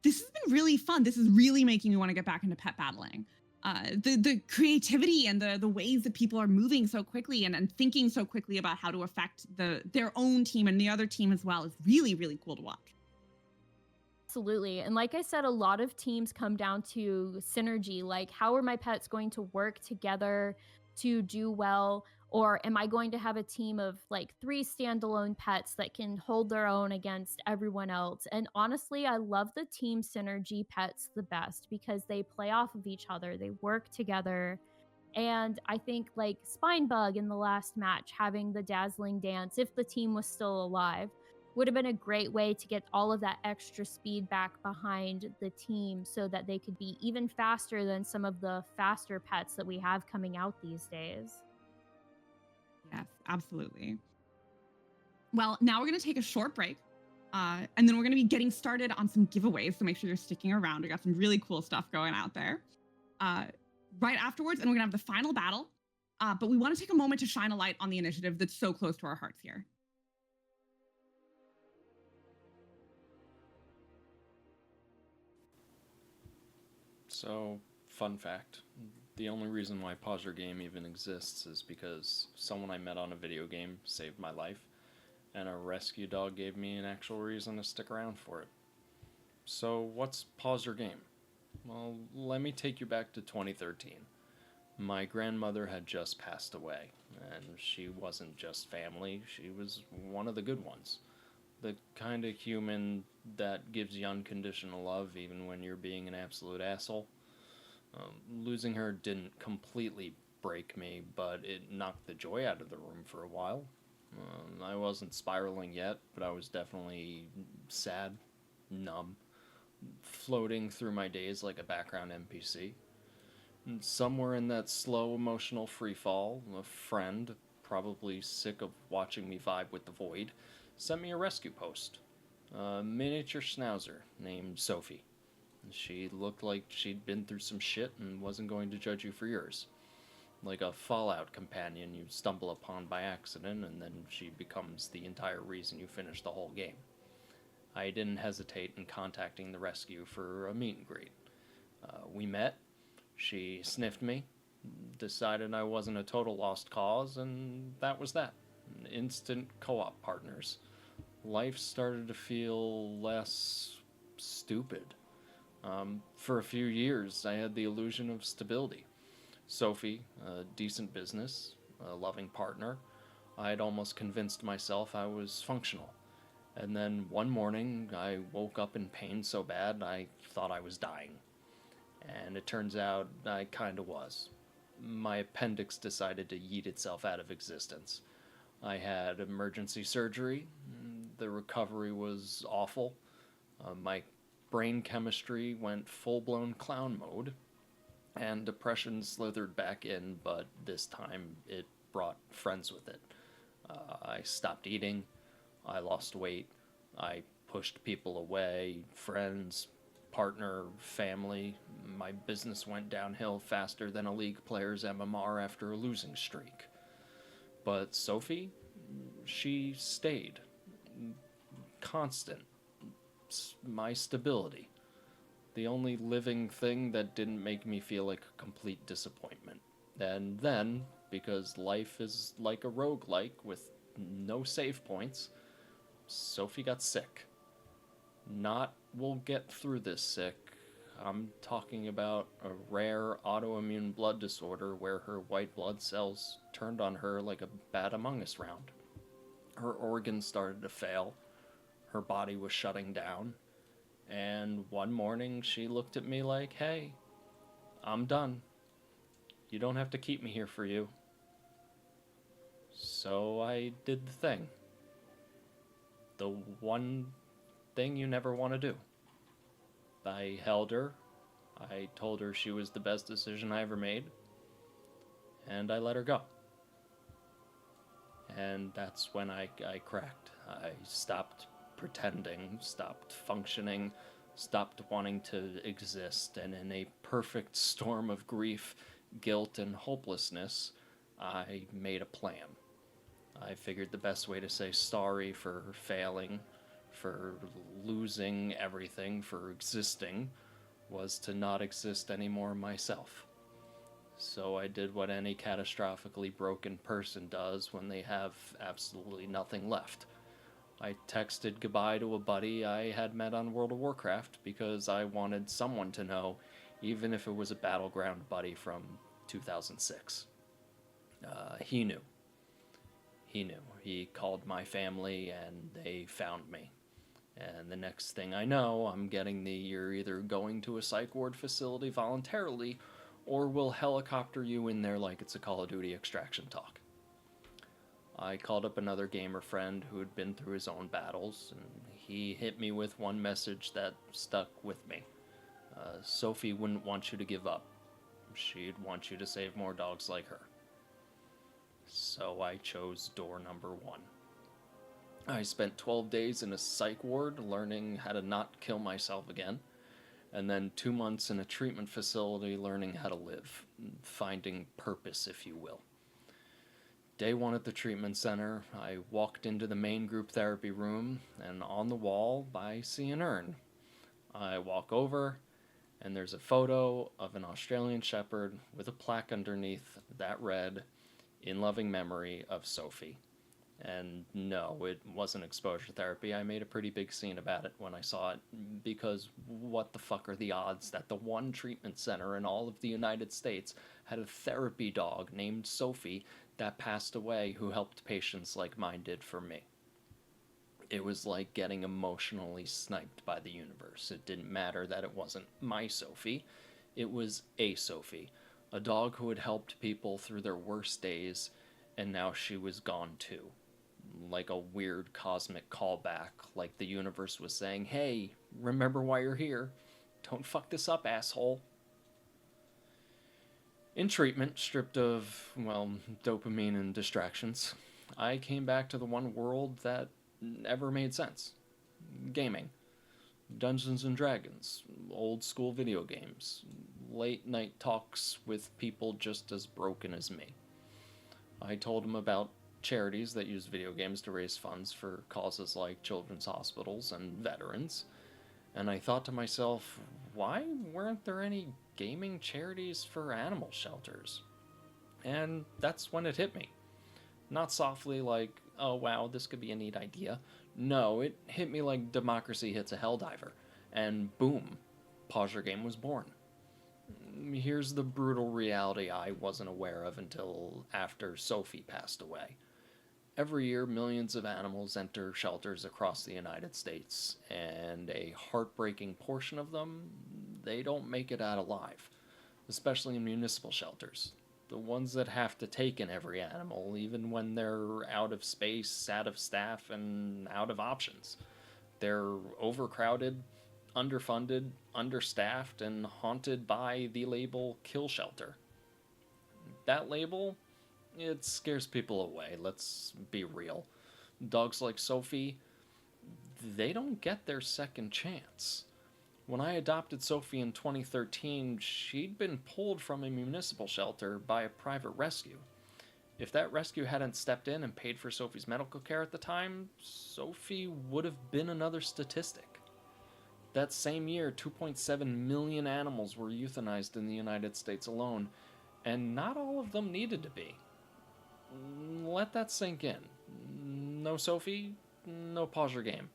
This has been really fun. This is really making me want to get back into pet battling. The creativity and the ways that people are moving so quickly and thinking so quickly about how to affect their own team and the other team as well is really, really cool to watch. Absolutely. And like I said, a lot of teams come down to synergy. Like, how are my pets going to work together to do well? Or am I going to have a team of like 3 standalone pets that can hold their own against everyone else? And honestly, I love the team synergy pets the best because they play off of each other. They work together. And I think like Spinebug in the last match, having the Dazzling Dance, if the team was still alive, would have been a great way to get all of that extra speed back behind the team so that they could be even faster than some of the faster pets that we have coming out these days. Yes, absolutely. Well, now we're going to take a short break. And then we're going to be getting started on some giveaways. So make sure you're sticking around. We got some really cool stuff going out there. Right afterwards, and we're going to have the final battle. But we want to take a moment to shine a light on the initiative that's so close to our hearts here. So, fun fact. The only reason why Pause Your Game even exists is because someone I met on a video game saved my life, and a rescue dog gave me an actual reason to stick around for it. So, what's Pause Your Game? Well, let me take you back to 2013. My grandmother had just passed away, and she wasn't just family, she was one of the good ones. The kind of human that gives you unconditional love even when you're being an absolute asshole. Losing her didn't completely break me, but it knocked the joy out of the room for a while. I wasn't spiraling yet, but I was definitely sad, numb, floating through my days like a background NPC. And somewhere in that slow emotional freefall, a friend, probably sick of watching me vibe with the void, sent me a rescue post. A miniature schnauzer named Sophie. She looked like she'd been through some shit and wasn't going to judge you for yours. Like a Fallout companion you stumble upon by accident, and then she becomes the entire reason you finish the whole game. I didn't hesitate in contacting the rescue for a meet and greet. We met, she sniffed me, decided I wasn't a total lost cause, and that was that. Instant co-op partners. Life started to feel less stupid. For a few years, I had the illusion of stability. Sophie, a decent business, a loving partner. I had almost convinced myself I was functional. And then one morning, I woke up in pain so bad I thought I was dying. And it turns out I kinda was. My appendix decided to yeet itself out of existence. I had emergency surgery. The recovery was awful. My brain chemistry went full-blown clown mode, and depression slithered back in, but this time it brought friends with it. I stopped eating, I lost weight, I pushed people away, friends, partner, family. My business went downhill faster than a League player's MMR after a losing streak. But Sophie, she stayed. Constant. My stability. The only living thing that didn't make me feel like a complete disappointment. And then, because life is like a roguelike with no save points, Sophie got sick. Not we'll get through this sick. I'm talking about a rare autoimmune blood disorder where her white blood cells turned on her like a bad Among Us round. Her organs started to fail. Her body was shutting down. And one morning she looked at me like, hey, I'm done. You don't have to keep me here for you. So I did the thing. The one thing you never want to do. I held her. I told her she was the best decision I ever made. And I let her go. And that's when I cracked. I stopped pretending, stopped functioning, stopped wanting to exist, and in a perfect storm of grief, guilt, and hopelessness, I made a plan. I figured the best way to say sorry for failing, for losing everything, for existing, was to not exist anymore myself. So I did what any catastrophically broken person does when they have absolutely nothing left. I texted goodbye to a buddy I had met on World of Warcraft because I wanted someone to know, even if it was a battleground buddy from 2006. He knew. He knew. He called my family and they found me. And the next thing I know, I'm getting the you're either going to a psych ward facility voluntarily or we'll helicopter you in there like it's a Call of Duty extraction talk. I called up another gamer friend who had been through his own battles, and he hit me with one message that stuck with me. Sophie wouldn't want you to give up. She'd want you to save more dogs like her. So I chose door number 1. I spent 12 days in a psych ward learning how to not kill myself again, and then 2 months in a treatment facility learning how to live, finding purpose, if you will. Day 1 at the treatment center, I walked into the main group therapy room, and on the wall I see an urn. I walk over, and there's a photo of an Australian Shepherd with a plaque underneath that read, "In loving memory of Sophie." And no, it wasn't exposure therapy. I made a pretty big scene about it when I saw it, because what the fuck are the odds that the one treatment center in all of the United States had a therapy dog named Sophie that passed away who helped patients like mine did for me? It was like getting emotionally sniped by the universe. It didn't matter that it wasn't my Sophie. It was a Sophie, a dog who had helped people through their worst days, and now she was gone too. Like a weird cosmic callback, like the universe was saying, "Hey, remember why you're here. Don't fuck this up, asshole." In treatment, stripped of, well, dopamine and distractions, I came back to the one world that never made sense. Gaming. Dungeons and Dragons. Old school video games. Late night talks with people just as broken as me. I told them about charities that use video games to raise funds for causes like children's hospitals and veterans. And I thought to myself, why weren't there any gaming charities for animal shelters? And that's when it hit me. Not softly like, oh wow, this could be a neat idea. No, it hit me like democracy hits a helldiver. And boom, PawsYourGame was born. Here's the brutal reality I wasn't aware of until after Sophie passed away. Every year, millions of animals enter shelters across the United States, and a heartbreaking portion of them, they don't make it out alive, especially in municipal shelters. The ones that have to take in every animal, even when they're out of space, out of staff, and out of options. They're overcrowded, underfunded, understaffed, and haunted by the label kill shelter. That label, it scares people away, let's be real. Dogs like Sophie, they don't get their second chance. When I adopted Sophie in 2013, she'd been pulled from a municipal shelter by a private rescue. If that rescue hadn't stepped in and paid for Sophie's medical care at the time, Sophie would have been another statistic. That same year, 2.7 million animals were euthanized in the United States alone, and not all of them needed to be. Let that sink in. No Sophie, no PawsYourGame.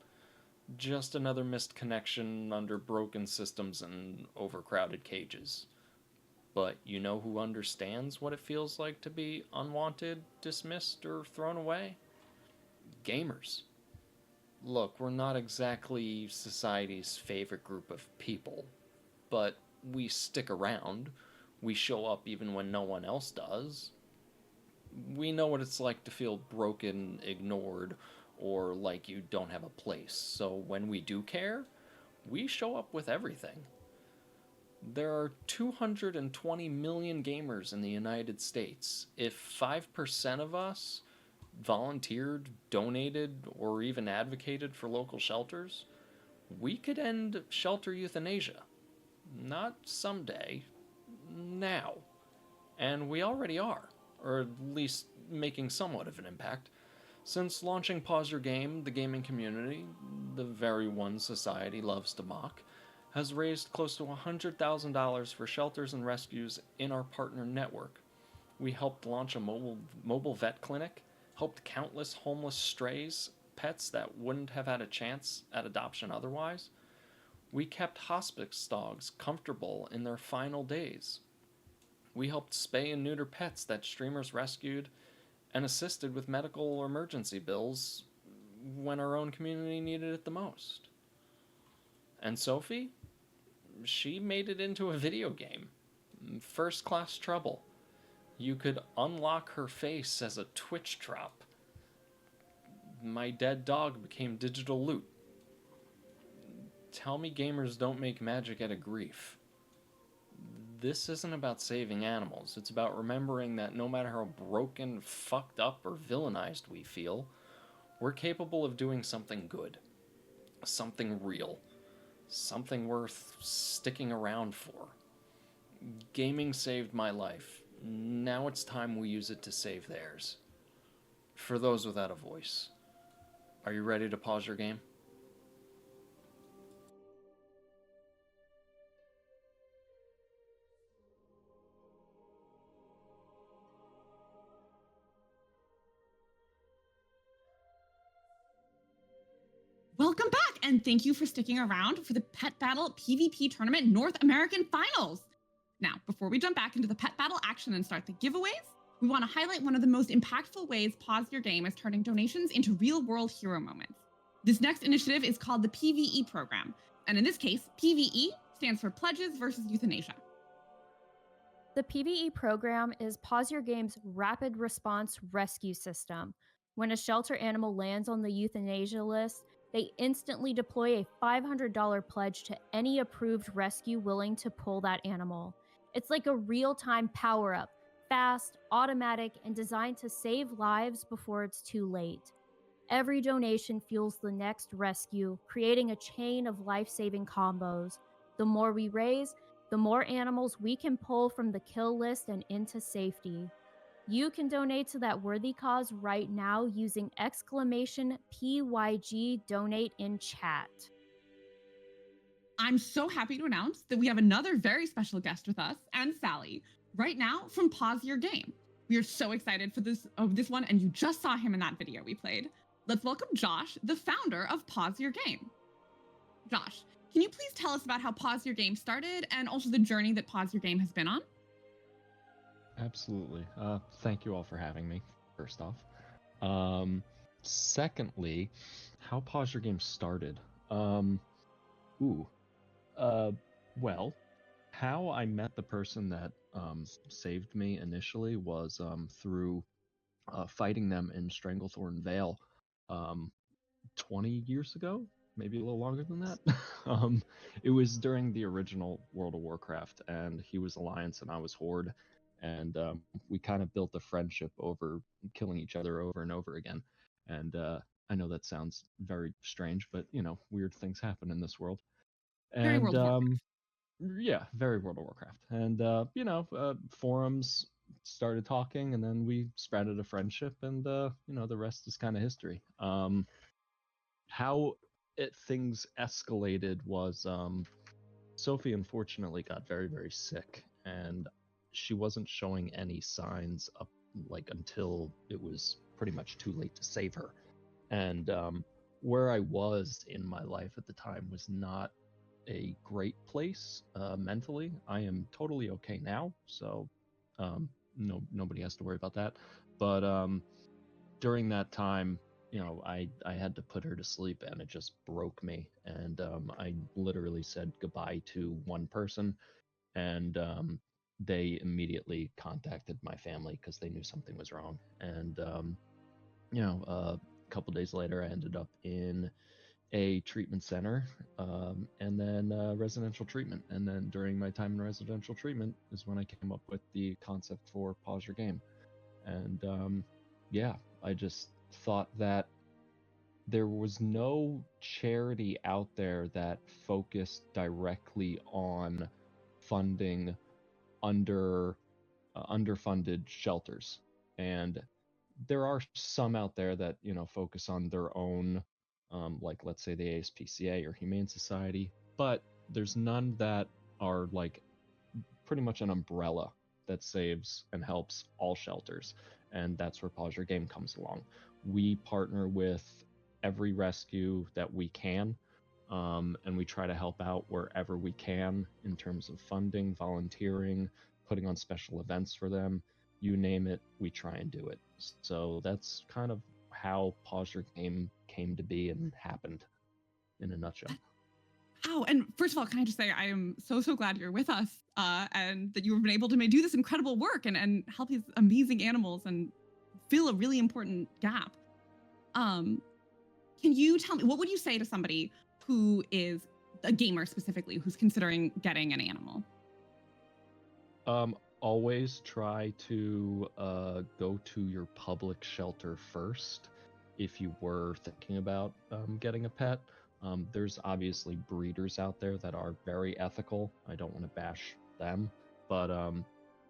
Just another missed connection under broken systems and overcrowded cages. But you know who understands what it feels like to be unwanted, dismissed, or thrown away? Gamers. Look, we're not exactly society's favorite group of people, but we stick around. We show up even when no one else does. We know what it's like to feel broken, ignored, or like you don't have a place. So when we do care, we show up with everything. There are 220 million gamers in the United States. If 5% of us volunteered, donated, or even advocated for local shelters, we could end shelter euthanasia. Not someday, now. And we already are, or at least making somewhat of an impact. Since launching PawsYourGame, the gaming community, the very one society loves to mock, has raised close to $100,000 for shelters and rescues in our partner network. We helped launch a mobile vet clinic, helped countless homeless strays, pets that wouldn't have had a chance at adoption otherwise. We kept hospice dogs comfortable in their final days. We helped spay and neuter pets that streamers rescued and assisted with medical emergency bills when our own community needed it the most. And Sophie? She made it into a video game. First Class Trouble. You could unlock her face as a Twitch drop. My dead dog became digital loot. Tell me gamers don't make magic out of grief. This isn't about saving animals. It's about remembering that no matter how broken, fucked up, or villainized we feel, We're capable of doing something good, something real, something worth sticking around for. Gaming saved my life. Now it's time we use it to save theirs. For those without a voice. Are you ready to pause your game? Welcome back, and thank you for sticking around for the Pet Battle PvP Tournament North American Finals. Now, before we jump back into the Pet Battle action and start the giveaways, we want to highlight one of the most impactful ways Pause Your Game is turning donations into real-world hero moments. This next initiative is called the PvE program, and in this case, PvE stands for Pledges versus Euthanasia. The PvE program is Pause Your Game's rapid response rescue system. When a shelter animal lands on the euthanasia list, they instantly deploy a $500 pledge to any approved rescue willing to pull that animal. It's like a real-time power-up, fast, automatic, and designed to save lives before it's too late. Every donation fuels the next rescue, creating a chain of life-saving combos. The more we raise, the more animals we can pull from the kill list and into safety. You can donate to that worthy cause right now using !PYG donate in chat. I'm so happy to announce that we have another very special guest with us, and Sally, right now from Pause Your Game. We are so excited for this one, and you just saw him in that video we played. Let's welcome Josh, the founder of Pause Your Game. Josh, can you please tell us about how Pause Your Game started and also the journey that Pause Your Game has been on? Absolutely. Thank you all for having me, first off. Secondly, how Pause Your Game started. Well, how I met the person that saved me initially was through fighting them in Stranglethorn Vale 20 years ago, maybe a little longer than that. It was during the original World of Warcraft, and he was Alliance and I was Horde. And we kind of built a friendship over killing each other over and over again. And I know that sounds very strange, but weird things happen in this world. Very World of Warcraft. Yeah, very World of Warcraft. And forums started talking, and then we spreaded a friendship, and the rest is kind of history. How things escalated was Sophie unfortunately got very, very sick, and she wasn't showing any signs up until it was pretty much too late to save her. And where I was in my life at the time was not a great place mentally. I am totally okay now, so nobody has to worry about that. But during that time, I had to put her to sleep, and it just broke me. And I literally said goodbye to one person, and they immediately contacted my family because they knew something was wrong. And a couple days later, I ended up in a treatment center, and then residential treatment. And then during my time in residential treatment is when I came up with the concept for Pause Your Game. And I just thought that there was no charity out there that focused directly on funding underfunded shelters. And there are some out there that focus on their own, like let's say the ASPCA or Humane Society, but there's none that are pretty much an umbrella that saves and helps all shelters. And that's where Pause Your Game comes along. We partner with every rescue that we can, and we try to help out wherever we can in terms of funding, volunteering, putting on special events for them. You name it, we try and do it. So that's kind of how Pause Your Game came to be and happened in a nutshell. Oh, and first of all, can I just say I am so glad you're with us, and that you've been able to do this incredible work and help these amazing animals and fill a really important gap. Can you tell me, what would you say to somebody who is a gamer specifically, who's considering getting an animal? Always try to go to your public shelter first. if you were thinking about getting a pet. There's obviously breeders out there that are very ethical. I don't want to bash them, but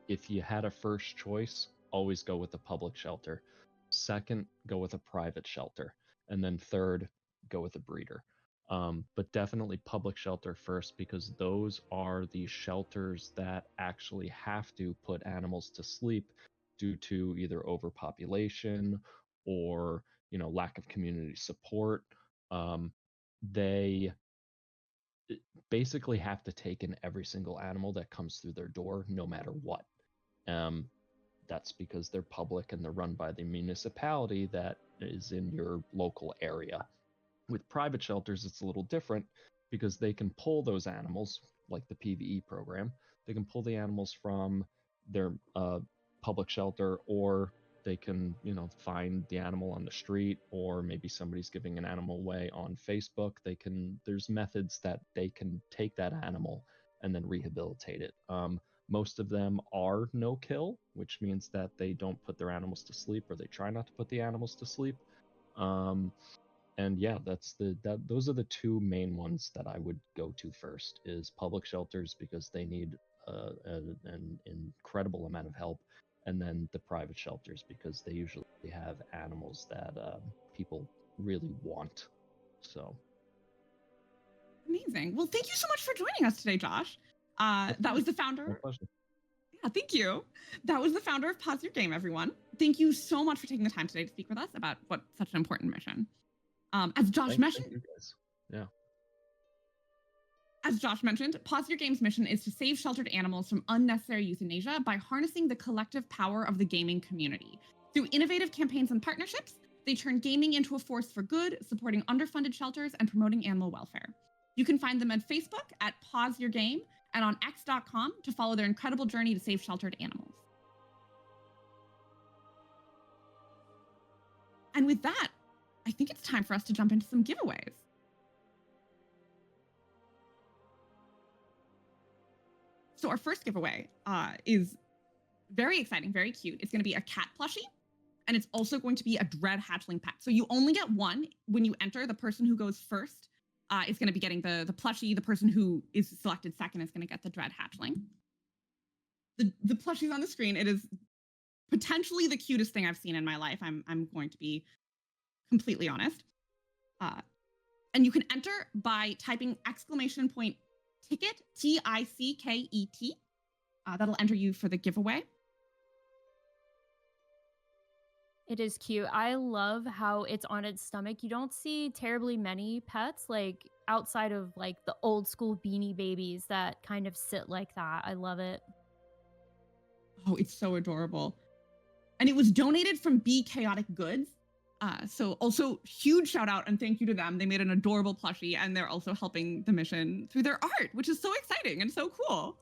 if you had a first choice, always go with a public shelter. Second, go with a private shelter. And then third, go with a breeder. But definitely public shelter first, because those are the shelters that actually have to put animals to sleep due to either overpopulation or lack of community support. They basically have to take in every single animal that comes through their door, no matter what. That's because they're public and they're run by the municipality that is in your local area. With private shelters, it's a little different because they can pull those animals, like the PvE program. They can pull the animals from their public shelter, or they can, find the animal on the street, or maybe somebody's giving an animal away on Facebook. There's methods that they can take that animal and then rehabilitate it. Most of them are no kill, which means that they don't put their animals to sleep, or they try not to put the animals to sleep. And yeah, those are the two main ones that I would go to first, is public shelters, because they need an incredible amount of help, and then the private shelters, because they usually have animals that people really want. So Amazing. Well, thank you so much for joining us today, Josh. That was the founder. My pleasure. Yeah, thank you. That was the founder of Pause Your Game, everyone. Thank you so much for taking the time today to speak with us about what such an important mission. As Josh mentioned, you guys. Yeah. As Josh mentioned, Pause Your Game's mission is to save sheltered animals from unnecessary euthanasia by harnessing the collective power of the gaming community. Through innovative campaigns and partnerships, they turn gaming into a force for good, supporting underfunded shelters and promoting animal welfare. You can find them on Facebook at Pause Your Game and on x.com to follow their incredible journey to save sheltered animals. And with that, I think it's time for us to jump into some giveaways. So our first giveaway is very exciting, very cute. It's going to be a cat plushie, and it's also going to be a dread hatchling pet. So you only get one when you enter. The person who goes first is going to be getting the plushie. The person who is selected second is going to get the dread hatchling. The plushie's on the screen. It is potentially the cutest thing I've seen in my life. I'm going to be completely honest. And you can enter by typing !ticket, TICKET. That'll enter you for the giveaway. It is cute. I love how it's on its stomach. You don't see terribly many pets, like outside of like the old school Beanie Babies that kind of sit like that. I love it. Oh, it's so adorable. And it was donated from Be Chaotic Goods. So also huge shout out and thank you to them. They made an adorable plushie, and they're also helping the mission through their art, which is so exciting and so cool.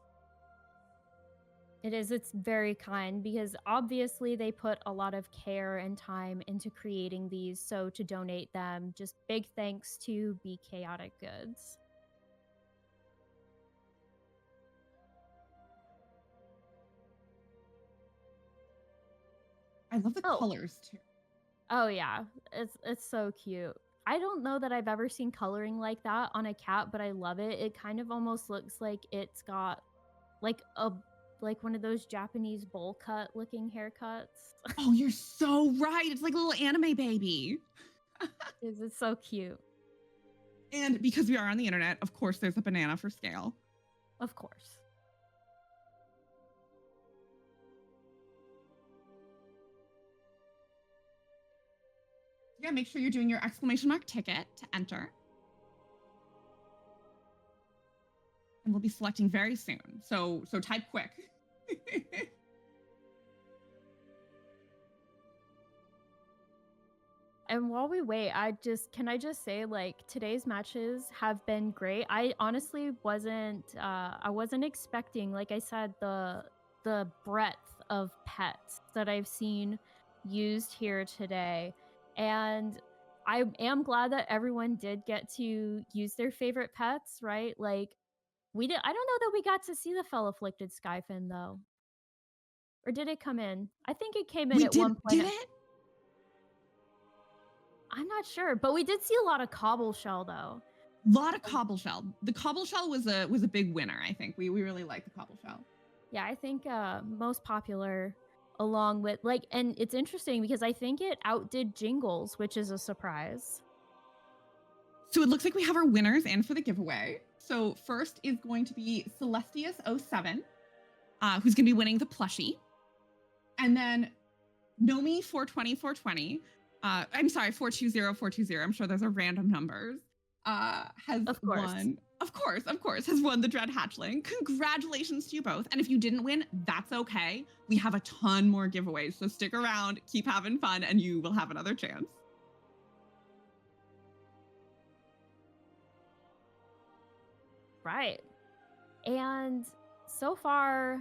It is. It's very kind, because obviously they put a lot of care and time into creating these. So to donate them, just big thanks to Be Chaotic Goods. I love the colors too. Oh yeah, it's so cute. I don't know that I've ever seen coloring like that on a cat, but I love it. It kind of almost looks like it's got like one of those Japanese bowl cut looking haircuts. Oh, you're so right. It's like a little anime baby. It's so cute. And because we are on the internet, of course, there's a banana for scale. Of course. Yeah, make sure you're doing your !ticket to enter. And we'll be selecting very soon. So type quick. And while we wait, can I just say, like, today's matches have been great. I honestly wasn't expecting, like I said, the breadth of pets that I've seen used here today. And I am glad that everyone did get to use their favorite pets, right? Like, I don't know that we got to see the Fell Afflicted Skyfin, though. Or did it come in? I think it came in at one point. Did it? I'm not sure, but we did see a lot of cobble shell though. Lot of cobble shell. The cobble shell was a big winner, I think. We really like the cobble shell. Yeah, I think most popular along with like, and it's interesting because I think it outdid Jingles, which is a surprise. So it looks like we have our winners in for the giveaway. So first is going to be Celestius07, who's going to be winning the plushie. And then Nomi420420, I'm sorry, 420420, I'm sure those are random numbers, has won. Of course, has won the Dread Hatchling. Congratulations to you both. And if you didn't win, that's okay. We have a ton more giveaways, so stick around, keep having fun, and you will have another chance. Right. And so far,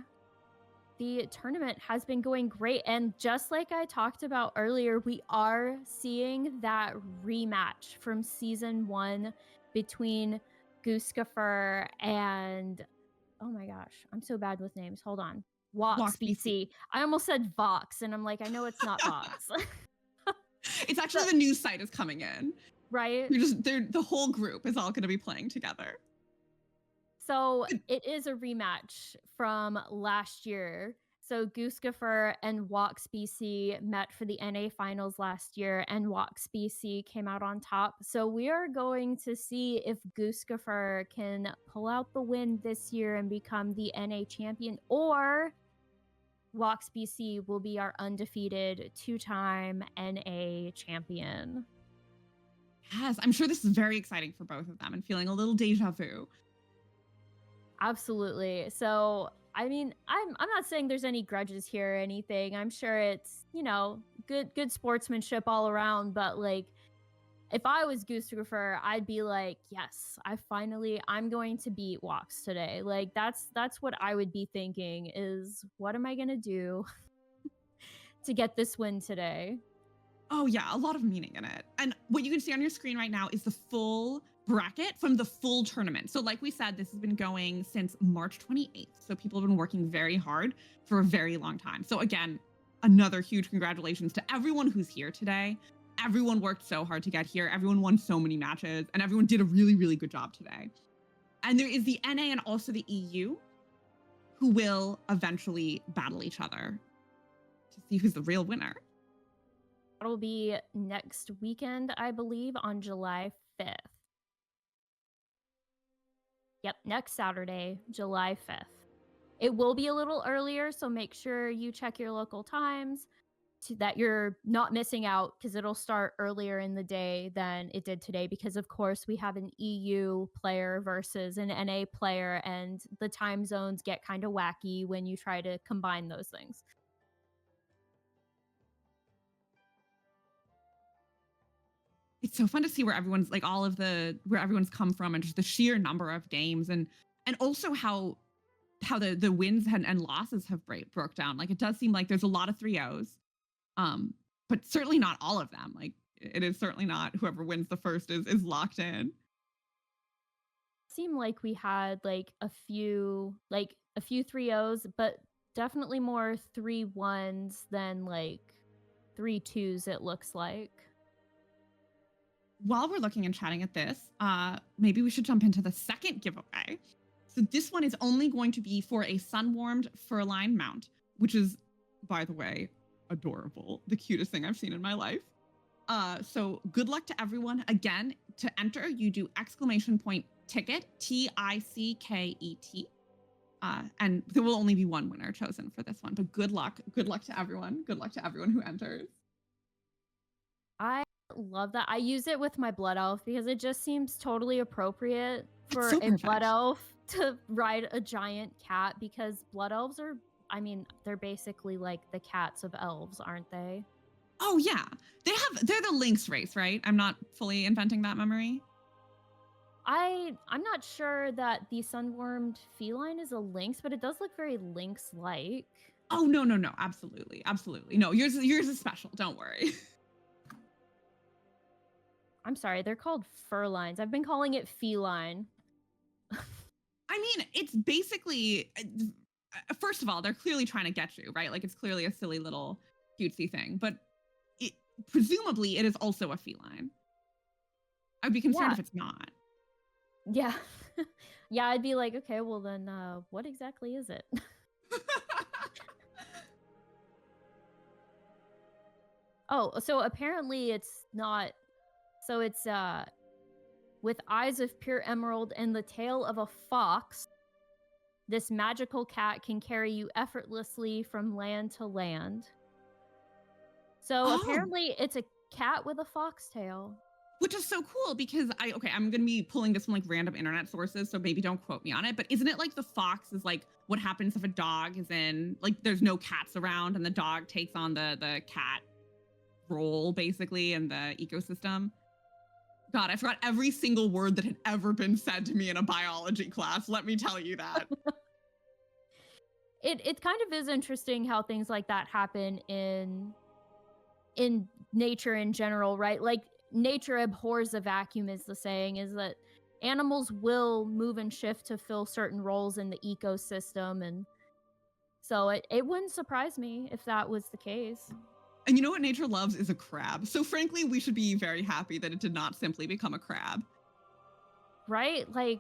the tournament has been going great. And just like I talked about earlier, we are seeing that rematch from season 1 between Gooskaffur and, oh my gosh, I'm so bad with names. Hold on. Woxbc. I almost said Vox, and I'm like, I know it's not Vox. It's actually the news site is coming in. Right? The whole group is all going to be playing together. So it is a rematch from last year. So Gooskaffur and Woxbc met for the NA finals last year, and Woxbc came out on top. So we are going to see if Gooskaffur can pull out the win this year and become the NA champion, or Woxbc will be our undefeated 2-time NA champion. Yes, I'm sure this is very exciting for both of them and feeling a little deja vu. Absolutely. So, I mean, I'm not saying there's any grudges here or anything. I'm sure it's, you know, good sportsmanship all around, but like if I was Gooskaffur, I'd be like, yes, I'm going to beat Wox today. Like that's what I would be thinking is, what am I going to do to get this win today? Oh yeah, a lot of meaning in it. And what you can see on your screen right now is the full bracket from the full tournament. So like we said, this has been going since March 28th. So people have been working very hard for a very long time. So again, another huge congratulations to everyone who's here today. Everyone worked so hard to get here. Everyone won so many matches, and everyone did a really, really good job today. And there is the NA and also the EU who will eventually battle each other to see who's the real winner. That'll be next weekend, I believe, on July 5th. Yep, next Saturday, July 5th. It will be a little earlier, so make sure you check your local times so that you're not missing out, because it'll start earlier in the day than it did today, because of course we have an EU player versus an NA player, and the time zones get kind of wacky when you try to combine those things. It's so fun to see where everyone's like where everyone's come from, and just the sheer number of games, and also how the wins and losses have broke down. Like it does seem like there's a lot of 3-0s, but certainly not all of them. Like it is certainly not whoever wins the first is locked in. Seemed like we had like a few 3-0s, but definitely more 3-1s than like 3-2s, it looks like. While we're looking and chatting at this, maybe we should jump into the second giveaway. So this one is only going to be for a sun-warmed fur-lined mount, which is, by the way, adorable. The cutest thing I've seen in my life. So good luck to everyone. Again, to enter, you do !ticket, TICKET. And there will only be one winner chosen for this one, but good luck. Good luck to everyone. Good luck to everyone who enters. I love that. I use it with my blood elf because it just seems totally appropriate for so a perfect. blood elf to ride a giant cat, because blood elves are, I mean, they're basically like the cats of elves, aren't they? Oh yeah, they're the lynx race, right? I'm not fully inventing that memory. I'm not sure that the sun-warmed feline is a lynx, but it does look very lynx-like. Oh no, absolutely. No, yours is special. Don't worry. I'm sorry, they're called fur lines. I've been calling it feline. I mean, it's basically, first of all, they're clearly trying to get you, right? Like it's clearly a silly little cutesy thing, but presumably it is also a feline. I'd be concerned Yeah. if it's not. Yeah. Yeah, I'd be like, okay, well then what exactly is it? Oh, so apparently it's not. So it's with eyes of pure emerald and the tail of a fox. This magical cat can carry you effortlessly from land to land. So Oh. apparently it's a cat with a fox tail. Which is so cool because I'm gonna be pulling this from like random internet sources, so maybe don't quote me on it. But isn't it like the fox is like what happens if a dog is in like there's no cats around and the dog takes on the cat role basically in the ecosystem? God, I forgot every single word that had ever been said to me in a biology class. Let me tell you that. It kind of is interesting how things like that happen in nature in general, right? Like nature abhors a vacuum is the saying, is that animals will move and shift to fill certain roles in the ecosystem. And so it wouldn't surprise me if that was the case. And you know what nature loves is a crab. So frankly, we should be very happy that it did not simply become a crab. Right? Like,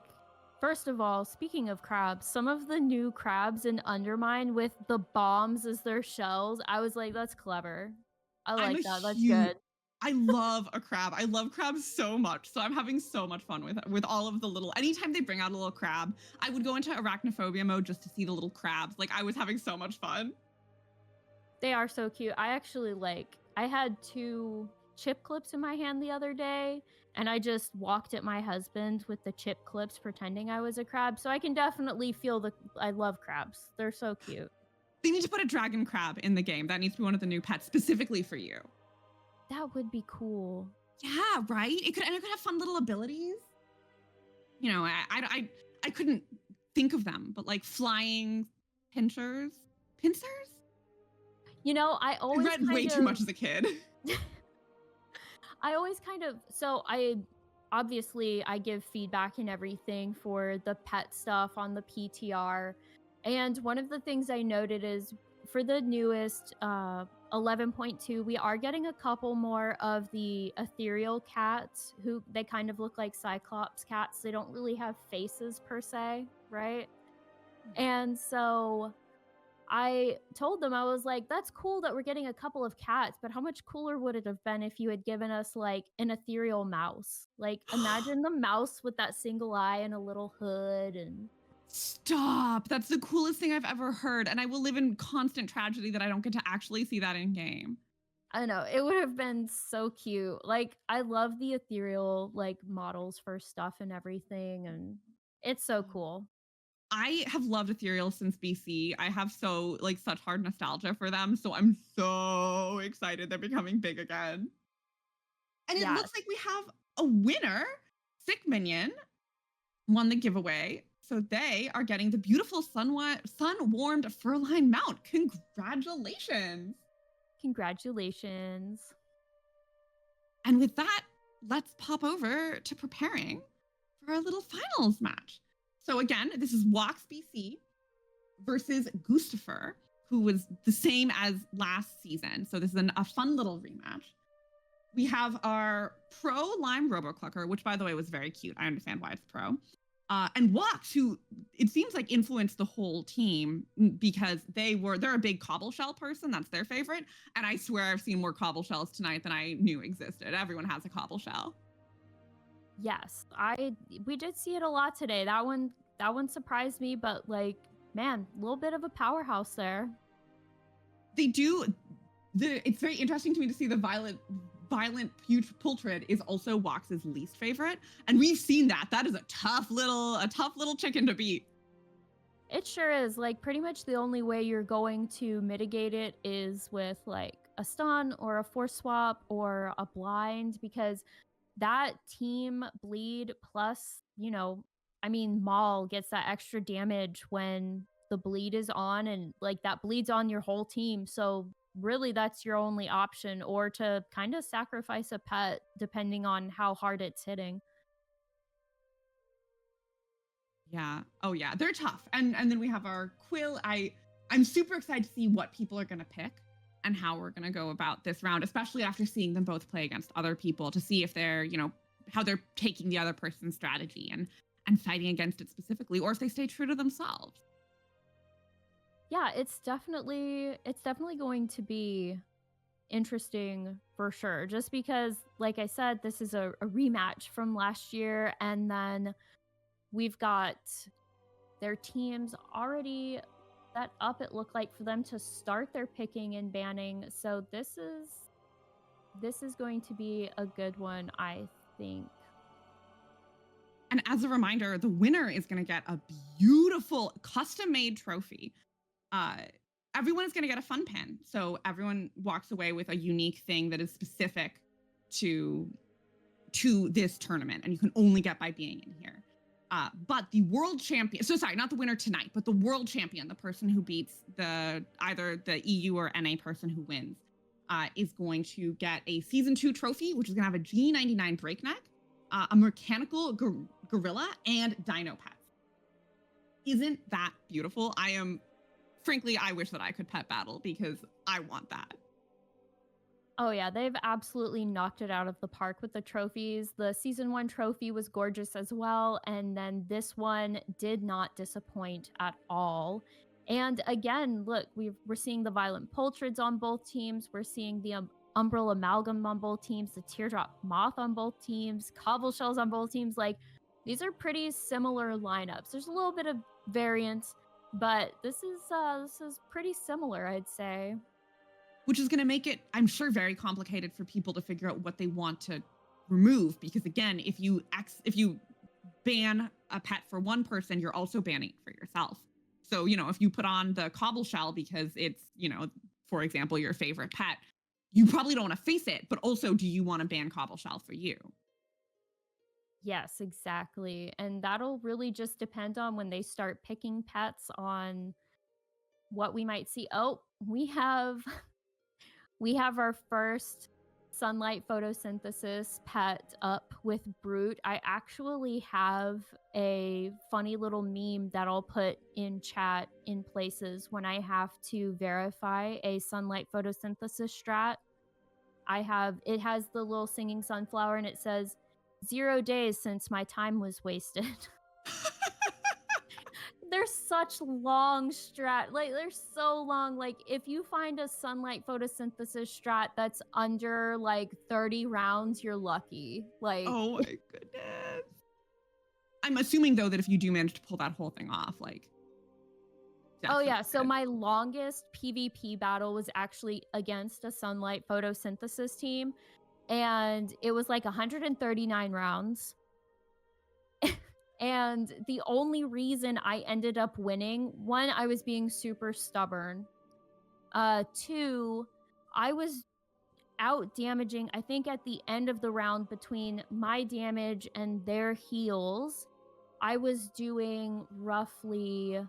first of all, speaking of crabs, some of the new crabs in Undermine with the bombs as their shells, I was like, that's clever. I like that. That's good. I love a crab. I love crabs so much. So I'm having so much fun with all of the little, anytime they bring out a little crab, I would go into arachnophobia mode just to see the little crabs. Like I was having so much fun. They are so cute. I actually I had 2 chip clips in my hand the other day, and I just walked at my husband with the chip clips pretending I was a crab. So I can definitely feel I love crabs. They're so cute. They need to put a dragon crab in the game. That needs to be one of the new pets specifically for you. That would be cool. Yeah, right? It could have fun little abilities. You know, I couldn't think of them, but like flying pincers? You know, I always read way too much as a kid. I always obviously I give feedback and everything for the pet stuff on the PTR. And one of the things I noted is for the newest 11.2, we are getting a couple more of the ethereal cats who they kind of look like Cyclops cats. They don't really have faces per se, right? And so I told them, I was like, that's cool that we're getting a couple of cats, but how much cooler would it have been if you had given us like an ethereal mouse? Like imagine the mouse with that single eye and a little hood and... Stop. That's the coolest thing I've ever heard. And I will live in constant tragedy that I don't get to actually see that in game. I know. It would have been so cute. Like, I love the ethereal, like, models for stuff and everything. And it's so cool. I have loved ethereal since BC. I have such hard nostalgia for them. So I'm so excited they're becoming big again. And it looks like we have a winner. Sick Minion won the giveaway. So they are getting the beautiful sun-warmed fur-lined mount. Congratulations. Congratulations. And with that, let's pop over to preparing for our little finals match. So again, this is Woxbc versus Gooskaffur, who was the same as last season. So this is a fun little rematch. We have our pro Lime Roboclucker, which by the way was very cute. I understand why it's pro. And Wox, who it seems like influenced the whole team because they're a big cobble shell person. That's their favorite. And I swear I've seen more cobble shells tonight than I knew existed. Everyone has a cobble shell. Yes, we did see it a lot today. That one surprised me, but like, man, a little bit of a powerhouse there. They do. It's very interesting to me to see the violent huge pultrid is also Wox's least favorite, and we've seen that. That is a tough little chicken to beat. It sure is. Like, pretty much the only way you're going to mitigate it is with like a stun or a force swap or a blind, because that team bleed plus, Maul gets that extra damage when the bleed is on, and like that bleeds on your whole team. So really that's your only option, or to kind of sacrifice a pet depending on how hard it's hitting. Yeah. Oh yeah, they're tough. And then we have our Quill. I'm super excited to see what people are gonna pick. and how we're going to go about this round, especially after seeing them both play against other people, to see if they're, how they're taking the other person's strategy and fighting against it specifically, or if they stay true to themselves. Yeah, it's definitely going to be interesting for sure, just because, like I said, this is a rematch from last year, and then we've got their teams already set up, it looked like, for them to start their picking and banning. So this is going to be a good one, I think. And as a reminder, the winner is going to get a beautiful custom-made trophy. Everyone is going to get a fun pen. So everyone walks away with a unique thing that is specific to this tournament, and you can only get by being in here. But the world champion, so sorry, not the winner tonight, but the world champion, the person who beats either the EU or NA person who wins, is going to get a Season 2 trophy, which is going to have a G99 Breakneck, a mechanical gorilla, and dino pets. Isn't that beautiful? Frankly, I wish that I could pet battle because I want that. Oh yeah, they've absolutely knocked it out of the park with the trophies. The Season 1 trophy was gorgeous as well, and then this one did not disappoint at all. And again, look, we're seeing the Violent Poultrids on both teams. We're seeing the Umbral Amalgam on both teams, the Teardrop Moth on both teams, Cobble Shells on both teams. Like, these are pretty similar lineups. There's a little bit of variance, but this is pretty similar, I'd say. Which is going to make it, I'm sure, very complicated for people to figure out what they want to remove. Because again, if you ban a pet for one person, you're also banning it for yourself. So, if you put on the Cobble Shell because it's, for example, your favorite pet, you probably don't want to face it. But also, do you want to ban Cobble Shell for you? Yes, exactly. And that'll really just depend on when they start picking pets on what we might see. Oh, we have our first sunlight photosynthesis pet up with Brute. I actually have a funny little meme that I'll put in chat in places when I have to verify a sunlight photosynthesis strat. It has the little singing sunflower, and it says 0 days since my time was wasted. They're such long strat, like they're so long. Like, if you find a sunlight photosynthesis strat that's under like 30 rounds, you're lucky. Like, oh my goodness. I'm assuming though that if you do manage to pull that whole thing off, like, oh yeah, so my longest PvP battle was actually against a sunlight photosynthesis team, and it was like 139 rounds. And the only reason I ended up winning, one, I was being super stubborn. Two, I was out damaging, I think at the end of the round, between my damage and their heals, I was doing roughly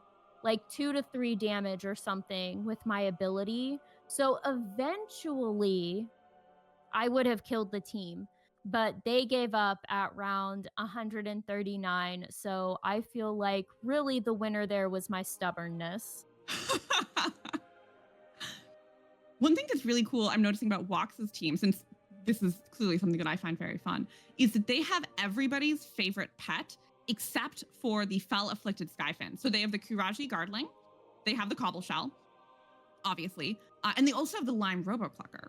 like 2 to 3 damage or something with my ability. So eventually I would have killed the team, but they gave up at round 139. So I feel like really the winner there was my stubbornness. One thing that's really cool I'm noticing about Wox's team, since this is clearly something that I find very fun, is that they have everybody's favorite pet except for the Fell Afflicted Skyfin. So they have the Kuraji Guardling, they have the Cobble Shell, obviously, and they also have the Lime Roboclucker.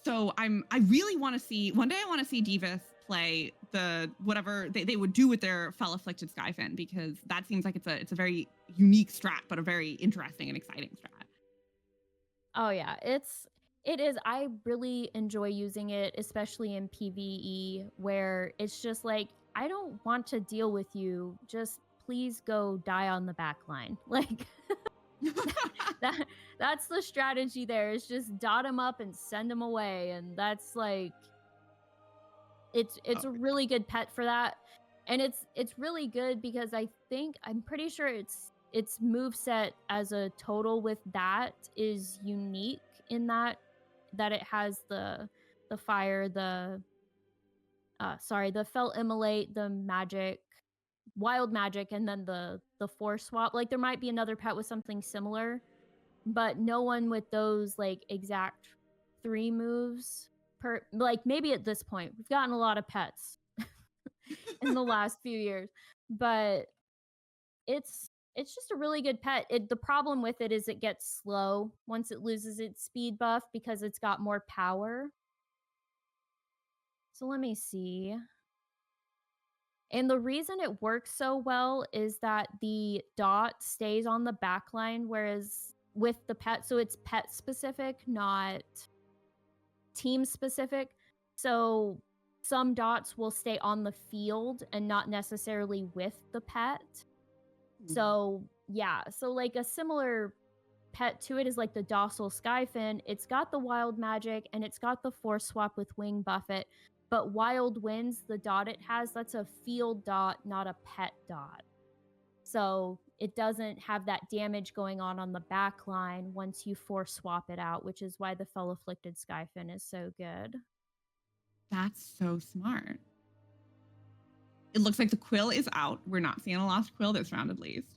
So I really want to see, one day I want to see Deevus play the whatever they would do with their Fell Afflicted Skyfin, because that seems like it's a very unique strat, but a very interesting and exciting strat. Oh yeah, it is. I really enjoy using it, especially in PvE, where it's just like, I don't want to deal with you. Just please go die on the back line. Like, that's the strategy there, is just dot them up and send them away. And that's like, it's a really good pet for that. And it's really good because I'm pretty sure its moveset as a total with that is unique in that it has the fire, the Fell Immolate, the magic, wild magic, and then the force swap. Like, there might be another pet with something similar, but no one with those like exact 3 moves per, like maybe at this point. We've gotten a lot of pets in the last few years, but it's just a really good pet. The problem with it is it gets slow once it loses its speed buff because it's got more power. So let me see. And the reason it works so well is that the dot stays on the back line, whereas with the pet, so it's pet specific, not team specific. So some dots will stay on the field and not necessarily with the pet. So yeah, so like a similar pet to it is like the docile Skyfin. It's got the wild magic and it's got the force swap with wing buffet. But Wild Winds, the dot it has, that's a field dot, not a pet dot. So it doesn't have that damage going on the back line once you force swap it out, which is why the Fell Afflicted Skyfin is so good. That's so smart. It looks like the quill is out. We're not seeing a lost quill this round, at least.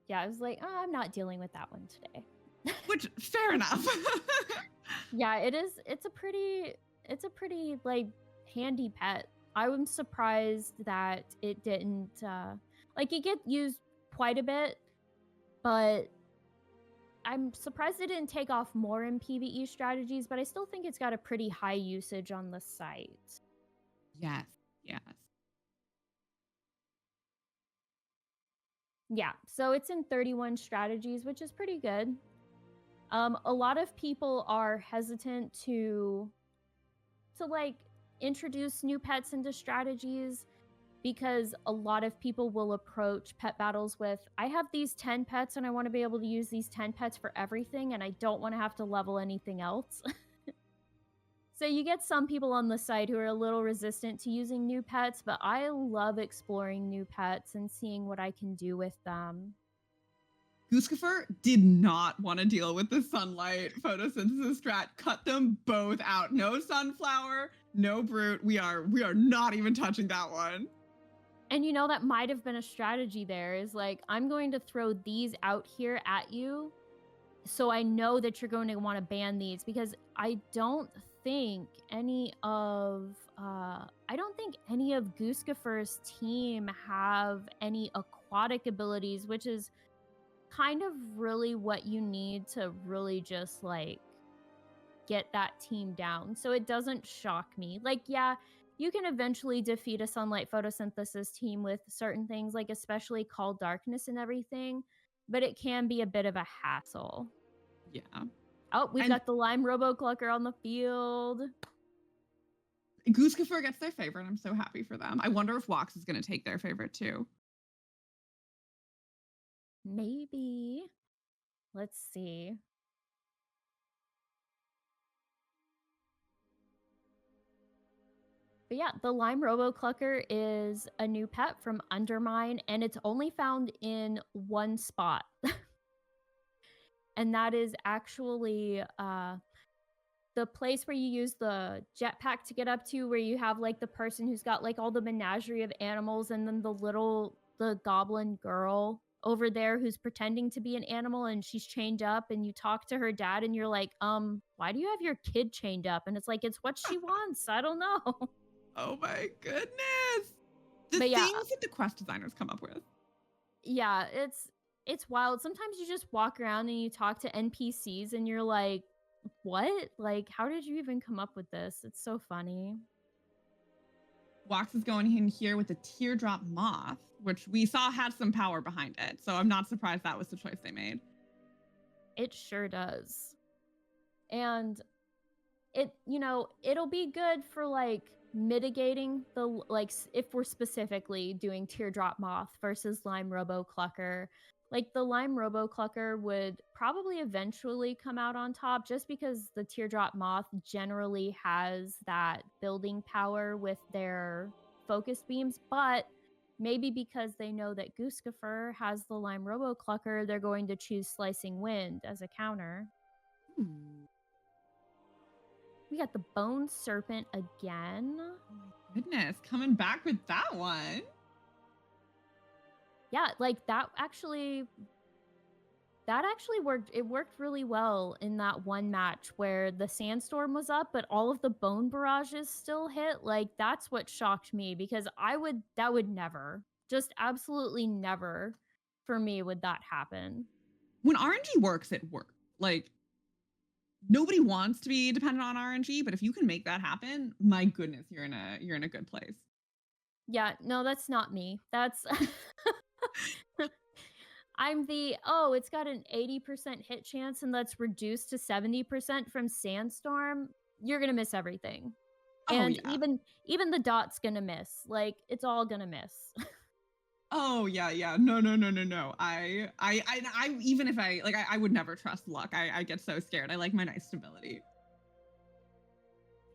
Yeah, I was like, oh, I'm not dealing with that one today. Which, fair enough. Yeah, it is. It's a pretty like handy pet. I was surprised that it didn't like it get used quite a bit, but I'm surprised it didn't take off more in PvE strategies, but I still think it's got a pretty high usage on the site. Yes. Yeah, so it's in 31 strategies, which is pretty good. A lot of people are hesitant to like introduce new pets into strategies because a lot of people will approach pet battles with, I have these 10 pets and I want to be able to use these 10 pets for everything and I don't want to have to level anything else. So you get some people on the site who are a little resistant to using new pets, but I love exploring new pets and seeing what I can do with them. Gooskaffur did not want to deal with the sunlight photosynthesis strat. Cut them both out. No sunflower, no brute. We are not even touching that one. And you know, that might have been a strategy there, is like, I'm going to throw these out here at you so I know that you're going to want to ban these, because I don't think any of Gooskaffur's team have any aquatic abilities, which is kind of really what you need to really just like get that team down. So it doesn't shock me. Like, yeah, you can eventually defeat a sunlight photosynthesis team with certain things, like especially Call Darkness and everything, but it can be a bit of a hassle. Yeah. Oh, we've got the Lime Roboclucker on the field. Gooskaffur gets their favorite. I'm so happy for them. I wonder if Wox is going to take their favorite too. Maybe. Let's see. But yeah, the Lime Roboclucker is a new pet from Undermine, and it's only found in one spot. And that is actually the place where you use the jetpack to get up to, where you have like the person who's got like all the menagerie of animals, and then the goblin girl over there who's pretending to be an animal and she's chained up, and you talk to her dad and you're like, why do you have your kid chained up? And it's like, it's what she wants. I don't know. Oh my goodness. The But yeah, things that the quest designers come up with. Yeah, it's wild. Sometimes you just walk around and you talk to NPCs and you're like, what? Like, how did you even come up with this? It's so funny. Wox is going in here with the Teardrop Moth, which we saw had some power behind it. So I'm not surprised that was the choice they made. It sure does. And it'll be good for like mitigating the, like, if we're specifically doing Teardrop Moth versus Lime Roboclucker. Like, the Lime Roboclucker would probably eventually come out on top, just because the Teardrop Moth generally has that building power with their focus beams, but maybe because they know that Gooskaffur has the Lime Roboclucker, they're going to choose Slicing Wind as a counter. We got the Bone Serpent again. Oh my goodness, coming back with that one. Yeah, like that actually, that actually worked. It worked really well in that one match where the sandstorm was up, but all of the bone barrages still hit. Like, that's what shocked me, because that would never, just absolutely never for me would that happen. When RNG works, it works. Like, nobody wants to be dependent on RNG, but if you can make that happen, my goodness, you're in a good place. Yeah, no, that's not me. That's I'm it's got an 80% hit chance and that's reduced to 70% from sandstorm. You're gonna miss everything. And yeah. even the dot's gonna miss. Like, it's all gonna miss. Oh yeah. No. I even if I would never trust luck. I get so scared. I like my nice stability.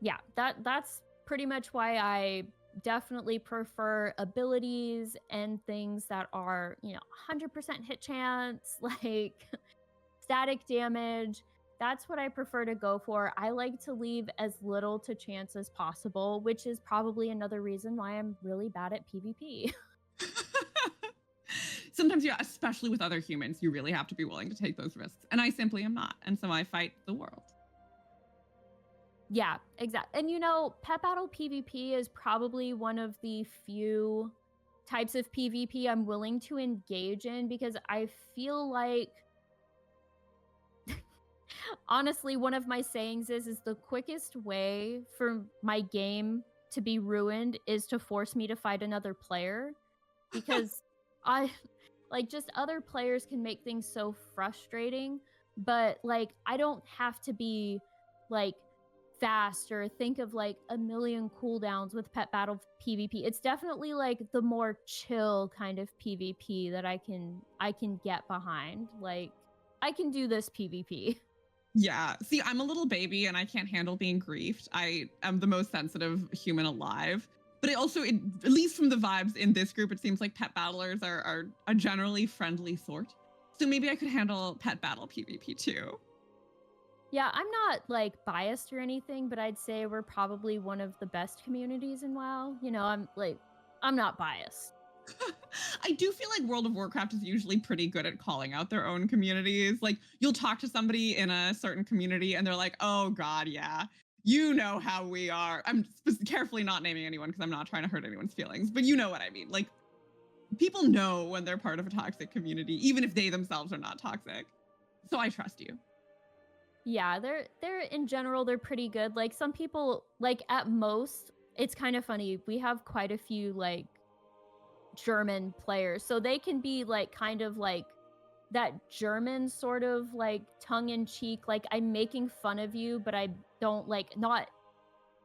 Yeah, that's pretty much why I definitely prefer abilities and things that are, 100% hit chance, like static damage. That's what I prefer to go for. I like to leave as little to chance as possible, which is probably another reason why I'm really bad at PvP. Sometimes, yeah, especially with other humans, you really have to be willing to take those risks. And I simply am not. And so I fight the world. Yeah, exactly. And Pet Battle PvP is probably one of the few types of PvP I'm willing to engage in, because I feel like, honestly, one of my sayings is the quickest way for my game to be ruined is to force me to fight another player, because just other players can make things so frustrating, but I don't have to be fast or think of a million cooldowns with Pet Battle PvP. It's definitely the more chill kind of PvP that I can get behind. I can do this PvP. Yeah. See, I'm a little baby and I can't handle being griefed. I am the most sensitive human alive. But it also, at least from the vibes in this group, it seems like pet battlers are a generally friendly sort. So maybe I could handle Pet Battle PvP too. Yeah, I'm not biased or anything, but I'd say we're probably one of the best communities in WoW. I'm not biased. I do feel like World of Warcraft is usually pretty good at calling out their own communities. Like, you'll talk to somebody in a certain community and they're like, oh God, yeah, you know how we are. I'm carefully not naming anyone because I'm not trying to hurt anyone's feelings, but you know what I mean. Like, people know when they're part of a toxic community, even if they themselves are not toxic. So I trust you. Yeah, they're in general, they're pretty good. Some people, at most, it's kind of funny. We have quite a few German players, so they can be kind of that German sort of tongue-in-cheek, I'm making fun of you, but I don't not,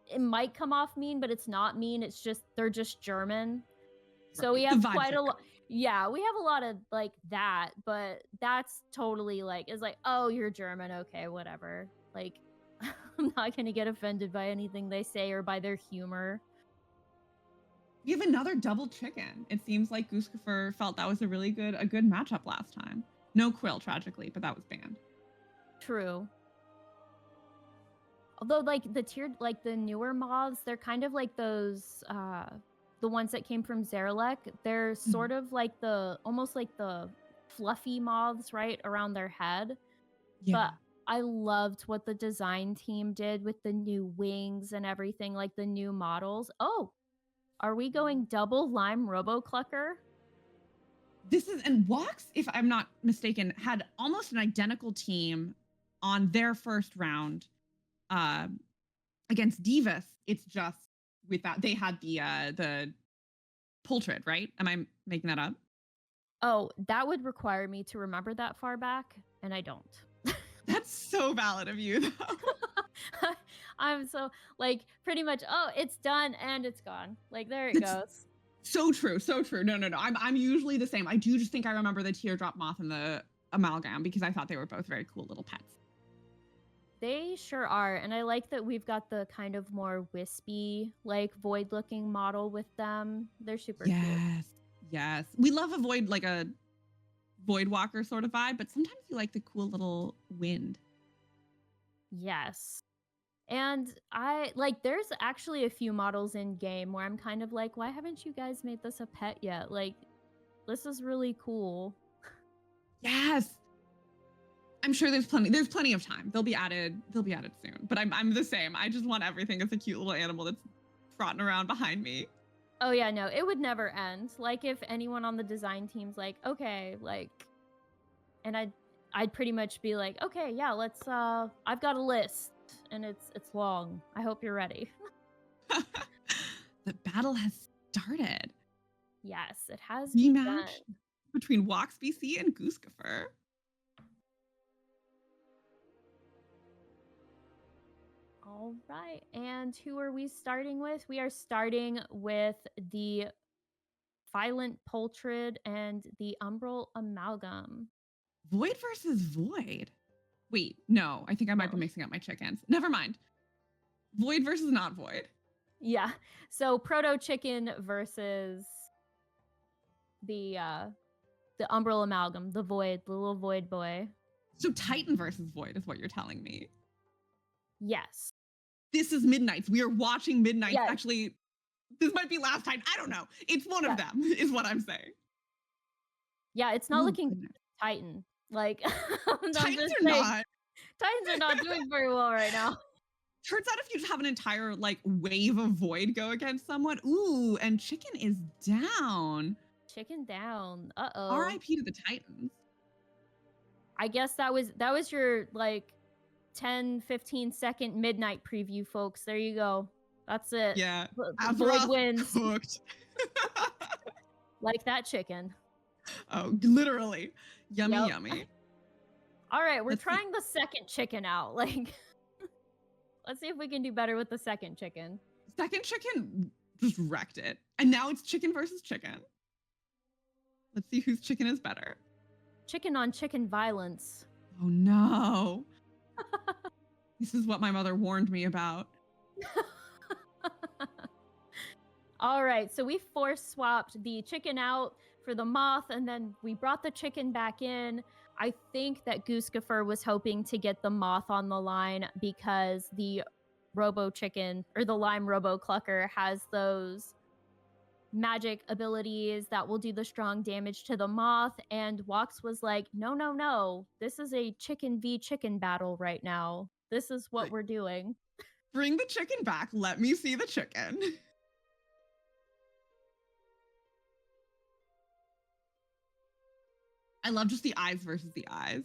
it might come off mean, but it's not mean, it's just they're just German. So we have quite a lot. Yeah, we have a lot of that, but that's totally is oh, you're German, okay, whatever. I'm not gonna get offended by anything they say or by their humor. We have another double chicken. It seems like Gooskaffur felt that was a good matchup last time. No Quill, tragically, but that was banned. True. Although the tiered the newer moths, they're kind of those the ones that came from Zerlek. They're sort of almost the fluffy moths right around their head. Yeah. But I loved what the design team did with the new wings and everything, the new models. Oh, are we going double Lime Roboclucker? And Wox, if I'm not mistaken, had almost an identical team on their first round against Deevus. It's just with that they had the Pultrid, right? Am I making that up? Oh, that would require me to remember that far back, and I don't. That's so valid of you, though. I'm so pretty much, oh, it's done and it's gone. There it goes. So true. No. I'm usually the same. I do just think I remember the teardrop moth and the amalgam because I thought they were both very cool little pets. They sure are, and I like that we've got the kind of more wispy, void-looking model with them. They're super cute. Yes. We love a void, a void walker sort of vibe, but sometimes you like the cool little wind. Yes. And I there's actually a few models in game where I'm kind of why haven't you guys made this a pet yet? This is really cool. Yes. I'm sure there's plenty of time. They'll be added soon. But I'm the same. I just want everything as a cute little animal that's trotting around behind me. Oh yeah, no, it would never end. Like if anyone on the design team's like, okay, like, and I'd pretty much be like, okay, yeah, let's I've got a list and it's long. I hope you're ready. The battle has started. Yes, it has Rematch begun. between Woxbc and Gooskaffur. All right, and who are we starting with? We are starting with the Violent Poultrid and the Umbral Amalgam. Void versus Void. Wait, no, I think I might be mixing up my chickens. Never mind. Void versus not Void. Yeah, so Proto Chicken versus the Umbral Amalgam, the Void, the little Void boy. So Titan versus Void is what you're telling me. Yes. This is Midnights. We are watching Midnights. Yes. Actually, this might be last time. I don't know. It's one of them, is what I'm saying. Yeah, it's not Oh, looking goodness. Titan. Like Titans are not. Titans are not doing very well right now. Turns out if you just have an entire like wave of Void go against someone, ooh, and Chicken is down. Chicken down. Uh-oh. R.I.P. to the Titans. I guess that was your like 10-15 second midnight preview, folks. There you go. That's it. Yeah. Void Azeroth wins. cooked. Like that chicken. Oh, literally. Yummy, Yep. yummy. All right, we're Let's see. trying the second chicken out. Like, let's see if we can do better with the second chicken. Second Chicken just wrecked it. And now it's Chicken versus Chicken. Let's see whose chicken is better. Chicken on chicken violence. Oh no. This is what my mother warned me about. All right, so we force swapped the chicken out for the moth, and then we brought the chicken back in. I think that Gooskaffur was hoping to get the moth on the line because the Robo Chicken or the Lime Robo Clucker has those magic abilities that will do the strong damage to the moth. And Wox was like, no, this is a chicken v chicken battle right now. This is what Right. we're doing. Bring the chicken back. Let me see the chicken. I love just the eyes versus the eyes.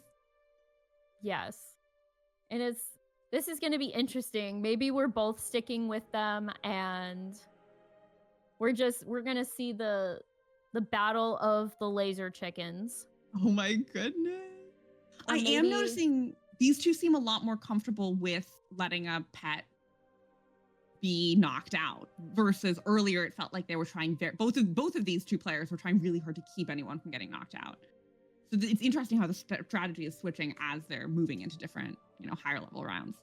Yes. And this is going to be interesting. Maybe we're both sticking with them and we're going to see the battle of the laser chickens. Oh my goodness. Or I am maybe- noticing these two seem a lot more comfortable with letting a pet be knocked out versus earlier it felt like they were trying both of these two players were trying really hard to keep anyone from getting knocked out. So it's interesting how the strategy is switching as they're moving into different, higher level rounds.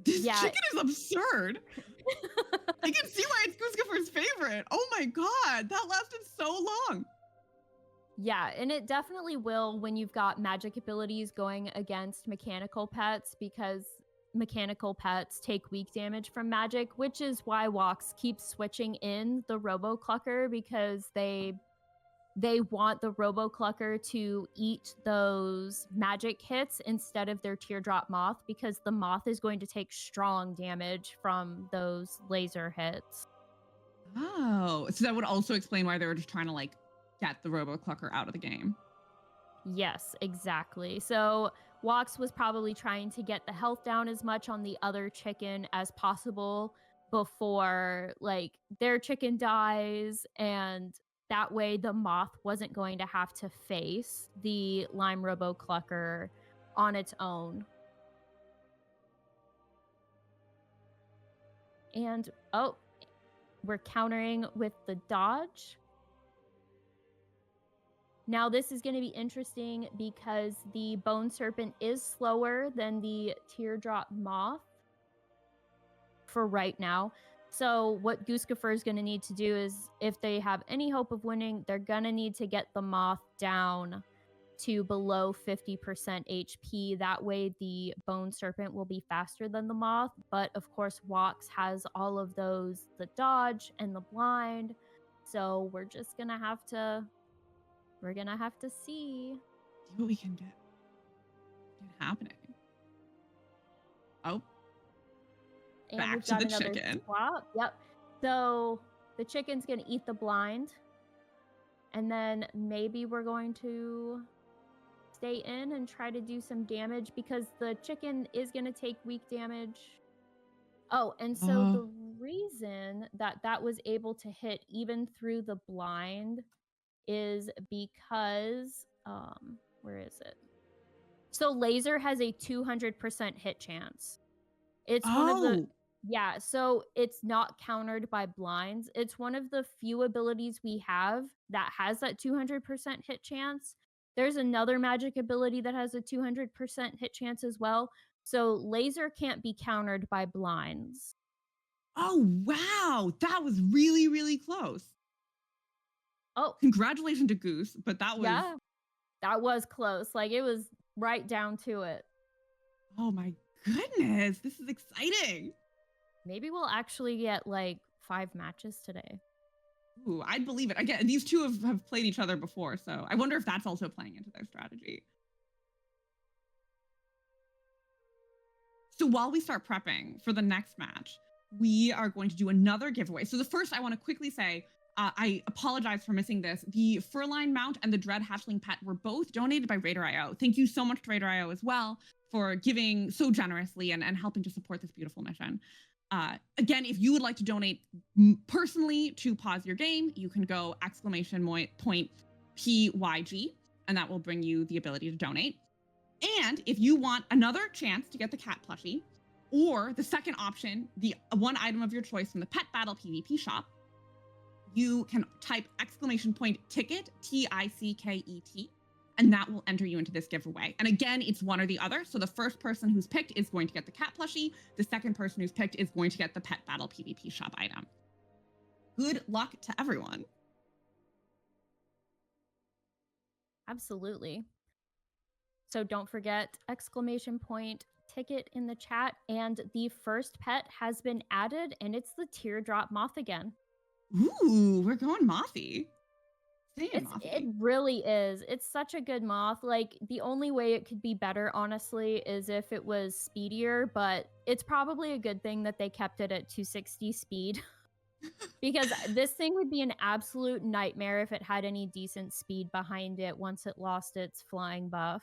This Yeah. chicken is absurd. I can see why it's Gooskaffur's favorite. Oh my god, that lasted so long. Yeah, and it definitely will when you've got magic abilities going against mechanical pets because mechanical pets take weak damage from magic, which is why Wox keeps switching in the Robo Clucker because they want the Robo Clucker to eat those magic hits instead of their Teardrop Moth because the Moth is going to take strong damage from those laser hits. Oh, so that would also explain why they were just trying to get the Robo Clucker out of the game. Yes, exactly. So Wox was probably trying to get the health down as much on the other chicken as possible before their chicken dies, and that way the moth wasn't going to have to face the Lime Robo Clucker on its own. And we're countering with the dodge. Now, this is going to be interesting because the Bone Serpent is slower than the Teardrop Moth for right now. So what Gooskaffur is going to need to do is, if they have any hope of winning, they're going to need to get the Moth down to below 50% HP. That way, the Bone Serpent will be faster than the Moth. But of course, Wox has all of those, the dodge and the blind. So we're just going to have to... We're gonna have to see. See what we can get. happening? Oh, And back we've to got the another chicken. swap. Yep. So the chicken's gonna eat the blind. And then maybe we're going to stay in and try to do some damage because the chicken is gonna take weak damage. Oh, and so the reason that that was able to hit even through the blind is because where is it? So laser has a 200% hit chance. It's one of the so it's not countered by blinds. It's one of the few abilities we have that has that 200% hit chance. There's another magic ability that has a 200% hit chance as well. So laser can't be countered by blinds. Oh, wow. That was really, really close. Oh, Congratulations to Goose, but that was... yeah, that was close. Like, it was right down to it. Oh my goodness, this is exciting. Maybe we'll actually get, like, 5 matches today. Ooh, I'd believe it. Again, these two have played each other before, so I wonder if that's also playing into their strategy. So while we start prepping for the next match, we are going to do another giveaway. So the first, I want to quickly say, I apologize for missing this. The Furline mount and the Dread Hatchling pet were both donated by Raider.io. Thank you so much to Raider.io as well for giving so generously and helping to support this beautiful mission. Again, if you would like to donate personally to Pause Your Game, you can go !PYG, and that will bring you the ability to donate. And if you want another chance to get the cat plushie, or the second option, the one item of your choice from the Pet Battle PvP shop, you can type !ticket, TICKET, and that will enter you into this giveaway. And again, it's one or the other. So the first person who's picked is going to get the cat plushie. The second person who's picked is going to get the Pet Battle PvP shop item. Good luck to everyone. Absolutely. So don't forget !ticket in the chat. And the first pet has been added, and it's the teardrop moth again. Ooh, we're going mothy. It really is. It's such a good moth. Like, the only way it could be better, honestly, is if it was speedier, but it's probably a good thing that they kept it at 260 speed. Because this thing would be an absolute nightmare if it had any decent speed behind it once it lost its flying buff.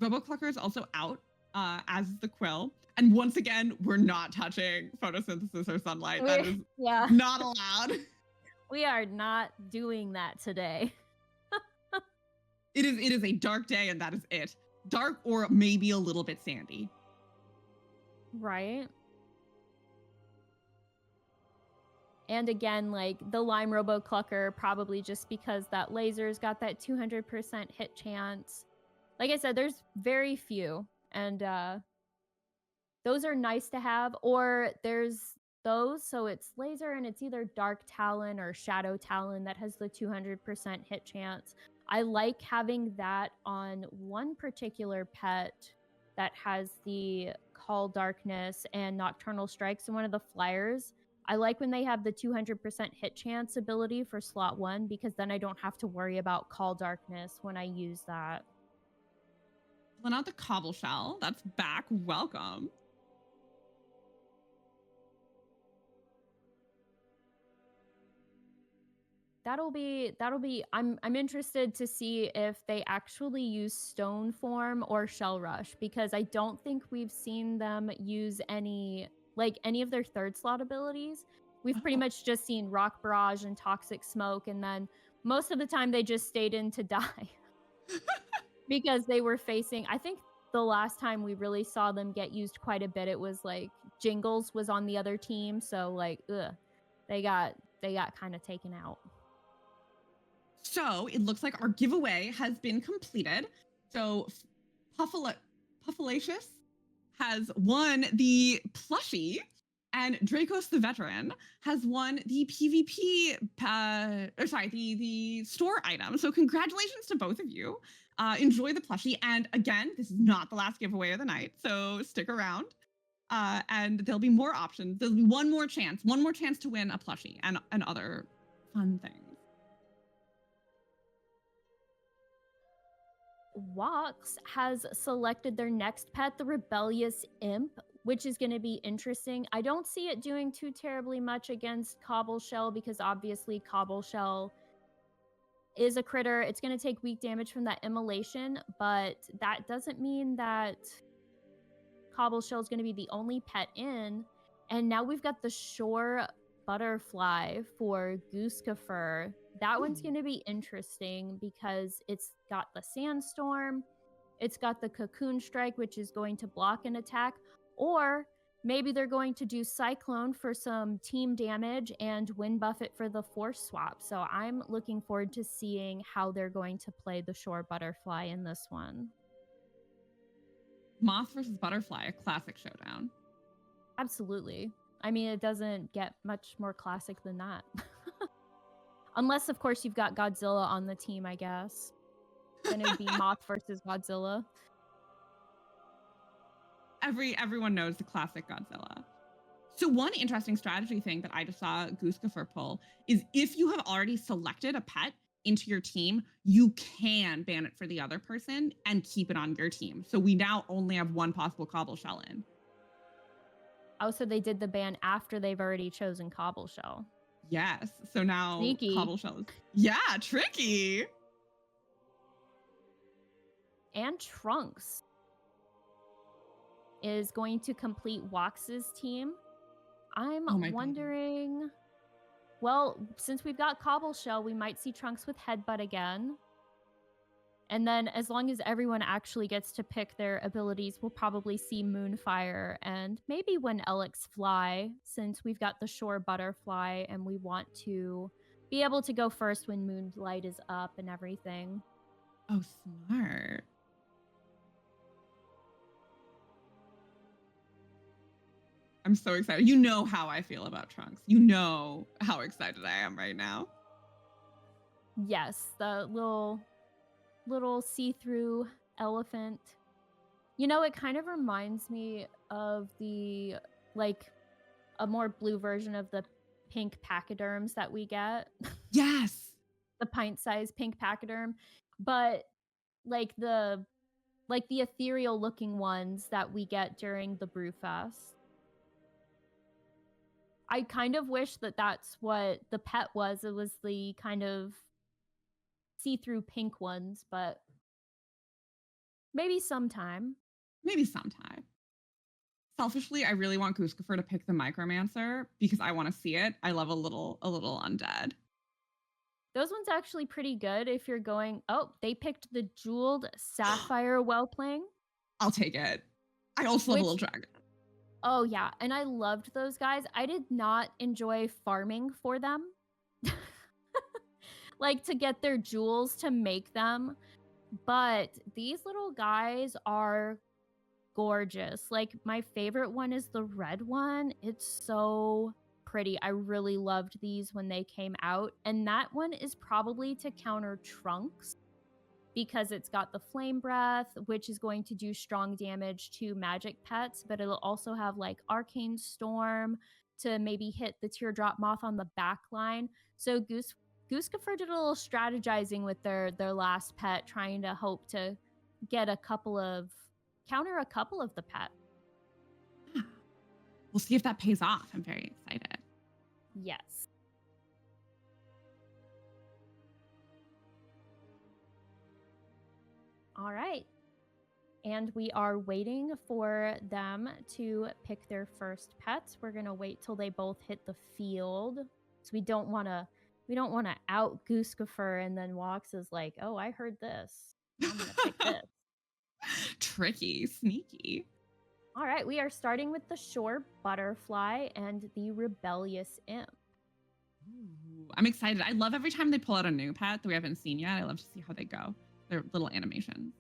RoboClucker is also out, as is the Quill. And once again, we're not touching photosynthesis or sunlight. That is not allowed. We are not doing that today. It is a dark day, and that is it. Dark or maybe a little bit sandy. Right. And again, like, the Lime RoboClucker, probably just because that laser's got that 200% hit chance. Like I said, there's very few, and those are nice to have. Or there's those, so it's laser, and it's either Dark Talon or Shadow Talon that has the 200% hit chance. I like having that on one particular pet that has the Call Darkness and Nocturnal Strikes in one of the flyers. I like when they have the 200% hit chance ability for slot 1, because then I don't have to worry about Call Darkness when I use that. Pulling out the Cobble Shell. That's back. Welcome. That'll be I'm interested to see if they actually use Stone Form or Shell Rush, because I don't think we've seen them use any of their third slot abilities. We've pretty much just seen Rock Barrage and Toxic Smoke, and then most of the time they just stayed in to die. Because they were facing, I think the last time we really saw them get used quite a bit, it was like Jingles was on the other team, so like they got kind of taken out. So it looks like our giveaway has been completed. So Puffalacious has won the plushie, and Dracos the Veteran has won the PvP, the store item. So congratulations to both of you. Enjoy the plushie. And again, this is not the last giveaway of the night, so stick around. And there'll be more options. There'll be one more chance to win a plushie and other fun things. Wox has selected their next pet, the Rebellious Imp, which is going to be interesting. I don't see it doing too terribly much against Cobbleshell because obviously Cobbleshell is a critter. It's going to take weak damage from that immolation, but that doesn't mean that Cobbleshell is going to be the only pet in. And now we've got the Shore Butterfly for Gooskaffur. That one's going to be interesting because it's got the Sandstorm, it's got the Cocoon Strike, which is going to block an attack, or maybe they're going to do Cyclone for some team damage and Wind Buffet for the Force Swap. So I'm looking forward to seeing how they're going to play the Shore Butterfly in this one. Moth versus Butterfly, a classic showdown. Absolutely. I mean, it doesn't get much more classic than that. Unless, of course, you've got Godzilla on the team, I guess. Then it would be Moth versus Godzilla. Everyone knows the classic Godzilla. So one interesting strategy thing that I just saw Gooskaffur pull is if you have already selected a pet into your team, you can ban it for the other person and keep it on your team. So we now only have one possible Cobbleshell in. Oh, so they did the ban after they've already chosen Cobbleshell. Yes. So now Sneaky. Cobbleshell is... Yeah, tricky. And Trunks is going to complete Wox's team. I'm wondering... Well, since we've got Cobbleshell, we might see Trunks with Headbutt again. And then as long as everyone actually gets to pick their abilities, we'll probably see Moonfire and maybe when Alex Fly, since we've got the Shore Butterfly and we want to be able to go first when Moonlight is up and everything. Oh, smart. I'm so excited. You know how I feel about Trunks. You know how excited I am right now. Yes, the little see-through elephant. You know, it kind of reminds me of the, like, a more blue version of the pink pachyderms that we get. Yes. The pint-sized pink pachyderm. But, like the ethereal-looking ones that we get during the Brewfest. I kind of wish that that's what the pet was. It was the kind of see-through pink ones, but maybe sometime. Maybe sometime. Selfishly, I really want Gooskaffur to pick the Micromancer because I want to see it. I love a little undead. Those ones actually pretty good if you're going, oh, they picked the Jeweled Sapphire Whelpling. I'll take it. I also love a little dragon. Oh, yeah. And I loved those guys. I did not enjoy farming for them. Like, to get their jewels to make them. But these little guys are gorgeous. Like, my favorite one is the red one. It's so pretty. I really loved these when they came out. And that one is probably to counter Trunks because it's got the Flame Breath, which is going to do strong damage to magic pets, but it'll also have like Arcane Storm to maybe hit the Teardrop Moth on the back line. So Gooskaffur did a little strategizing with their last pet, trying to hope to get counter a couple of the pet. We'll see if that pays off. I'm very excited. Yes. All right. And we are waiting for them to pick their first pets. We're going to wait till they both hit the field. So we don't want to out Gooskaffur and then Wox is like, "Oh, I heard this. I'm going to pick this." Tricky, sneaky. All right, we are starting with the Shore Butterfly and the Rebellious Imp. Ooh, I'm excited. I love every time they pull out a new pet that we haven't seen yet. I love to see how they go. Their little animations.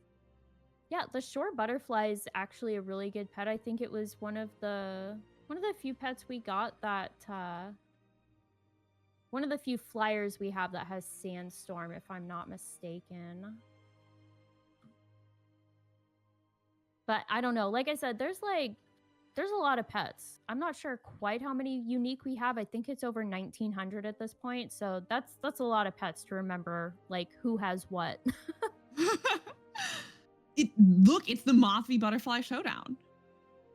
Yeah, the Shore Butterfly is actually a really good pet. I think it was one of the few pets we got that one of the few flyers we have that has Sandstorm, if I'm not mistaken. But I don't know. Like I said, there's a lot of pets. I'm not sure quite how many unique we have. I think it's over 1,900 at this point. So that's a lot of pets to remember, like, who has what. It's the Moth v Butterfly showdown.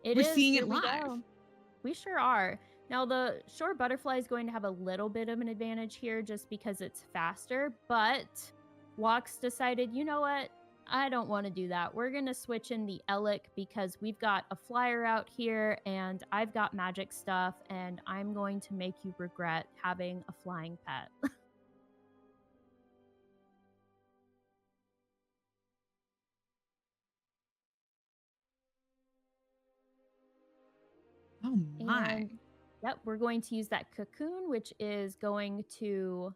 We're seeing Here it we live. go. We sure are. Now, the short butterfly is going to have a little bit of an advantage here just because it's faster, but Wox decided, you know what? I don't want to do that. We're going to switch in the Elec because we've got a flyer out here and I've got magic stuff and I'm going to make you regret having a flying pet. Oh my. And yep, we're going to use that cocoon, which is going to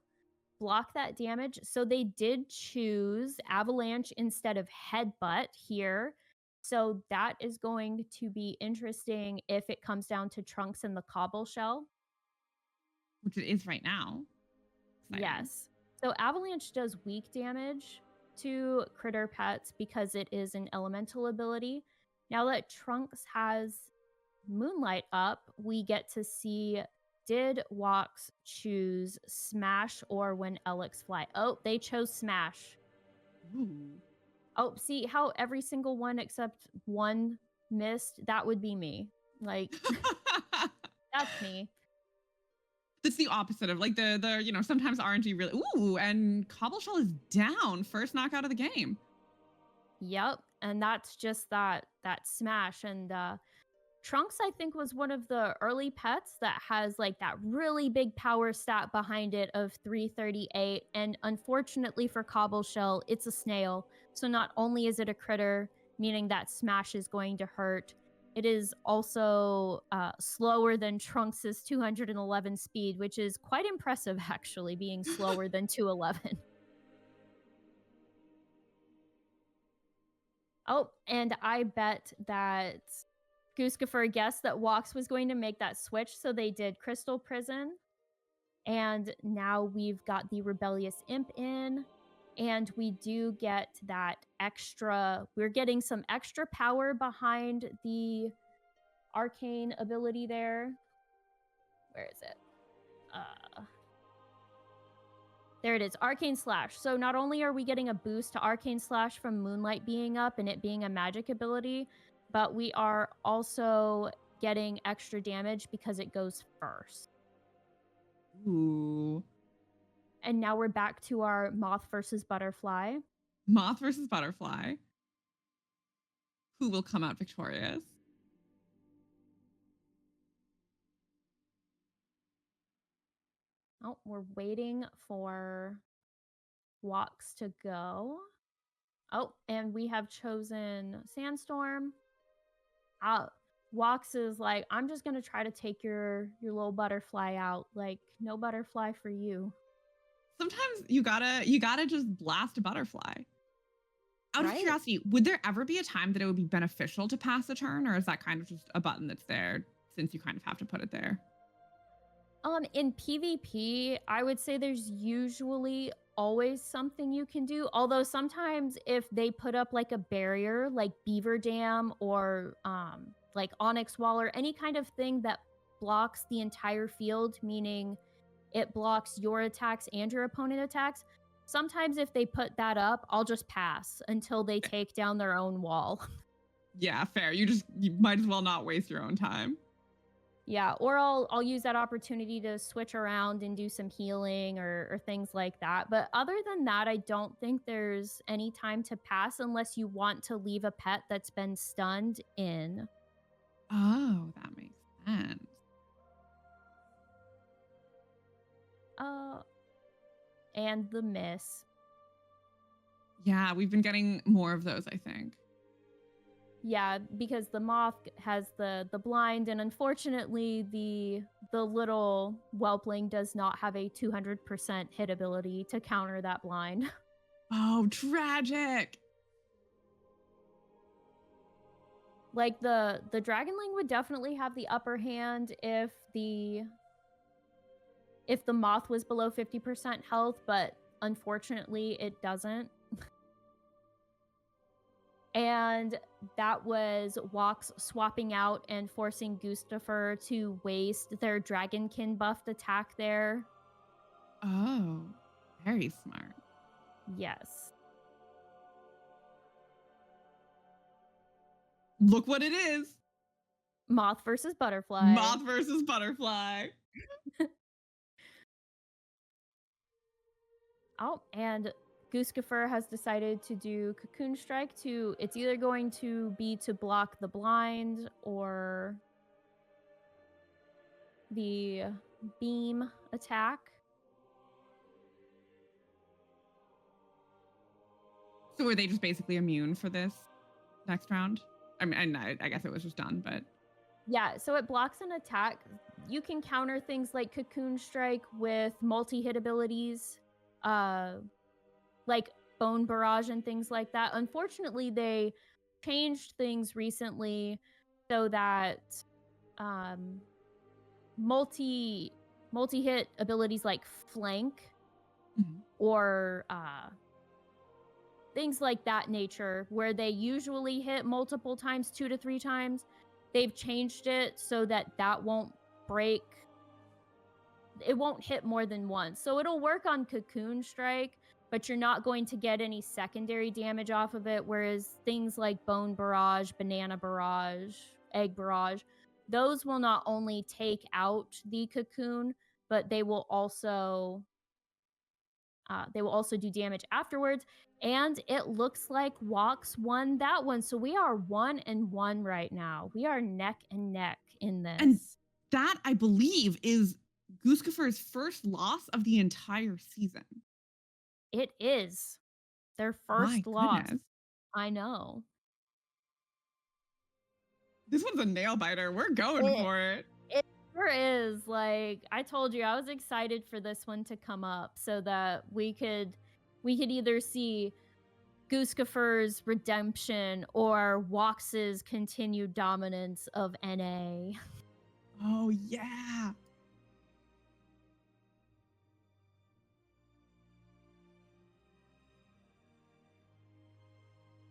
block that damage. So they did choose Avalanche instead of Headbutt here. So that is going to be interesting if it comes down to Trunks and the Cobble Shell. Which it is right now. Exciting. Yes. So Avalanche does weak damage to critter pets because it is an elemental ability. Now that Trunks has Moonlight up, we get to see, did Wox choose Smash or when Alex fly? Oh, they chose Smash. Ooh. Oh, see how every single one except one missed? That would be me. Like, that's me. That's the opposite of like the sometimes RNG really and Cobble Shell is down first knockout of the game. Yep, and that's just that Smash. And Trunks, I think, was one of the early pets that has like that really big power stat behind it of 338. And unfortunately for Cobble Shell, it's a snail. So not only is it a critter, meaning that Smash is going to hurt, it is also slower than Trunks' 211 speed, which is quite impressive, actually, being slower than 211. Oh, and I bet that Gooskaffur guessed that Wox was going to make that switch, so they did Crystal Prison. And now we've got the Rebellious Imp in, and we do get that extra, we're getting some extra power behind the arcane ability there. Where is it? There it is, Arcane Slash. So not only are we getting a boost to Arcane Slash from Moonlight being up and it being a magic ability, but we are also getting extra damage because it goes first. Ooh. And now we're back to our Moth versus Butterfly. Moth versus Butterfly. Who will come out victorious? Oh, we're waiting for Wox to go. Oh, and we have chosen Sandstorm. Wox is like, I'm just gonna try to take your little butterfly out. Like, no butterfly for you. Sometimes you gotta just blast a butterfly. Out of curiosity, would there ever be a time that it would be beneficial to pass a turn, or is that kind of just a button that's there since you kind of have to put it there? In PvP, I would say there's usually always something you can do. Although sometimes if they put up like a barrier, like Beaver Dam or like Onyx Wall or any kind of thing that blocks the entire field, meaning it blocks your attacks and your opponent attacks. Sometimes if they put that up, I'll just pass until they take down their own wall. Yeah, fair. You might as well not waste your own time. Yeah, or I'll use that opportunity to switch around and do some healing or things like that. But other than that, I don't think there's any time to pass unless you want to leave a pet that's been stunned in. Oh, that makes sense. And the miss. Yeah, we've been getting more of those, I think. Yeah, because the moth has the blind, and unfortunately the little whelpling does not have a 200% hit ability to counter that blind. Oh, tragic. Like the dragonling would definitely have the upper hand if the moth was below 50% health, but unfortunately it doesn't. And that was Wox swapping out and forcing Gooskaffur to waste their Dragonkin buffed attack there. Oh, very smart. Yes. look what it is. Moth versus butterfly. Moth versus butterfly. Oh, and Gooskaffur has decided to do Cocoon Strike to, it's either going to be to block the blind or the beam attack. So were they just basically immune for this next round? I mean, I guess it was just done, but... Yeah, so it blocks an attack. You can counter things like Cocoon Strike with multi-hit abilities, like Bone Barrage and things like that. Unfortunately, they changed things recently so that multi-hit abilities like Flank or things like that nature, where they usually hit multiple times, 2 to 3 times, they've changed it so that that won't break. It won't hit more than once. So it'll work on Cocoon Strike, but you're not going to get any secondary damage off of it, whereas things like Bone Barrage, Banana Barrage, Egg Barrage, those will not only take out the cocoon, but they will also do damage afterwards. And it looks like Wox won that one. So we are 1-1 right now. We are neck and neck in this. And that, I believe, is Gooskaffur's first loss of the entire season. It is their first loss. Goodness. I know. This one's a nail biter. We're going for it. It sure is. Like, I told you, I was excited for this one to come up so that we could either see Gooskaffur's redemption or Wox's continued dominance of NA. Oh, yeah.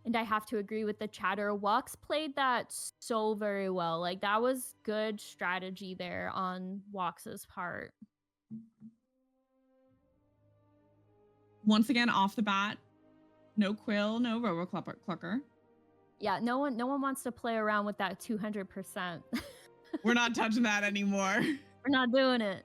And I have to agree with the chatter. Wox played that so very well. Like, that was good strategy there on Wox's part. Once again, off the bat, no Quill, no Roboclucker. Yeah, no one wants to play around with that 200%. We're not touching that anymore. We're not doing it.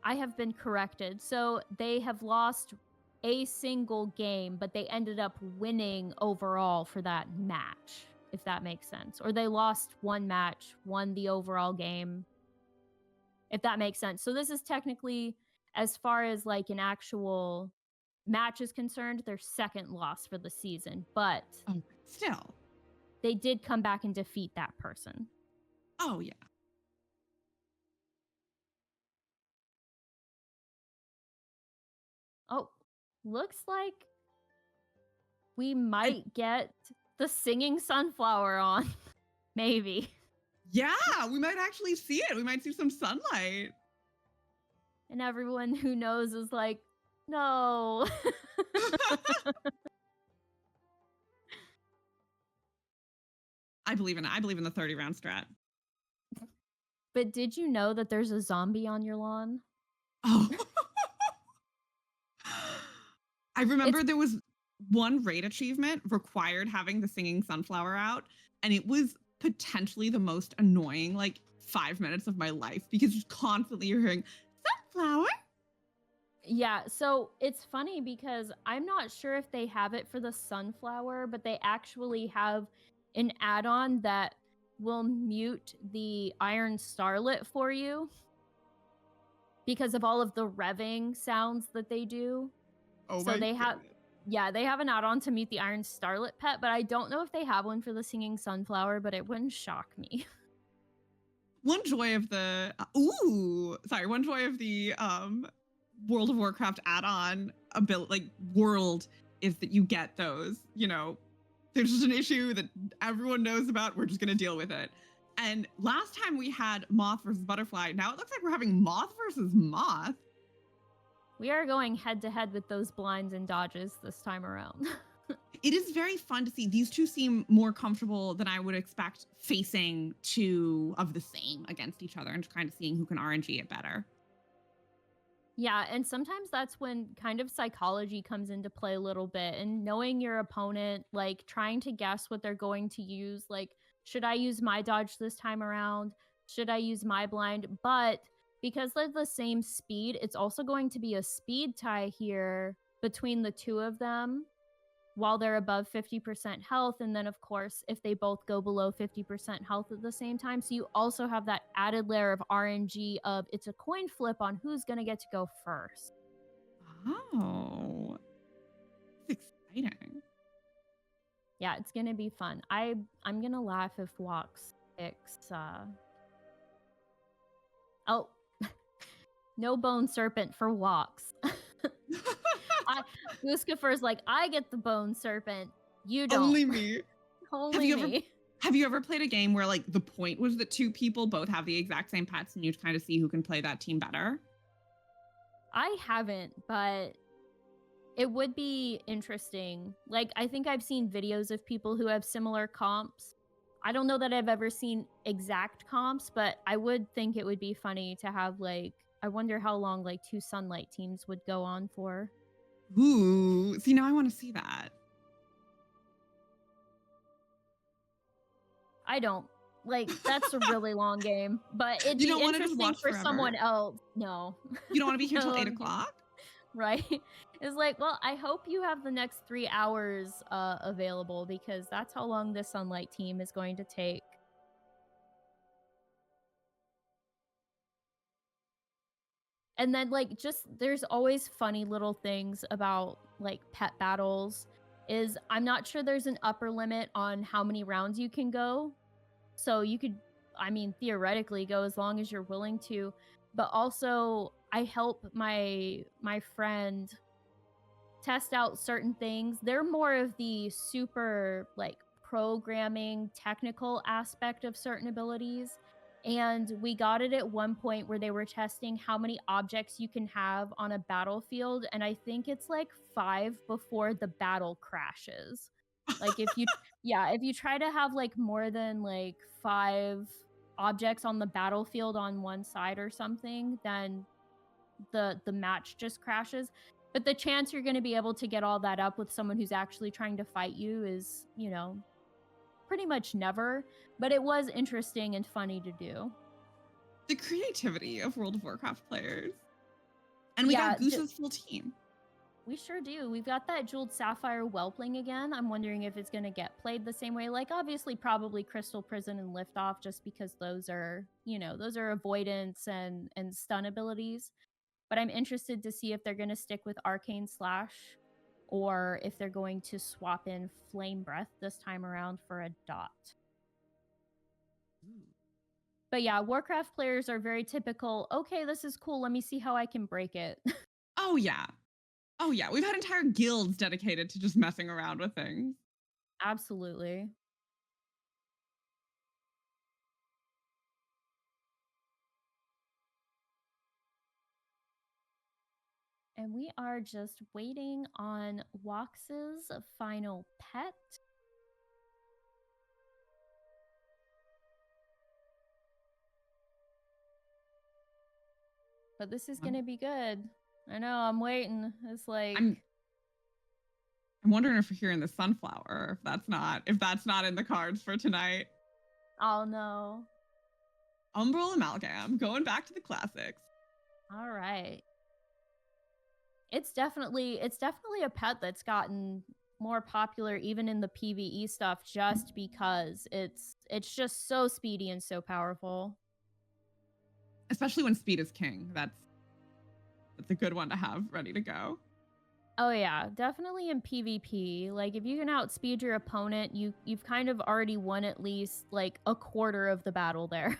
I have been corrected. So they have lost a single game, but they ended up winning overall for that match, if that makes sense. Or they lost one match, won the overall game, if that makes sense. So this is technically, as far as like an actual match is concerned, their second loss for the season. But still, they did come back and defeat that person. Oh, yeah. Oh, looks like we might get the singing sunflower on. Maybe. Yeah, we might actually see it. We might see some sunlight. And everyone who knows is like, no. I believe in it. I believe in the 30-round strat. But did you know that there's a zombie on your lawn? Oh. I remember there was one raid achievement required having the singing sunflower out, and it was potentially the most annoying, like, 5 minutes of my life, because just constantly you're hearing, sunflower? Yeah, so it's funny because I'm not sure if they have it for the sunflower, but they actually have an add-on that will mute the Iron Starlet for you because of all of the revving sounds that they do. Oh, so they have, yeah, they have an add-on to mute the Iron Starlet pet, but I don't know if they have one for the singing sunflower, but it wouldn't shock me. One joy of the World of Warcraft add-on world is that you get those, you know, there's just an issue that everyone knows about. We're just going to deal with it. And last time we had Moth versus Butterfly. Now it looks like we're having Moth versus Moth. We are going head-to-head with those blinds and dodges this time around. It is very fun to see. These two seem more comfortable than I would expect facing two of the same against each other and kind of seeing who can RNG it better. Yeah, and sometimes that's when kind of psychology comes into play a little bit, and knowing your opponent, like trying to guess what they're going to use. Like, should I use my dodge this time around? Should I use my blind? But because they're the same speed, it's also going to be a speed tie here between the two of them while they're above 50% health. And then, of course, if they both go below 50% health at the same time. So you also have that added layer of RNG of it's a coin flip on who's going to get to go first. Oh, it's exciting. Yeah, it's going to be fun. I'm going to laugh if Wox picks... Oh, no bone serpent for Wox. Gooskaffur's like, I get the bone serpent. You don't. Only me. Only me. Have you ever played a game where like the point was that two people both have the exact same pets and you kind of see who can play that team better? I haven't, but it would be interesting. Like, I think I've seen videos of people who have similar comps. I don't know that I've ever seen exact comps, but I would think it would be funny to have, like, I wonder how long, like, two Sunlight teams would go on for. Ooh, see, now I want to see that. I don't. Like, that's a really long game, but it'd You be don't wanna just interesting watch for forever? someone else. No. You don't want to be here till No. 8 o'clock? Right? It's like, well, I hope you have the next 3 hours available, because that's how long this Sunlight team is going to take. And then, like, just there's always funny little things about, like, pet battles. Is I'm not sure there's an upper limit on how many rounds you can go. So you could, I mean, theoretically go as long as you're willing to. But also, I help my friend test out certain things. They're more of the super, like, programming, technical aspect of certain abilities. And we got it at one point where they were testing how many objects you can have on a battlefield. And I think it's like 5 before the battle crashes. Like, if you, yeah, if you try to have like more than like 5 objects on the battlefield on one side or something, then the match just crashes. But the chance you're going to be able to get all that up with someone who's actually trying to fight you is, you know, pretty much never. But it was interesting and funny to do. The creativity of World of Warcraft players. And we got Goose's full team. We sure do. We've got that Jeweled Sapphire Whelpling again. I'm wondering if it's going to get played the same way. Like, obviously, probably Crystal Prison and Liftoff, just because those are, you know, those are avoidance and stun abilities. But I'm interested to see if they're going to stick with Arcane Slash, or if they're going to swap in Flame Breath this time around for a dot. But yeah, Warcraft players are very typical, okay, this is cool, let me see how I can break it. Oh, yeah. Oh, yeah. We've had entire guilds dedicated to just messing around with things. Absolutely. And we are just waiting on Wox's final pet. But this is going to be good. I know, I'm waiting. It's like... I'm wondering if we're hearing the Sunflower, if that's not in the cards for tonight. Oh, no. Umbral Amalgam, going back to the classics. All right. It's definitely a pet that's gotten more popular even in the PvE stuff, just because it's just so speedy and so powerful. Especially when speed is king. That's a good one to have ready to go. Oh yeah, definitely in PvP. Like, if you can outspeed your opponent, you've kind of already won at least like a quarter of the battle there.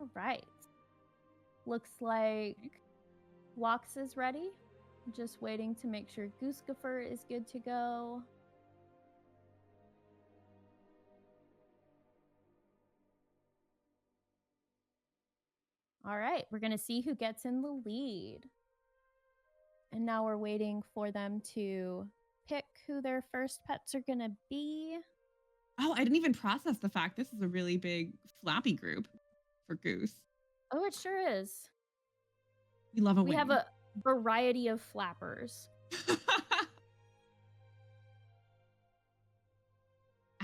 All right. Looks like Wox is ready. Just waiting to make sure Gooskaffur is good to go. All right, we're going to see who gets in the lead. And now we're waiting for them to pick who their first pets are going to be. Oh, I didn't even process the fact this is a really big flappy group for Goose. Oh, it sure is. We love a We win. have a variety of flappers.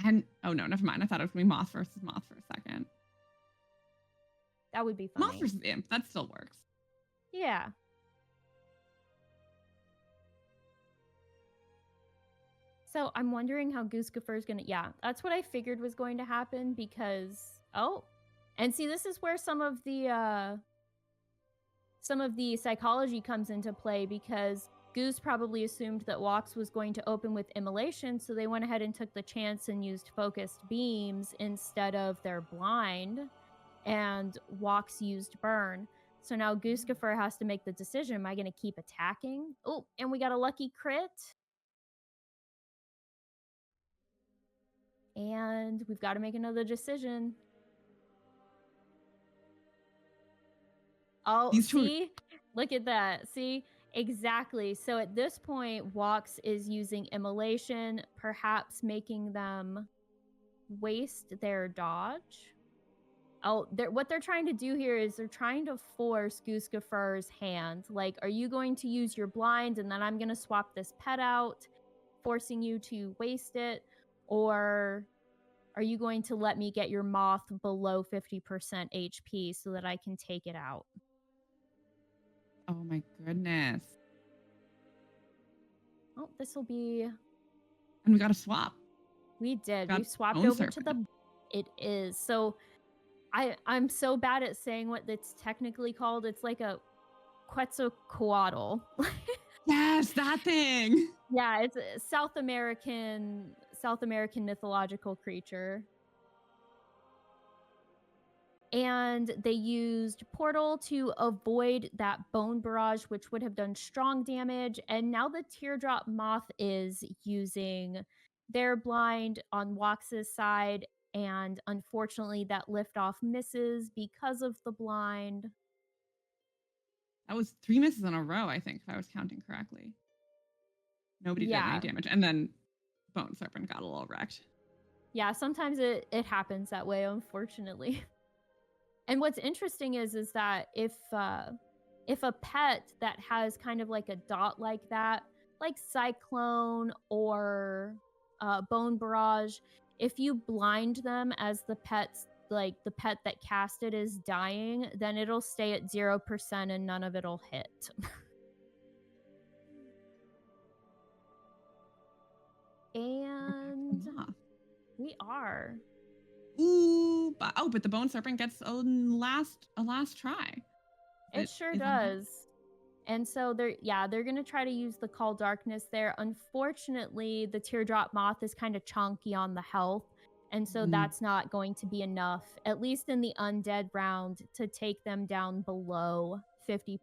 And oh no, never mind. I thought it was gonna be Moth versus Moth for a second. That would be funny. Moth versus Imp. That still works. Yeah. So I'm wondering how Gooskaffur is gonna. Yeah, that's what I figured was going to happen because and see, this is where some of the psychology comes into play because Goose probably assumed that Wox was going to open with Immolation, so they went ahead and took the chance and used focused beams instead of their blind, and Wox used burn. So now Gooskaffur has to make the decision, am I going to keep attacking? Oh, and we got a lucky crit. And we've got to make another decision. Oh, see? Look at that. See? Exactly. So at this point, Wox is using Immolation, perhaps making them waste their dodge. Oh, what they're trying to do here is they're trying to force Gooskaffur's hand. Like, are you going to use your blind and then I'm going to swap this pet out, forcing you to waste it? Or are you going to let me get your moth below 50% HP so that I can take it out? Oh my goodness. Oh, this will be... And we got a swap. We did. Got We swapped Bone over to Serpent. the... It is. So I'm so bad at saying what it's technically called. It's like a Quetzalcoatl. Yes, that thing. Yeah, it's a South American mythological creature. And they used Portal to avoid that Bone Barrage, which would have done strong damage. And now the Teardrop Moth is using their blind on Wox's side. And unfortunately, that liftoff misses because of the blind. That was 3 misses in a row, I think, if I was counting correctly. Nobody did any damage. And then Bone Serpent got a little wrecked. Yeah, sometimes it happens that way, unfortunately. And what's interesting is that if a pet that has kind of like a dot like that, like Cyclone or Bone Barrage, if you blind them as the pet's like the pet that cast it is dying, then it'll stay at 0% and none of it'll hit. And we are. Ooh, but the Bone Serpent gets a last try. It sure does. And so they're gonna try to use the Call Darkness there. Unfortunately, the Teardrop Moth is kind of chonky on the health, and so that's not going to be enough, at least in the undead round, to take them down below 50%.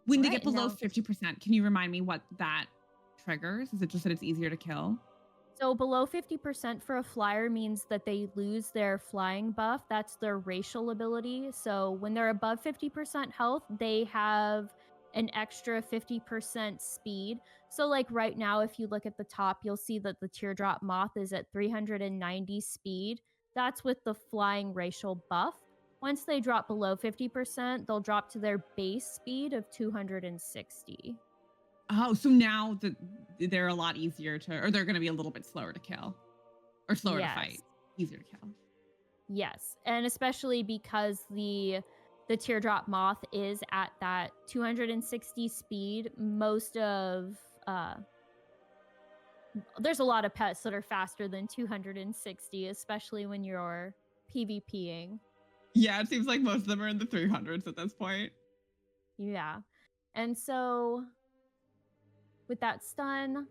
When they get below 50%, can you remind me what that triggers? Is it just that it's easier to kill? So below 50% for a flyer means that they lose their flying buff. That's their racial ability. So when they're above 50% health, they have an extra 50% speed. So like right now, if you look at the top, you'll see that the Teardrop Moth is at 390 speed. That's with the flying racial buff. Once they drop below 50%, they'll drop to their base speed of 260. Oh, so now they're a lot easier or they're going to be a little bit slower to kill. Or slower to fight. Easier to kill. Yes, and especially because the Teardrop Moth is at that 260 speed, most of... there's a lot of pets that are faster than 260, especially when you're PvPing. Yeah, it seems like most of them are in the 300s at this point. Yeah. And so with that stun,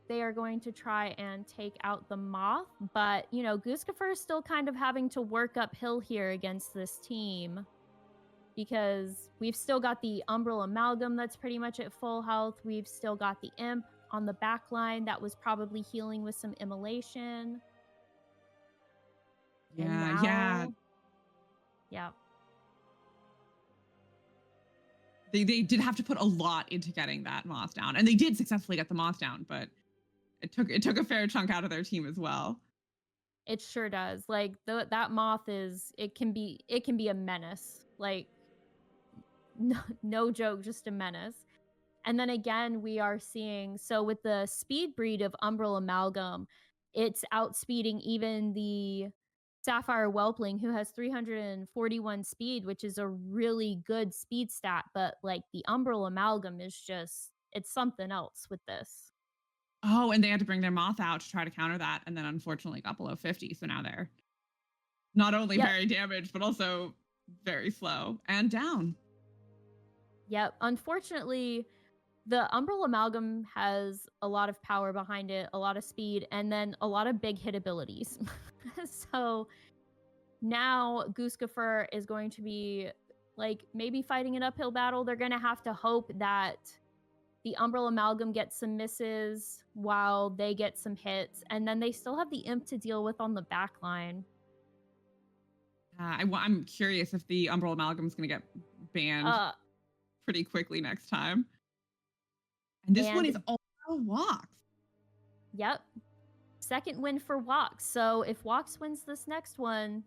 they are going to try and take out the Moth. But, Gooskaffur is still kind of having to work uphill here against this team. Because we've still got the Umbral Amalgam that's pretty much at full health. We've still got the Imp on the back line that was probably healing with some Immolation. Yeah. Yeah. They did have to put a lot into getting that moth down, and they did successfully get the moth down, but it took a fair chunk out of their team as well. It sure does. Like that moth it can be a menace. Like no joke, just a menace. And then again, we are seeing, so with the speed breed of Umbral Amalgam, it's outspeeding even the Sapphire Whelpling, who has 341 speed, which is a really good speed stat. But like the Umbral Amalgam is just, it's something else with this. Oh, and they had to bring their moth out to try to counter that, and then unfortunately got below 50. So now they're not only very damaged, but also very slow and down. Yep. Unfortunately, the Umbral Amalgam has a lot of power behind it, a lot of speed, and then a lot of big hit abilities. So now Gooskaffur is going to be like maybe fighting an uphill battle. They're going to have to hope that the Umbral Amalgam gets some misses while they get some hits, and then they still have the Imp to deal with on the back line. I'm curious if the Umbral Amalgam is going to get banned pretty quickly next time. And this one is all Wox. Yep. Second win for Wox. So if Wox wins this next one,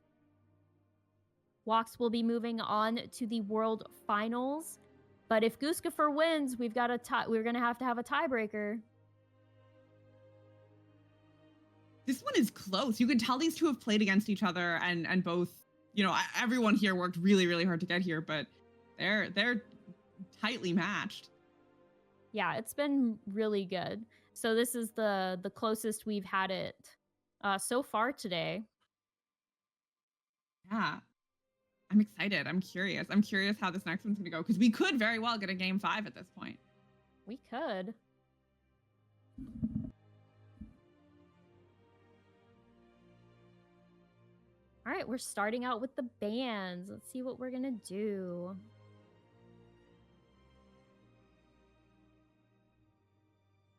Wox will be moving on to the World Finals. But if Gooskaffur wins, we're going to have a tiebreaker. This one is close. You can tell these two have played against each other, and both, everyone here worked really, really hard to get here, but they're tightly matched. Yeah, it's been really good. So this is the closest we've had it so far today. Yeah. I'm excited. I'm curious. I'm curious how this next one's going to go, because we could very well get a game 5 at this point. We could. All right, we're starting out with the bands. Let's see what we're going to do.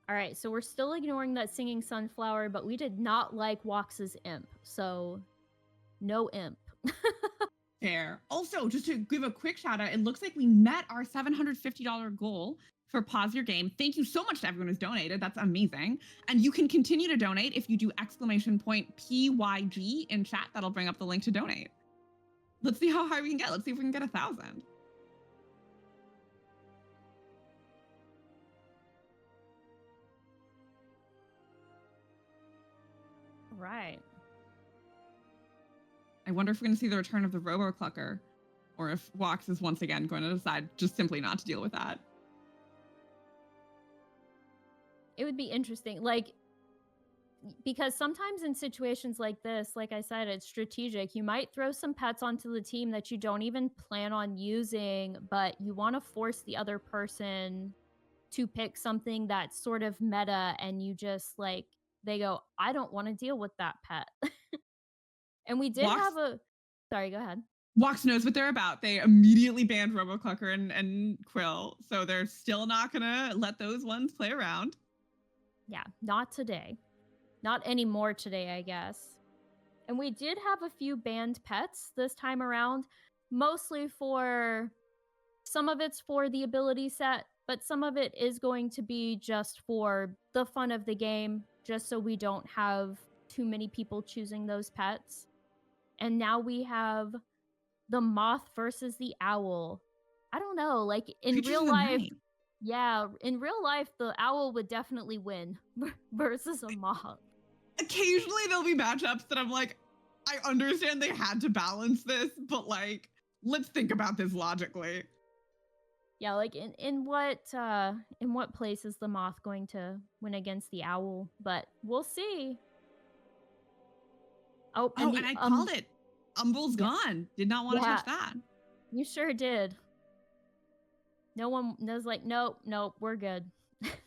All right, so we're still ignoring that singing sunflower, but we did not like Wox's imp, so no imp. Fair. Also, just to give a quick shout out, it looks like we met our $750 goal for Pause Your Game. Thank you so much to everyone who's donated. That's amazing. And you can continue to donate if you do !PYG in chat. That'll bring up the link to donate. Let's see how high we can get. Let's see if we can get 1,000. Right. I wonder if we're going to see the return of the Roboclucker, or if Wox is once again going to decide just simply not to deal with that. It would be interesting, like, because sometimes in situations like this, like I said, it's strategic. You might throw some pets onto the team that you don't even plan on using, but you want to force the other person to pick something that's sort of meta, and you just, like, they go, I don't want to deal with that pet. And we did have a... Sorry, go ahead. Wox knows what they're about. They immediately banned Roboclucker and Quill, so they're still not going to let those ones play around. Yeah, not today. Not anymore today, I guess. And we did have a few banned pets this time around, mostly for... Some of it's for the ability set, but some of it is going to be just for the fun of the game, just so we don't have too many people choosing those pets. And now we have the moth versus the owl. I don't know, like in real life, yeah, in real life, the owl would definitely win versus a moth. Occasionally there'll be matchups that I'm like, I understand they had to balance this, but like, let's think about this logically. Yeah, like in what place is the moth going to win against the owl? But we'll see. Oh, and I called it. Umbral's gone. Did not want to touch that. You sure did. No one was like, nope, we're good.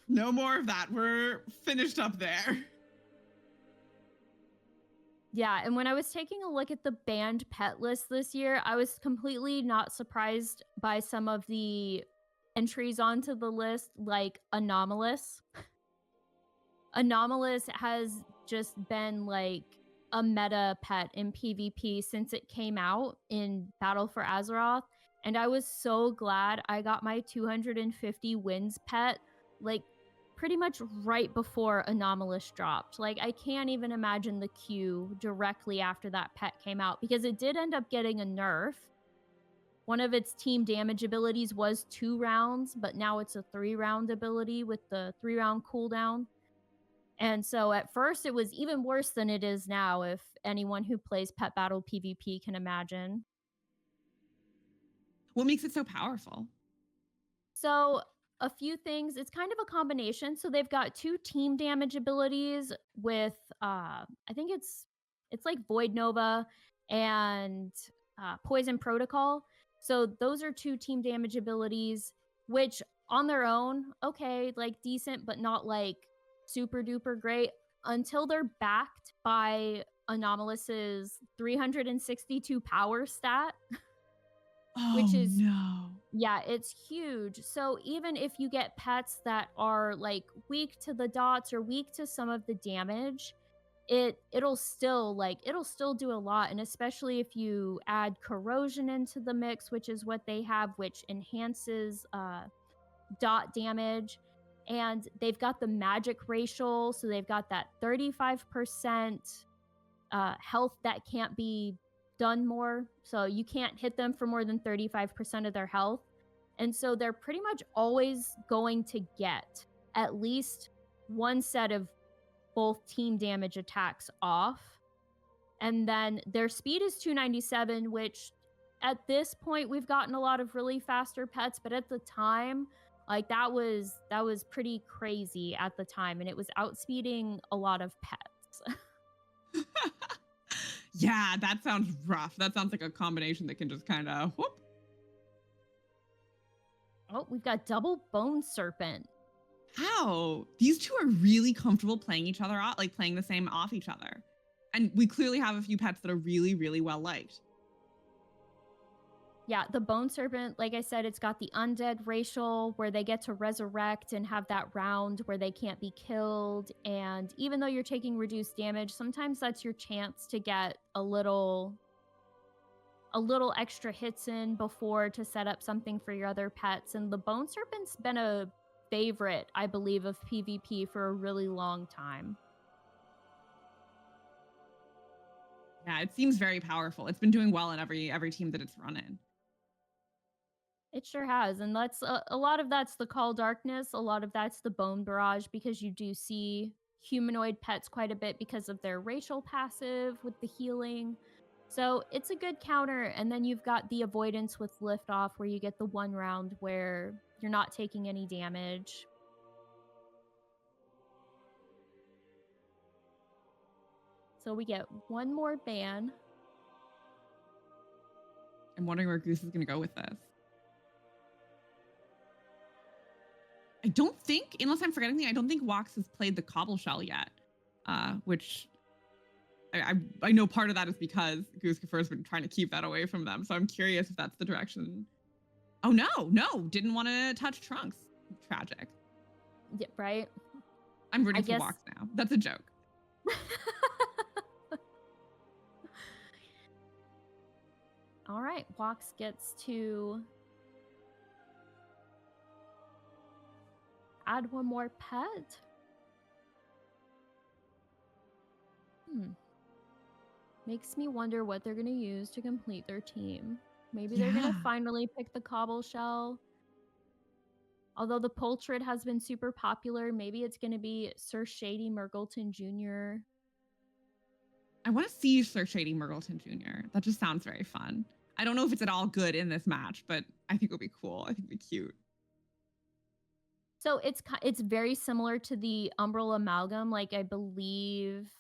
No more of that. We're finished up there. Yeah, and when I was taking a look at the banned pet list this year, I was completely not surprised by some of the entries onto the list, like Anomalous. Anomalous has just been like a meta pet in PvP since it came out in Battle for Azeroth. And I was so glad I got my 250 wins pet, like, pretty much right before Anomalous dropped. Like, I can't even imagine the queue directly after that pet came out, because it did end up getting a nerf. One of its team damage abilities was 2 rounds, but now it's a 3-round ability with the 3-round cooldown. And so at first it was even worse than it is now, if anyone who plays Pet Battle PvP can imagine. What makes it so powerful? So a few things. It's kind of a combination. So they've got 2 team damage abilities with I think it's like Void Nova and Poison Protocol. So those are 2 team damage abilities, which on their own, okay, like decent, but not like super duper great, until they're backed by Anomalous's 362 power stat. Oh, Which is no. Yeah, it's huge. So even if you get pets that are like weak to the dots or weak to some of the damage, it'll still do a lot. And especially if you add corrosion into the mix, which is what they have, which enhances dot damage. And they've got the magic racial, so they've got that 35% health that can't be done more. So you can't hit them for more than 35% of their health. And so they're pretty much always going to get at least one set of both team damage attacks off. And then their speed is 297, which at this point we've gotten a lot of really faster pets, but at the time, like that was pretty crazy at the time, and it was outspeeding a lot of pets. Yeah, that sounds rough. That sounds like a combination that can just kind of whoop. Oh, we've got double Bone Serpent. How? These two are really comfortable playing each other off, like playing the same off each other. And we clearly have a few pets that are really, really well liked. Yeah, the Bone Serpent, like I said, it's got the undead racial where they get to resurrect and have that round where they can't be killed. And even though you're taking reduced damage, sometimes that's your chance to get a little extra hits in before to set up something for your other pets. And the Bone Serpent's been a favorite, I believe, of PvP for a really long time. Yeah, it seems very powerful. It's been doing well in every team that it's run in. It sure has. And that's a lot of that's the Call Darkness. A lot of that's the Bone Barrage, because you do see humanoid pets quite a bit because of their racial passive with the healing. So it's a good counter. And then you've got the Avoidance with Liftoff, where you get the 1 round where you're not taking any damage. So we get 1 more ban. I'm wondering where Goose is going to go with this. I don't think, unless I'm forgetting anything, I don't think Wox has played the Cobble Shell yet, which I know part of that is because Gooskaffur has been trying to keep that away from them. So I'm curious if that's the direction. Oh, no, didn't want to touch Trunks. Tragic. Yeah, right? I'm rooting for Wox now. That's a joke. All right, Wox gets to add 1 more pet. Makes me wonder what they're going to use to complete their team. Maybe they're going to finally pick the Cobble Shell. Although the Poltrid has been super popular, maybe it's going to be Sir Shady Murgleton Jr. I want to see Sir Shady Murgleton Jr. That just sounds very fun. I don't know if it's at all good in this match, but I think it'll be cool. I think it'll be cute. So it's very similar to the Umbral Amalgam. Like, I believe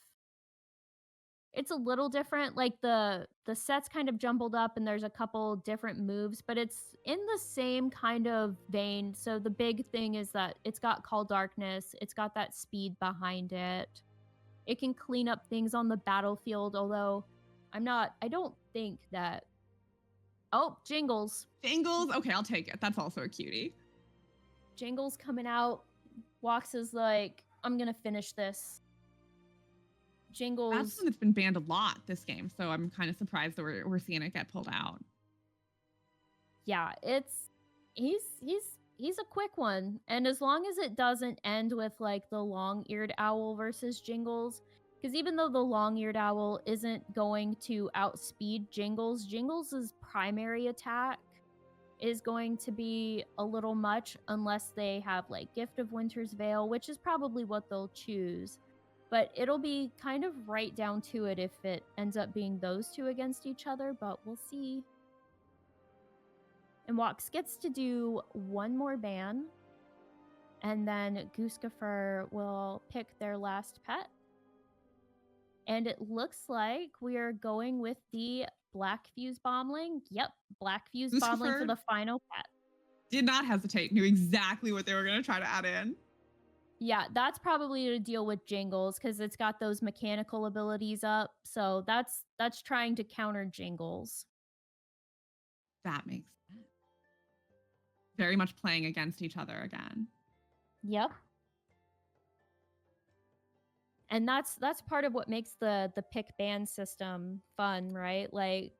it's a little different. Like the set's kind of jumbled up and there's a couple different moves, but it's in the same kind of vein. So the big thing is that it's got Call Darkness. It's got that speed behind it. It can clean up things on the battlefield, although I don't think that... Oh, Jingles. Jingles? Okay, I'll take it. That's also a cutie. Jingles coming out. Wox is like, I'm going to finish this. Jingles. That's one that's been banned a lot this game, so I'm kind of surprised that we're seeing it get pulled out. yeah, he's a quick one, and as long as it doesn't end with like the long-eared owl versus Jingles, because even though the long-eared owl isn't going to outspeed Jingles, Jingles' primary attack is going to be a little much unless they have like Gift of Winter's Veil, which is probably what they'll choose. But it'll be kind of right down to it if it ends up being those two against each other, but we'll see. And Wox gets to do one more ban, and then Gooskaffur will pick their last pet. And it looks like we are going with the Black Fuse Bombling. Yep, Black Fuse Bombling for Gooskaffur the final pet. Did not hesitate, knew exactly what they were going to try to add in. Yeah, that's probably to deal with Jingles because it's got those mechanical abilities up. So that's trying to counter Jingles. That makes sense. Very much playing against each other again. Yep. And that's part of what makes the pick ban system fun, right? Like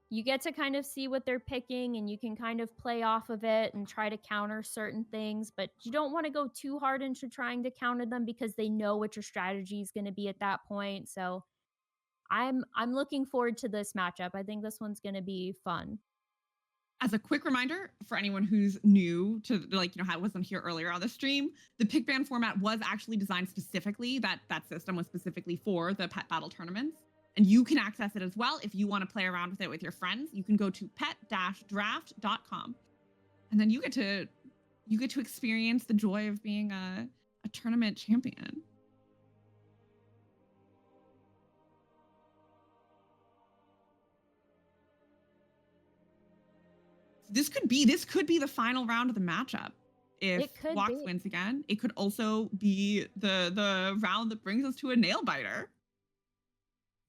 you get to kind of see what they're picking and you can kind of play off of it and try to counter certain things, but you don't want to go too hard into trying to counter them because they know what your strategy is going to be at that point. So I'm looking forward to this matchup. I think this one's going to be fun. As a quick reminder for anyone who's new to wasn't here earlier on the stream, the pick ban format was actually designed specifically, that system was specifically for the pet battle tournaments. And you can access it as well if you want to play around with it with your friends. You can go to pet-draft.com. And then you get to experience the joy of being a tournament champion. This could be the final round of the matchup. If Wox wins again, it could also be the round that brings us to a nail biter.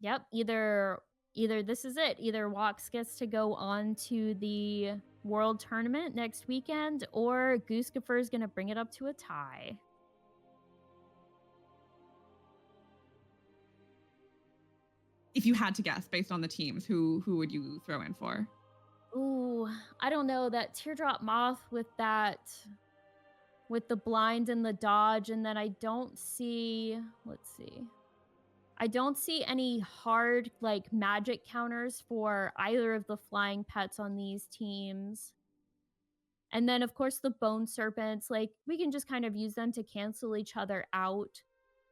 Yep, either this is it. Either Wox gets to go on to the World Tournament next weekend, or Gooskaffur is going to bring it up to a tie. If you had to guess based on the teams, who would you throw in for? Ooh, I don't know. That Teardrop Moth with the blind and the dodge, and then I don't see any hard like magic counters for either of the flying pets on these teams. And then of course the Bone Serpents, like we can just kind of use them to cancel each other out.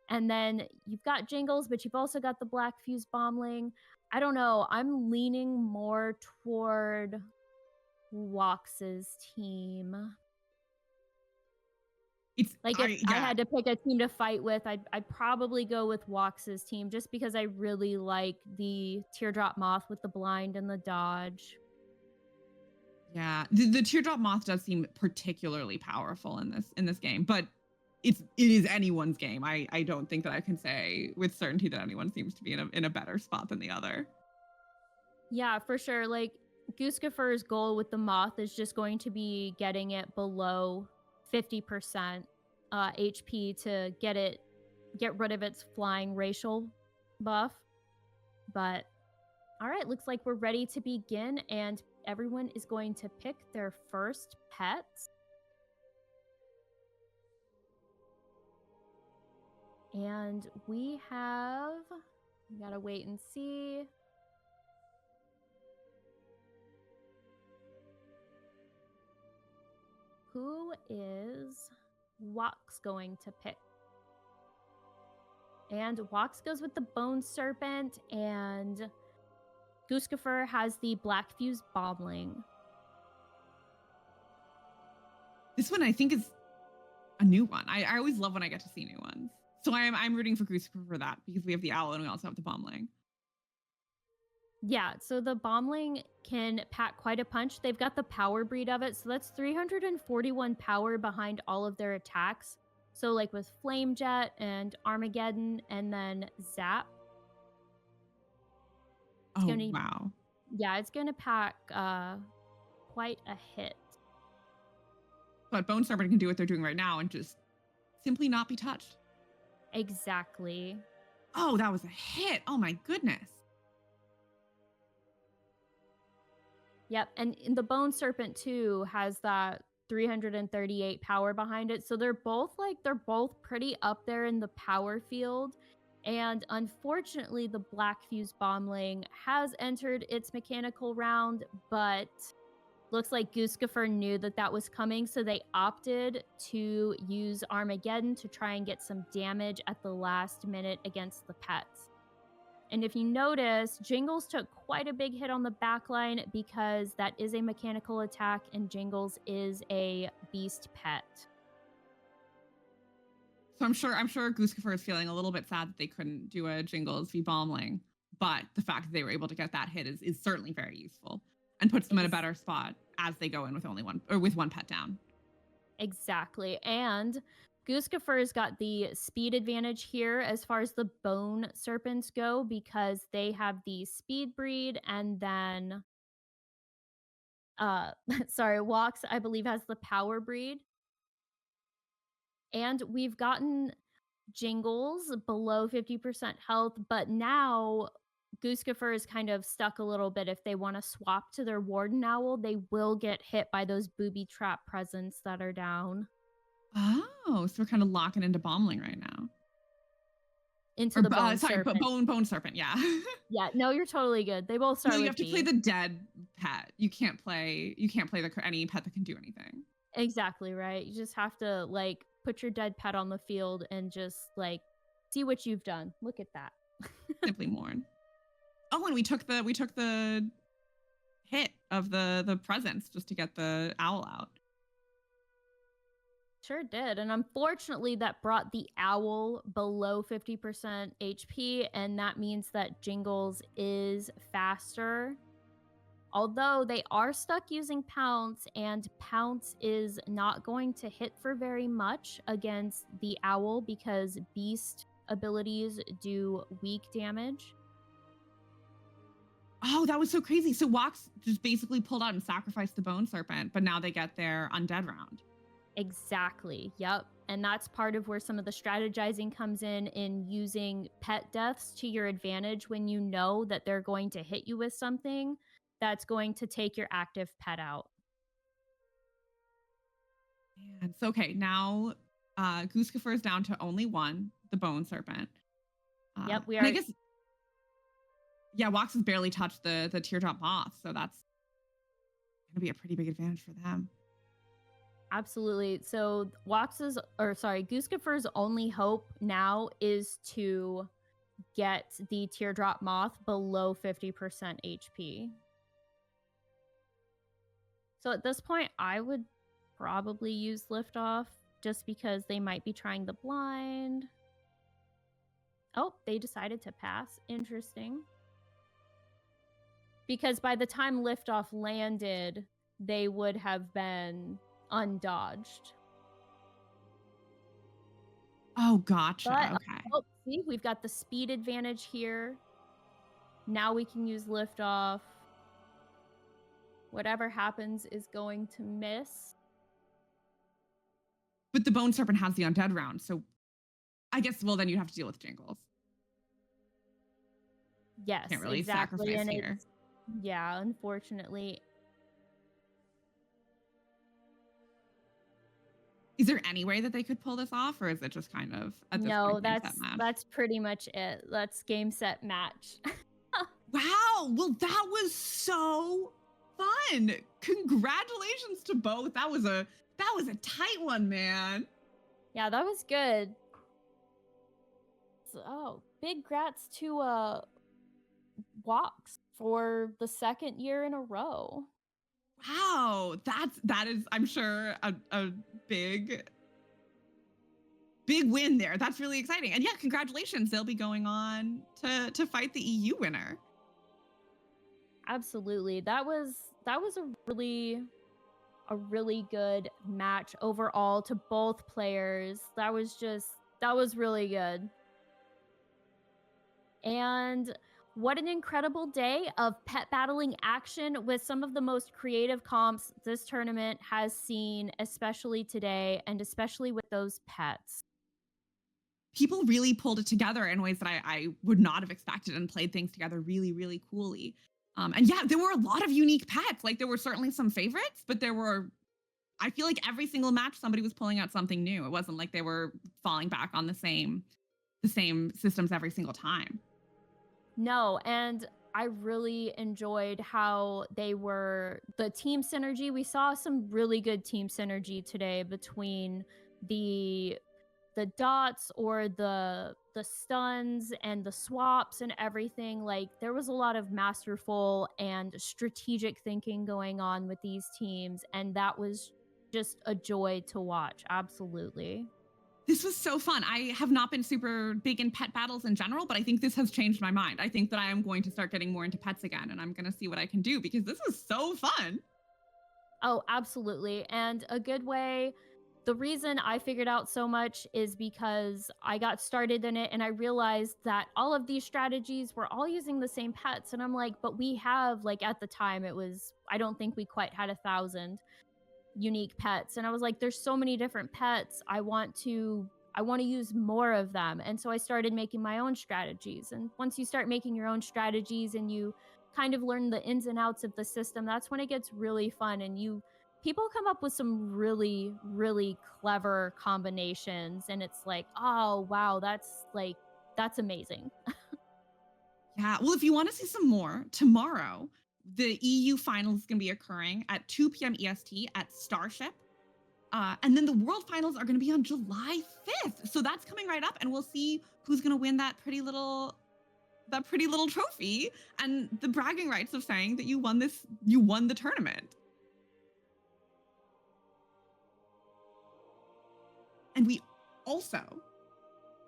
And then you've got Jingles, but you've also got the Black Fuse Bombling. I don't know. I'm leaning more toward Wox's team. It's like if I had to pick a team to fight with, I'd probably go with Wox's team just because I really like the Teardrop Moth with the blind and the dodge. Yeah, the Teardrop Moth does seem particularly powerful in this game, but it is anyone's game. I don't think that I can say with certainty that anyone seems to be in a better spot than the other. Yeah, for sure. Like Gooskaffur's goal with the Moth is just going to be getting it below 50% HP to get rid of its flying racial buff. But all right, looks like we're ready to begin, and everyone is going to pick their first pets. And we gotta wait and see. Who is Wox going to pick? And Wox goes with the Bone Serpent, and Gooskaffur has the Black Fuse Bombling. This one I think is a new one. I always love when I get to see new ones. So I'm rooting for Gooskaffur for that because we have the owl and we also have the bombling. Yeah, so the bombling can pack quite a punch. They've got the power breed of it, so that's 341 power behind all of their attacks. So like with Flame Jet and Armageddon and then Zap. Wow. Yeah, it's gonna pack quite a hit. But Bone Serpent can do what they're doing right now and just simply not be touched. Exactly. Oh, that was a hit. Oh my goodness. Yep, and the Bone Serpent too has that 338 power behind it. So they're both pretty up there in the power field. And unfortunately, the Black Fuse Bombling has entered its mechanical round, but looks like Gooskaffur knew that was coming, so they opted to use Armageddon to try and get some damage at the last minute against the pets. And if you notice, Jingles took quite a big hit on the backline because that is a mechanical attack and Jingles is a beast pet. So I'm sure Gooskaffur is feeling a little bit sad that they couldn't do a Jingles v Bombling, but the fact that they were able to get that hit is certainly very useful and puts them in a better spot as they go in with only one or with one pet down. Exactly. And Gooskaffur's got the speed advantage here as far as the Bone Serpents go because they have the speed breed, and then Wox, I believe, has the power breed. And we've gotten Jingles below 50% health, but now Gooskaffur is kind of stuck a little bit. If they want to swap to their Warden Owl, they will get hit by those booby trap presents that are down. Oh, so we're kind of locking into Bombling right now. Into the Bone Serpent. Bone Serpent, yeah. Yeah, no, you're totally good. They both start No, you with have to B. play the dead pet. You can't play any pet that can do anything. Exactly, right? You just have to like put your dead pet on the field and just like see what you've done. Look at that. Simply mourn. Oh, and we took the hit of the presents just to get the owl out. Sure did. And unfortunately, that brought the owl below 50% HP, and that means that Jingles is faster. Although they are stuck using Pounce, and Pounce is not going to hit for very much against the owl because beast abilities do weak damage. Oh, that was so crazy. So Wox just basically pulled out and sacrificed the Bone Serpent, but now they get their undead round. Exactly. Yep. And that's part of where some of the strategizing comes in using pet deaths to your advantage when you know that they're going to hit you with something that's going to take your active pet out. And so, okay, now Gooskaffur is down to only one, the Bone Serpent. Yep, we are. And I guess, yeah, Wox has barely touched the Teardrop Moth, so that's going to be a pretty big advantage for them. Absolutely. So Gooskaffur's only hope now is to get the Teardrop Moth below 50% HP. So at this point, I would probably use Liftoff just because they might be trying the blind. Oh, they decided to pass. Interesting. Because by the time Liftoff landed, they would have been undodged. Oh, gotcha. But, okay. Oh, see, we've got the speed advantage here. Now we can use Liftoff. Whatever happens is going to miss. But the Bone Serpent has the undead round, so I guess, well, then you'd have to deal with Jingles. Yes, Can't really exactly. sacrifice And here. Yeah, unfortunately. Is there any way that they could pull this off, or is it just kind of at this point, game, set, match? That's pretty much it. That's game, set, match. Wow, well, that was so fun. Congratulations to both. That was a tight one, man. Yeah, that was good. So, big grats to Wox for the second year in a row. Wow, that is, I'm sure, a big win there. That's really exciting. And yeah, congratulations. They'll be going on to fight the EU winner. Absolutely. That was a really good match overall to both players. That was really good. And what an incredible day of pet battling action with some of the most creative comps this tournament has seen, especially today, and especially with those pets. People really pulled it together in ways that I would not have expected and played things together really, really coolly. And yeah, there were a lot of unique pets. Like there were certainly some favorites, but I feel like every single match somebody was pulling out something new. It wasn't like they were falling back on the same systems every single time. No, and I really enjoyed how the team synergy. We saw some really good team synergy today between the dots or the stuns and the swaps and everything. Like there was a lot of masterful and strategic thinking going on with these teams, and that was just a joy to watch. Absolutely. This was so fun. I have not been super big in pet battles in general, but I think this has changed my mind. I think that I am going to start getting more into pets again, and I'm going to see what I can do because this was so fun. Oh, absolutely. And a good way, the reason I figured out so much is because I got started in it and I realized that all of these strategies were all using the same pets. And I'm like, but we have, like, at the time I don't think we quite had 1,000 unique pets. And I was like, there's so many different pets. I want to use more of them. And so I started making my own strategies. And once you start making your own strategies and you kind of learn the ins and outs of the system, that's when it gets really fun. And people come up with some really, really clever combinations. And it's like, oh, wow, that's amazing. Yeah. Well, if you want to see some more, tomorrow, the EU finals is going to be occurring at 2 p.m. EST at Starship. And then the world finals are going to be on July 5th. So that's coming right up, and we'll see who's going to win that pretty little trophy and the bragging rights of saying that you won the tournament. And we also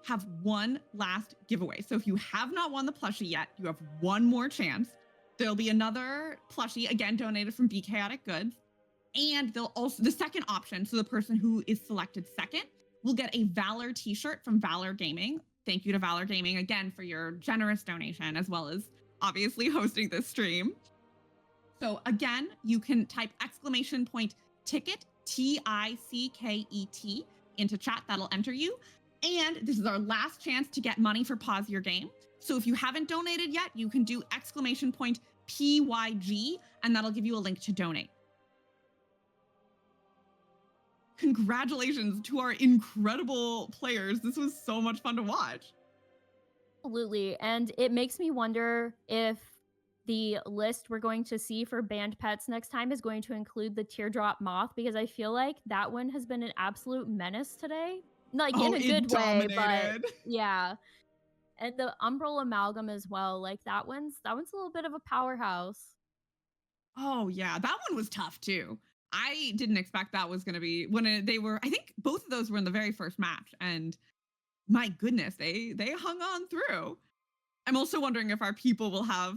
have one last giveaway. So if you have not won the plushie yet, you have one more chance. There'll be another plushie, again, donated from Be Chaotic Goods. And they'll also, the second option, so the person who is selected second will get a Valor t-shirt from Valor Gaming. Thank you to Valor Gaming again for your generous donation, as well as obviously hosting this stream. So again, you can type !ticket, TICKET, into chat. That'll enter you. And this is our last chance to get money for Pause Your Game. So if you haven't donated yet, you can do !PYG, and that'll give you a link to donate. Congratulations to our incredible players. This was so much fun to watch. Absolutely. And it makes me wonder if the list we're going to see for banned pets next time is going to include the teardrop moth, because I feel like that one has been an absolute menace today. Like in a good way, but yeah. And the Umbral Amalgam as well. Like that one's a little bit of a powerhouse. Oh yeah, that one was tough too. I didn't expect that was going to be I think both of those were in the very first match, and my goodness, they hung on through. I'm also wondering if our people will have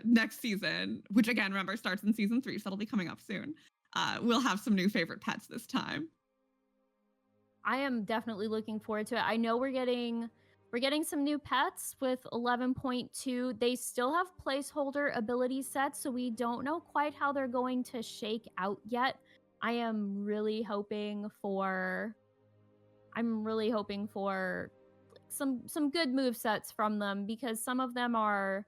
next season, which again, remember, starts in season 3, so that'll be coming up soon. We'll have some new favorite pets this time. I am definitely looking forward to it. I know we're getting some new pets with 11.2. They still have placeholder ability sets, so we don't know quite how they're going to shake out yet. I am really hoping for some good move sets from them, because some of them are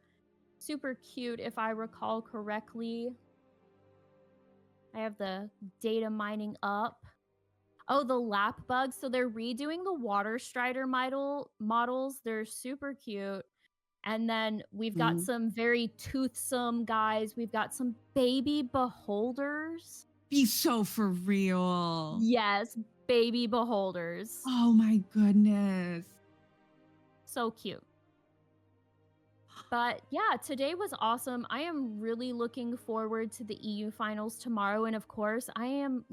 super cute if I recall correctly. I have the data mining up. Oh, the lap bugs. So they're redoing the Water Strider models. They're super cute. And then we've got some very toothsome guys. We've got some baby beholders. Be so for real. Yes, baby beholders. Oh my goodness. So cute. But yeah, today was awesome. I am really looking forward to the EU finals tomorrow. And of course, I'm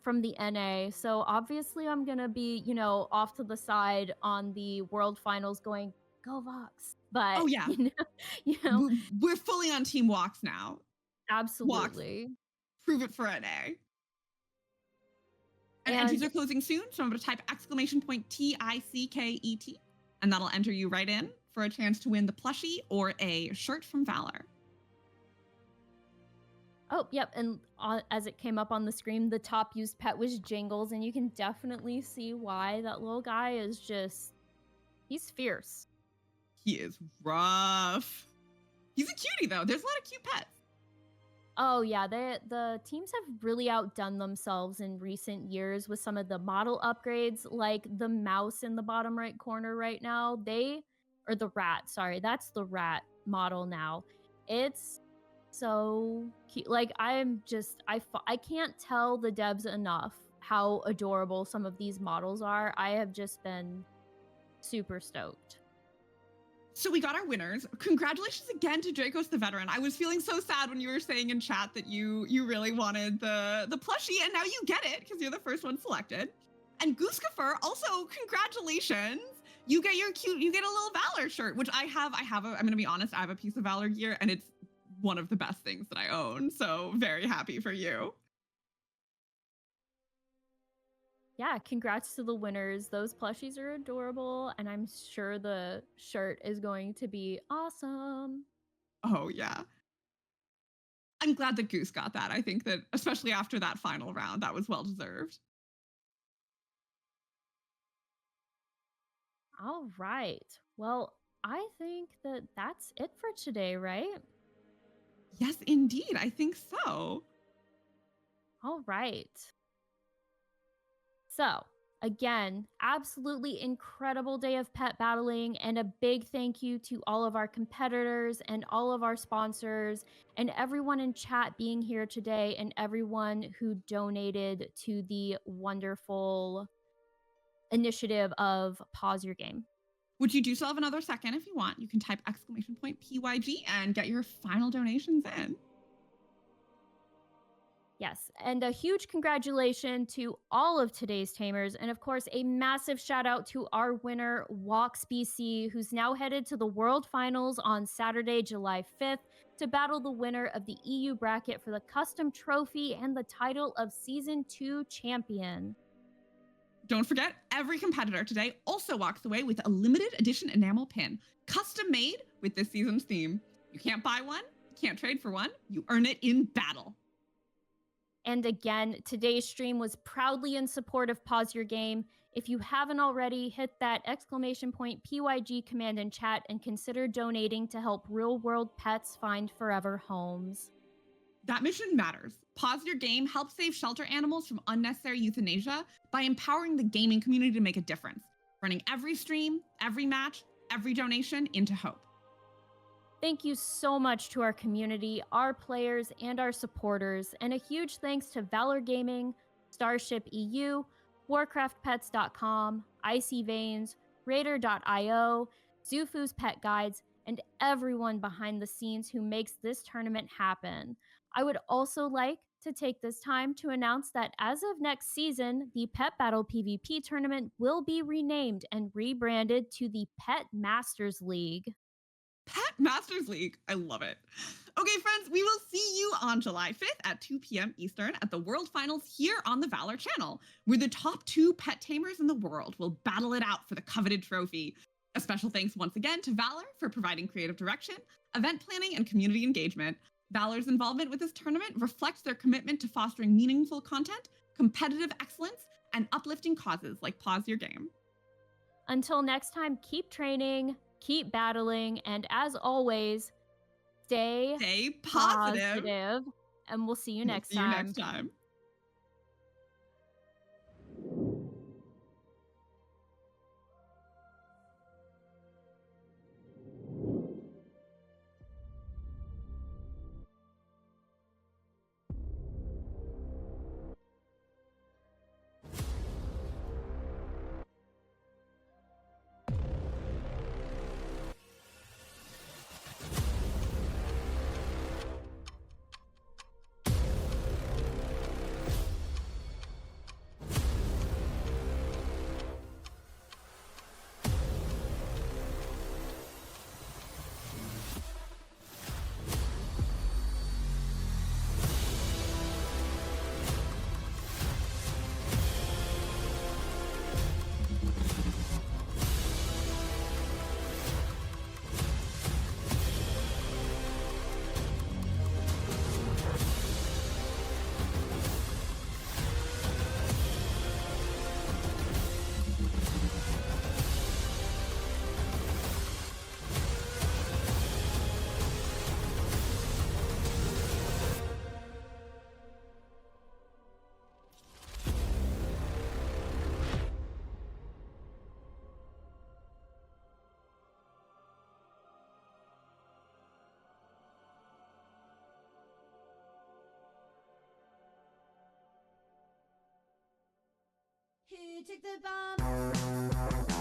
from the NA, so obviously I'm gonna be, off to the side on the World Finals going, go Vox. But oh yeah, we're fully on Team Wox now. Absolutely. Wox. Prove it for NA. And entries are closing soon, so I'm gonna type !TICKET, and that'll enter you right in for a chance to win the plushie or a shirt from Valor. Oh, yep. And as it came up on the screen, the top used pet was Jingles, and you can definitely see why. That little guy is he's fierce. He is rough. He's a cutie though. There's a lot of cute pets. Oh yeah, the teams have really outdone themselves in recent years with some of the model upgrades, like the mouse in the bottom right corner right now. Or the rat, sorry, that's the rat model now. It's so cute. Like I can't tell the devs enough how adorable some of these models are. I have just been super stoked. So we got our winners. Congratulations again to Dracos the Veteran. I was feeling so sad when you were saying in chat that you really wanted the plushie, and now you get it because you're the first one selected. And Gooskaffur, also congratulations. You get a little Valor shirt, which I'm gonna be honest, I have a piece of Valor gear and it's one of the best things that I own. So very happy for you. Yeah, congrats to the winners. Those plushies are adorable, and I'm sure the shirt is going to be awesome. Oh, yeah. I'm glad that Goose got that. I think that, especially after that final round, that was well-deserved. All right. Well, I think that that's it for today, right? Yes, indeed. I think so. All right. So, again, absolutely incredible day of pet battling, and a big thank you to all of our competitors and all of our sponsors and everyone in chat being here today, and everyone who donated to the wonderful initiative of Pause Your Game. Which you do still have another second if you want. You can type !PYG and get your final donations in. Yes, and a huge congratulations to all of today's tamers, and of course a massive shout out to our winner Woxbc, who's now headed to the World Finals on Saturday, July 5th to battle the winner of the EU bracket for the custom trophy and the title of Season 2 champion. Don't forget, every competitor today also walks away with a limited edition enamel pin, custom made with this season's theme. You can't buy one, you can't trade for one, you earn it in battle. And again, today's stream was proudly in support of Pause Your Game. If you haven't already, hit that !PYG command in chat and consider donating to help real-world pets find forever homes. That mission matters. Pause Your Game helps save shelter animals from unnecessary euthanasia by empowering the gaming community to make a difference, running every stream, every match, every donation into hope. Thank you so much to our community, our players, and our supporters, and a huge thanks to Valor Gaming, Starship EU, warcraftpets.com, Icy Veins, Raider.io, Zufu's Pet Guides, and everyone behind the scenes who makes this tournament happen. I would also like to take this time to announce that as of next season, the Pet Battle PvP tournament will be renamed and rebranded to the Pet Masters League. Pet Masters League. I love it. Okay, friends, we will see you on July 5th at 2 p.m. Eastern at the World Finals here on the Valor channel, where the top 2 pet tamers in the world will battle it out for the coveted trophy. A special thanks once again to Valor for providing creative direction, event planning, and community engagement. Valor's involvement with this tournament reflects their commitment to fostering meaningful content, competitive excellence, and uplifting causes like Pause Your Game. Until next time, keep training, keep battling, and as always, stay positive, and we'll see you next time. tick the bomb.